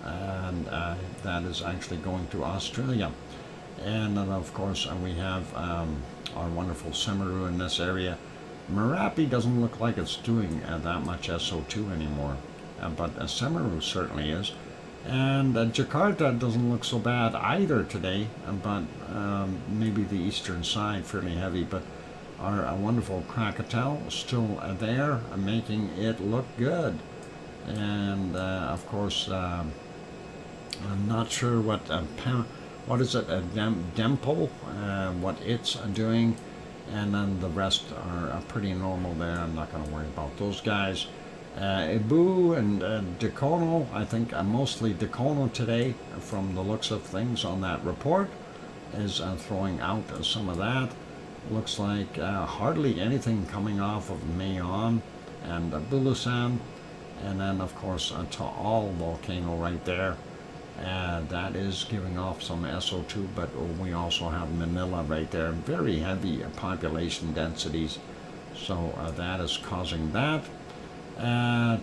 Speaker 1: And that is actually going to Australia. And then, of course, we have our wonderful Semeru in this area. Merapi doesn't look like it's doing that much SO2 anymore, but Semeru certainly is. And Jakarta doesn't look so bad either today, but maybe the eastern side fairly heavy. But our wonderful Krakatau still there, making it look good. And of course, I'm not sure what is it, Dempo, what it's doing. And then the rest are pretty normal there. I'm not going to worry about those guys. Ibu and Dakono, I think mostly Dakono today, from the looks of things on that report, is throwing out some of that. Looks like hardly anything coming off of Mayon and Bulusan. And then, of course, Taal volcano right there. That is giving off some SO2, but we also have Manila right there. Very heavy population densities. So that is causing that.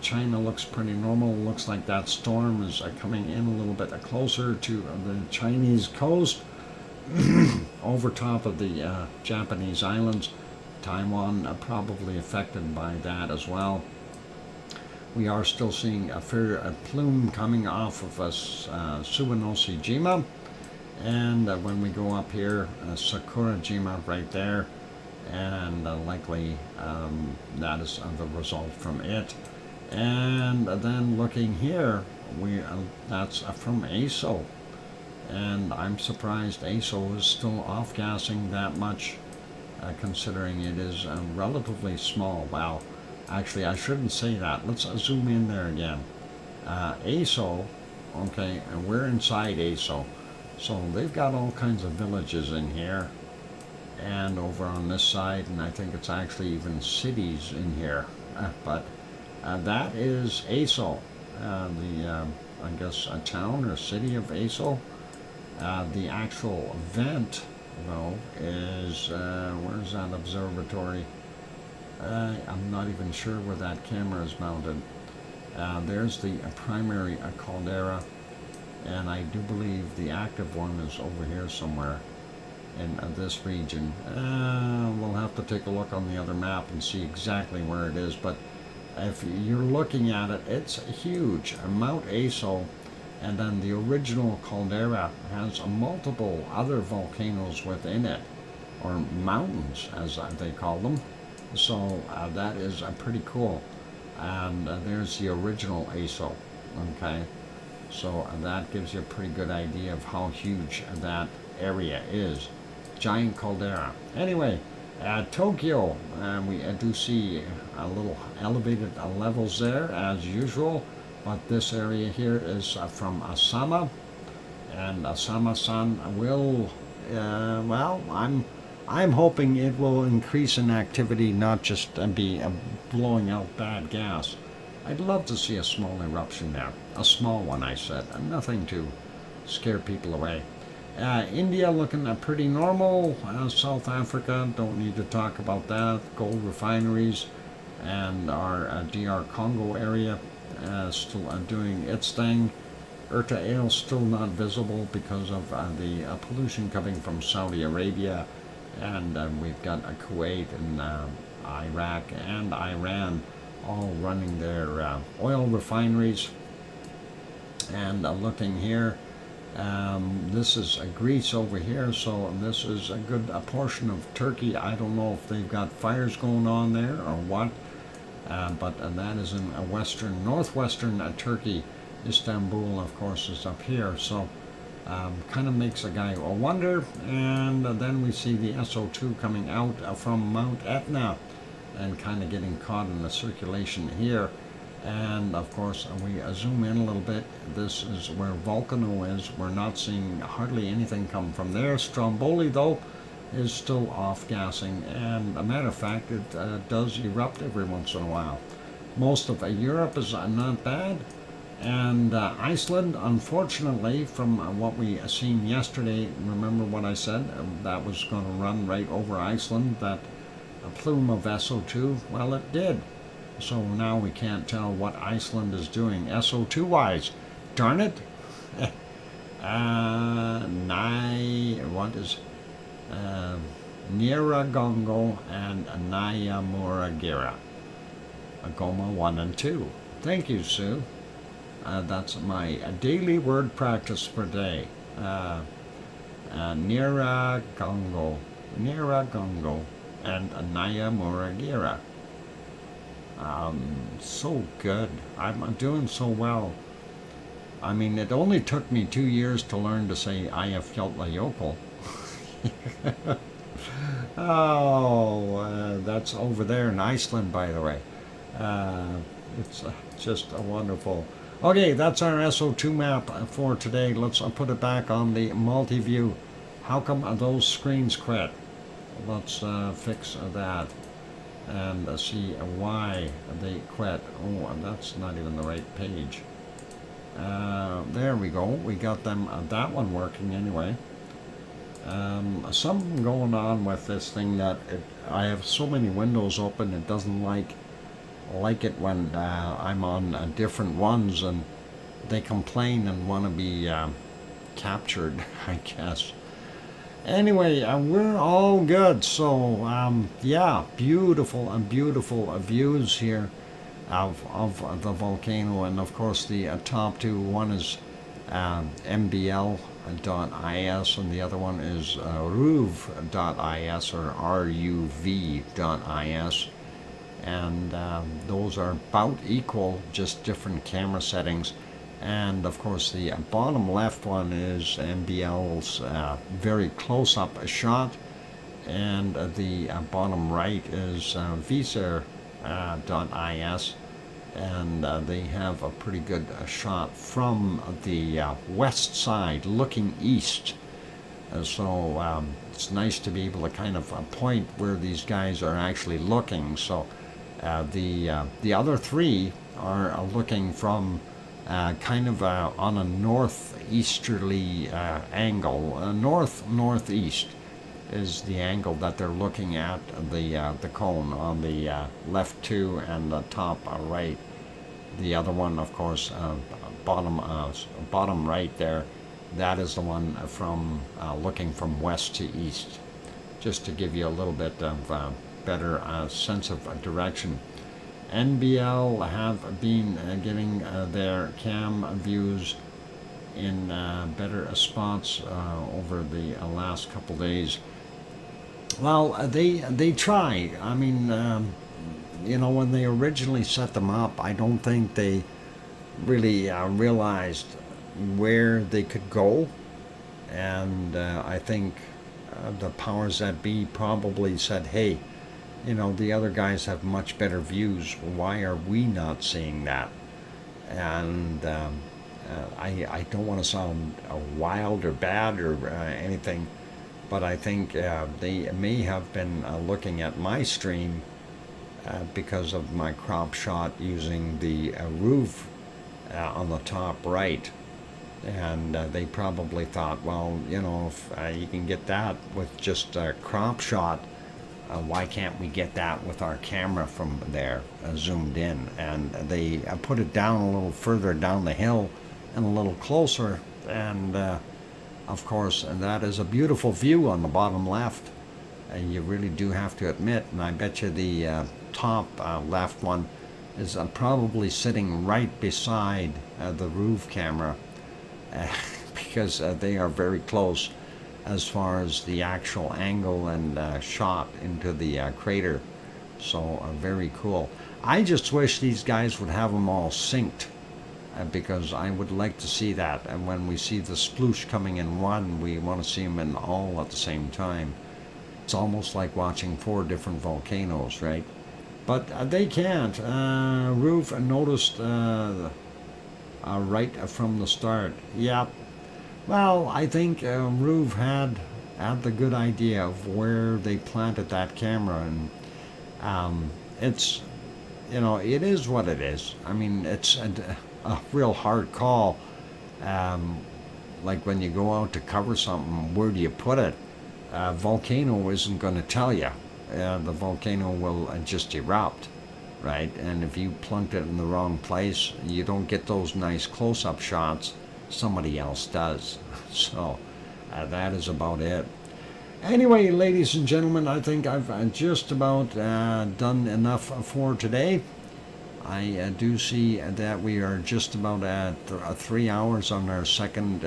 Speaker 1: China looks pretty normal. Looks like that storm is coming in a little bit closer to the Chinese coast, over top of the Japanese islands. Taiwan probably affected by that as well. We are still seeing a fair plume coming off of us, Suwanoshi-jima. And when we go up here, Sakura-jima right there. And likely that is the result from it. And then looking here, that's from ASO. And I'm surprised ASO is still off-gassing that much, considering it is relatively small. Wow. Actually, I shouldn't say that. Let's zoom in there again. ASO, okay, and we're inside ASO. So they've got all kinds of villages in here. And over on this side, and I think it's actually even cities in here. But that is ASO, I guess, a town or city of ASO. The actual vent, though, is, where's that observatory? I'm not even sure where that camera is mounted. There's the primary caldera, and I do believe the active one is over here somewhere in this region. We'll have to take a look on the other map and see exactly where it is, but if you're looking at it, it's huge. Mount Aso, and then the original caldera has multiple other volcanoes within it, or mountains as they call them. So that is pretty cool. And there's the original ASO. Okay, so that gives you a pretty good idea of how huge that area is. Giant caldera. Anyway, Tokyo, we do see a little elevated levels there as usual, but this area here is from Asama, and Asama-san will, well, I'm hoping it will increase in activity, not just be blowing out bad gas. I'd love to see a small eruption there. A small one, I said. Nothing to scare people away. India looking pretty normal. South Africa, don't need to talk about that. Gold refineries. And our DR Congo area still doing its thing. Erta Ale still not visible because of the pollution coming from Saudi Arabia. And we've got Kuwait and Iraq and Iran all running their oil refineries. And looking here, This is Greece over here, so this is a portion of Turkey. I don't know if they've got fires going on there or what, but that is in northwestern Turkey. Istanbul, of course, is up here, so kind of makes a guy wonder. And then we see the SO2 coming out from Mount Etna and kind of getting caught in the circulation here. And of course, we zoom in a little bit. This is where Volcano is. We're not seeing hardly anything come from there. Stromboli, though, is still off-gassing. And a matter of fact, it does erupt every once in a while. Most of Europe is not bad. And Iceland, unfortunately, from what we seen yesterday, remember what I said? That was going to run right over Iceland, that plume of SO2. Well, it did. So now we can't tell what Iceland is doing SO2-wise. Darn it. Niragongo and Nayamuragira. Agoma 1 and 2. Thank you, Sue. That's my daily word practice per day. Niragongo and Nayamuragira. So good. I'm doing so well. I mean, it only took me 2 years to learn to say Eyjafjallajökull. That's over there in Iceland, by the way. It's just wonderful. Okay, that's our SO2 map for today. Let's put it back on the multi-view. How come those screens quit? Let's fix that and see why they quit. Oh, that's not even the right page. There we go. We got them, that one working anyway. Something going on with this thing that I have so many windows open, it doesn't like it when I'm on different ones, and they complain and want to be captured, I guess. Anyway, we're all good. So yeah, beautiful views here of the volcano. And of course the top two, one is mbl.is and the other one is ruv.is or ruv.is. And those are about equal, just different camera settings. And of course the bottom left one is MBL's very close-up shot, and the bottom right is viser.is, and they have a pretty good shot from the west side looking east. So it's nice to be able to kind of point where these guys are actually looking. So the other three are looking from kind of on a northeasterly angle. Northeast is the angle that they're looking at the cone on the left two and the top right. The other one, of course, bottom right there, that is the one from looking from west to east, just to give you a little bit of better sense of direction. NBL have been getting their cam views in better spots over the last couple days. Well, they try. I mean, you know, when they originally set them up, I don't think they really realized where they could go, and I think the powers that be probably said, hey, you know, the other guys have much better views. Why are we not seeing that? And I don't want to sound wild or bad or anything, but I think they may have been looking at my stream because of my crop shot using the roof on the top right. And they probably thought, well, you know, if you can get that with just a crop shot, why can't we get that with our camera from there zoomed in? And they put it down a little further down the hill and a little closer, and of course that is a beautiful view on the bottom left. You really do have to admit, and I bet you the top left one is probably sitting right beside the roof camera, because they are very close as far as the actual angle and shot into the crater. So very cool. I just wish these guys would have them all synced, because I would like to see that. And when we see the sploosh coming in one, we want to see them in all at the same time. It's almost like watching 4 different volcanoes, right? But they can't. Roof noticed right from the start. Yep. Well, I think Roof had the good idea of where they planted that camera, and it's, it is what it is. I mean, it's a real hard call. Like when you go out to cover something, where do you put it? Volcano isn't going to tell you. The volcano will just erupt, right? And if you plunked it in the wrong place, you don't get those nice close-up shots. Somebody else does. So that is about it. Anyway, ladies and gentlemen, I think I've just about done enough for today. I do see that we are just about at 3 hours on our second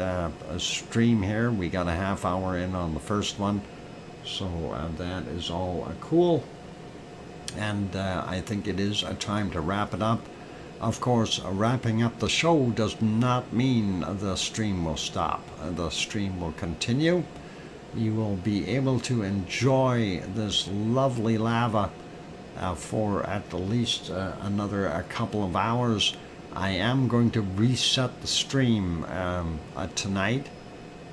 Speaker 1: stream here. We got a half hour in on the first one. So that is all cool. And I think it is a time to wrap it up. Of course, wrapping up the show does not mean the stream will stop. The stream will continue. You will be able to enjoy this lovely lava for at least another couple of hours. I am going to reset the stream tonight.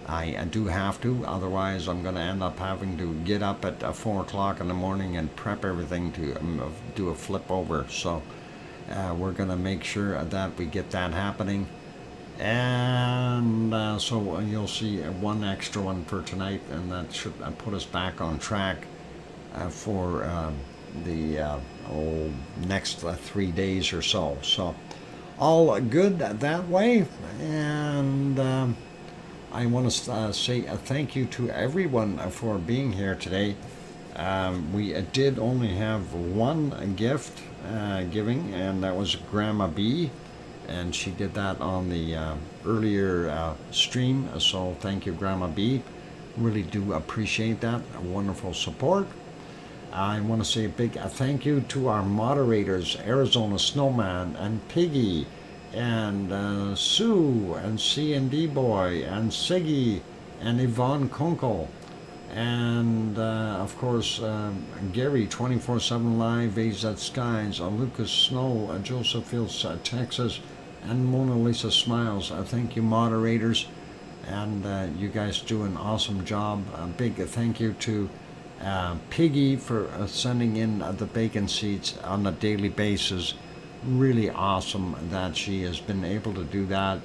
Speaker 1: I do have to, otherwise I'm going to end up having to get up at 4 o'clock in the morning and prep everything to do a flip over. So we're going to make sure that we get that happening. And so you'll see one extra one for tonight, and that should put us back on track for the next 3 days or so. So all good that way. And I want to say thank you to everyone for being here today. We did only have one gift giving, and that was Grandma B, and she did that on the earlier stream. So thank you, Grandma B. Really do appreciate that. A wonderful support. I want to say a big thank you to our moderators, Arizona Snowman and Piggy, and Sue, and C&D Boy, and Siggy, and Yvonne Kunkel, and of course Gary 24/7 Live, AZ Skies, Lucas Snow, Joseph Fields, Texas, and Mona Lisa Smiles. Thank you, moderators, and you guys do an awesome job. A big thank you to Piggy for sending in the bacon seeds on a daily basis. Really awesome that she has been able to do that,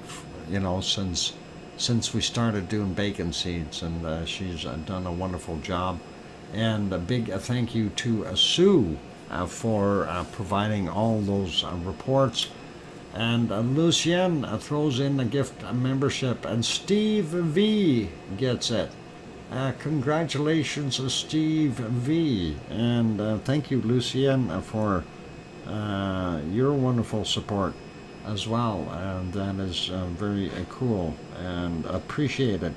Speaker 1: since we started doing bacon seeds, and she's done a wonderful job. And a big thank you to Sue for providing all those reports. And Lucien throws in a gift membership, and Steve V gets it. Congratulations, Steve V. And thank you, Lucien, for your wonderful support as well. And that is very cool and appreciated.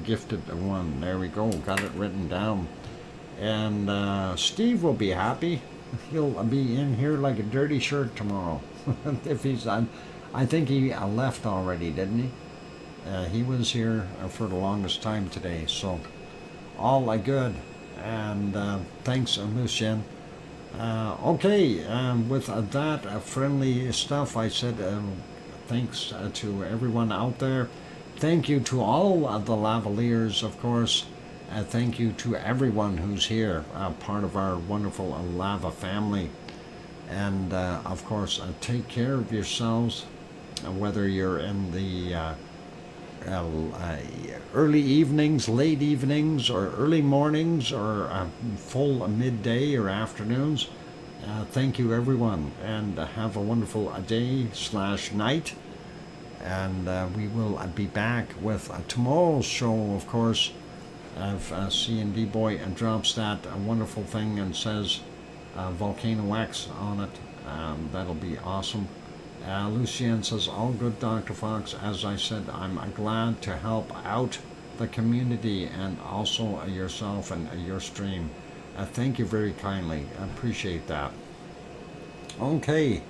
Speaker 1: Gifted one. There we go. Got it written down. And Steve will be happy. He'll be in here like a dirty shirt tomorrow. If he's on. I think he left already, didn't he? He was here for the longest time today. So all good. And thanks, Lucien. Okay, with that friendly stuff, I said thanks to everyone out there. Thank you to all of the lavaliers, of course. Thank you to everyone who's here, part of our wonderful lava family. And of course, take care of yourselves, whether you're in the early evenings, late evenings, or early mornings, or full midday or afternoons. Thank you, everyone, and have a wonderful day/night. And we will be back with tomorrow's show, of course. If C&D Boy drops that wonderful thing and says VolcanoX on it, that'll be awesome. Lucienne says, all good, Dr. Fox. As I said, I'm glad to help out the community and also yourself and your stream. Thank you very kindly. I appreciate that. Okay,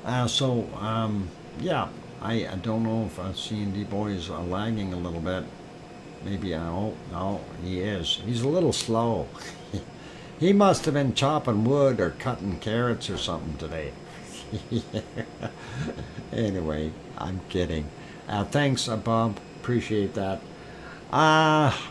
Speaker 1: yeah, I don't know if C&D boy is lagging a little bit. Maybe, oh, no, he is. He's a little slow. He must have been chopping wood or cutting carrots or something today. Anyway, I'm kidding. Thanks, Bob. Appreciate that.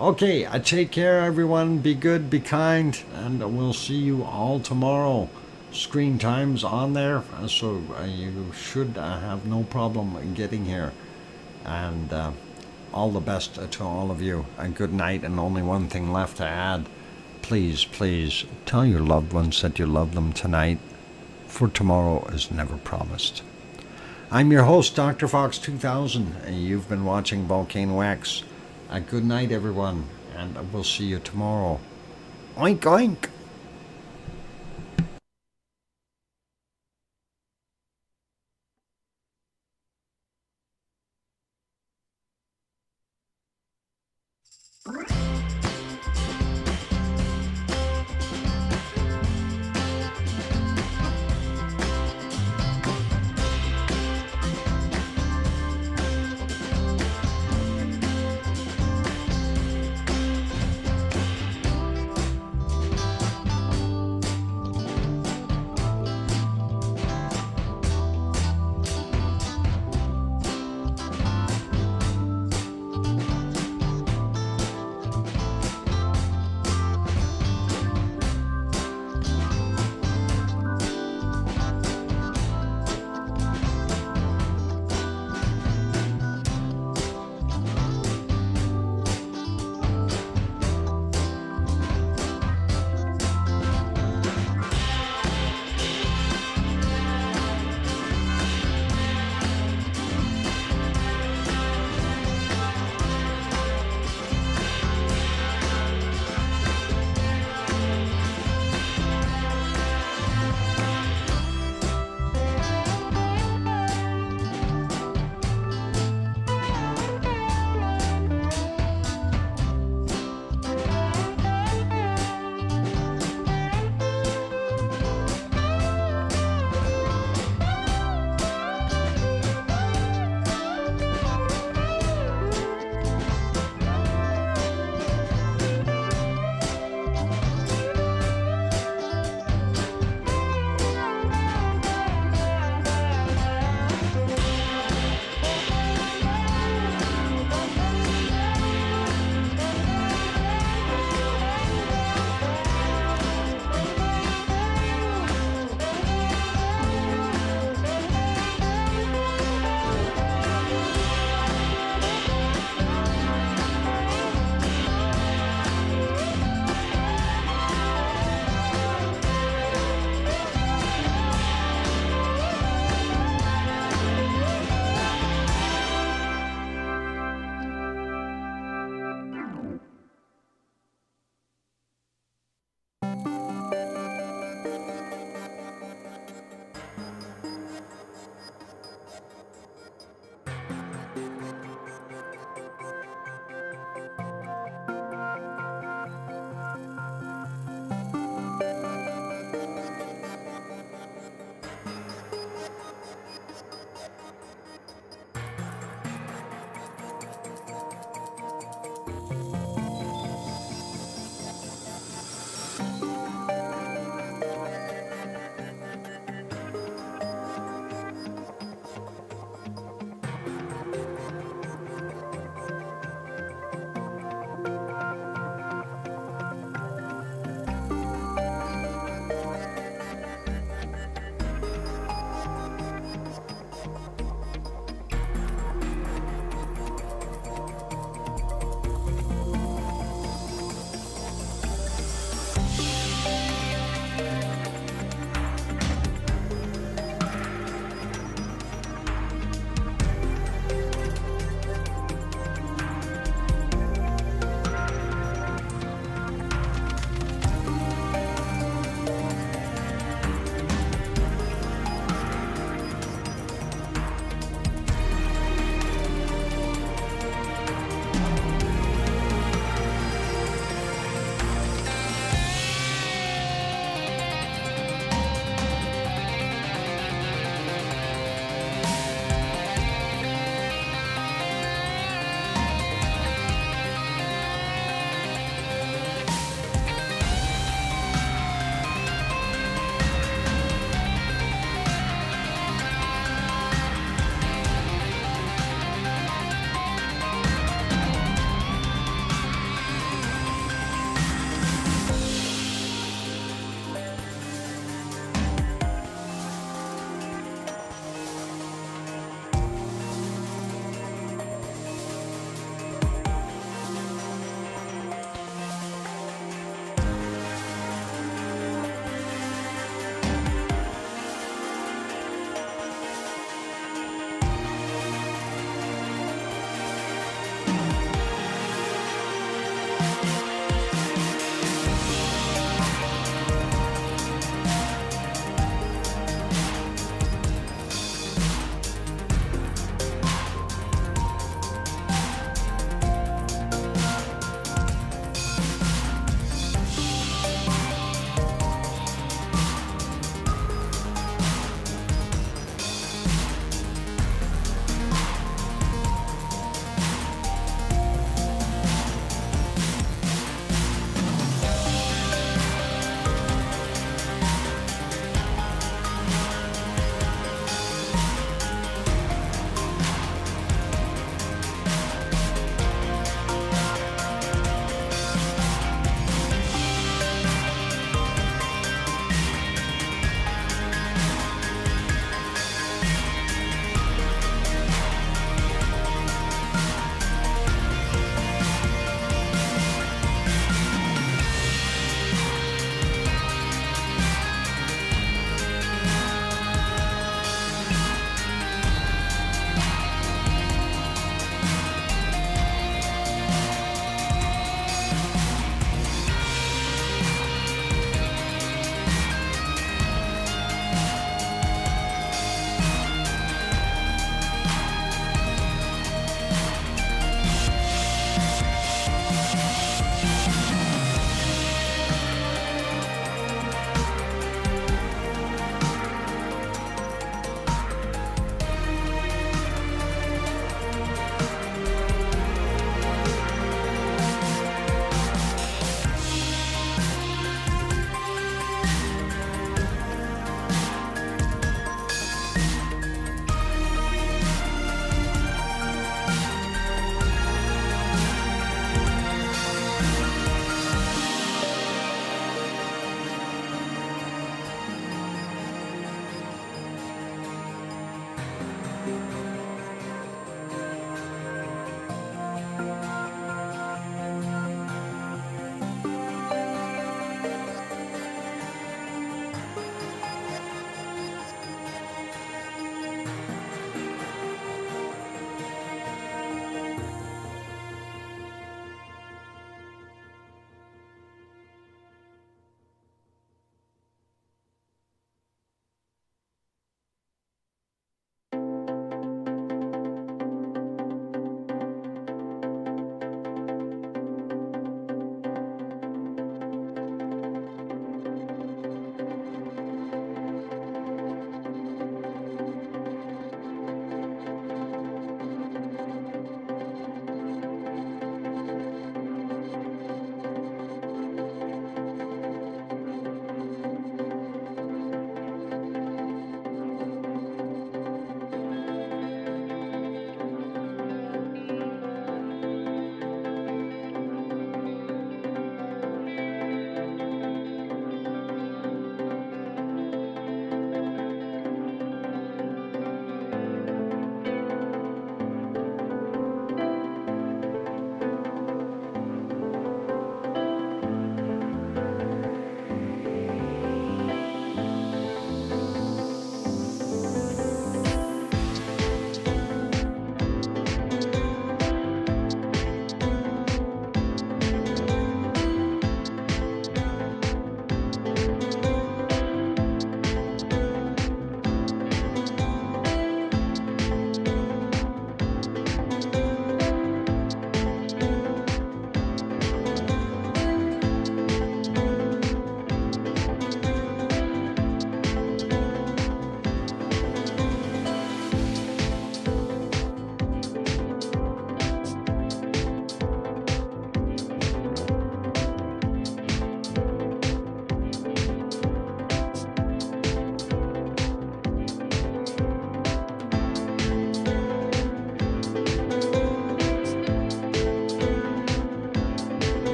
Speaker 1: Okay, take care, everyone. Be good, be kind, and we'll see you all tomorrow. Screen time's on there, so you should have no problem getting here. And all the best to all of you. And good night, and only one thing left to add. Please, please, tell your loved ones that you love them tonight, for tomorrow is never promised. I'm your host, DrFox2000, and you've been watching VolcanoX. Good night, everyone, and we'll see you tomorrow. Oink, oink.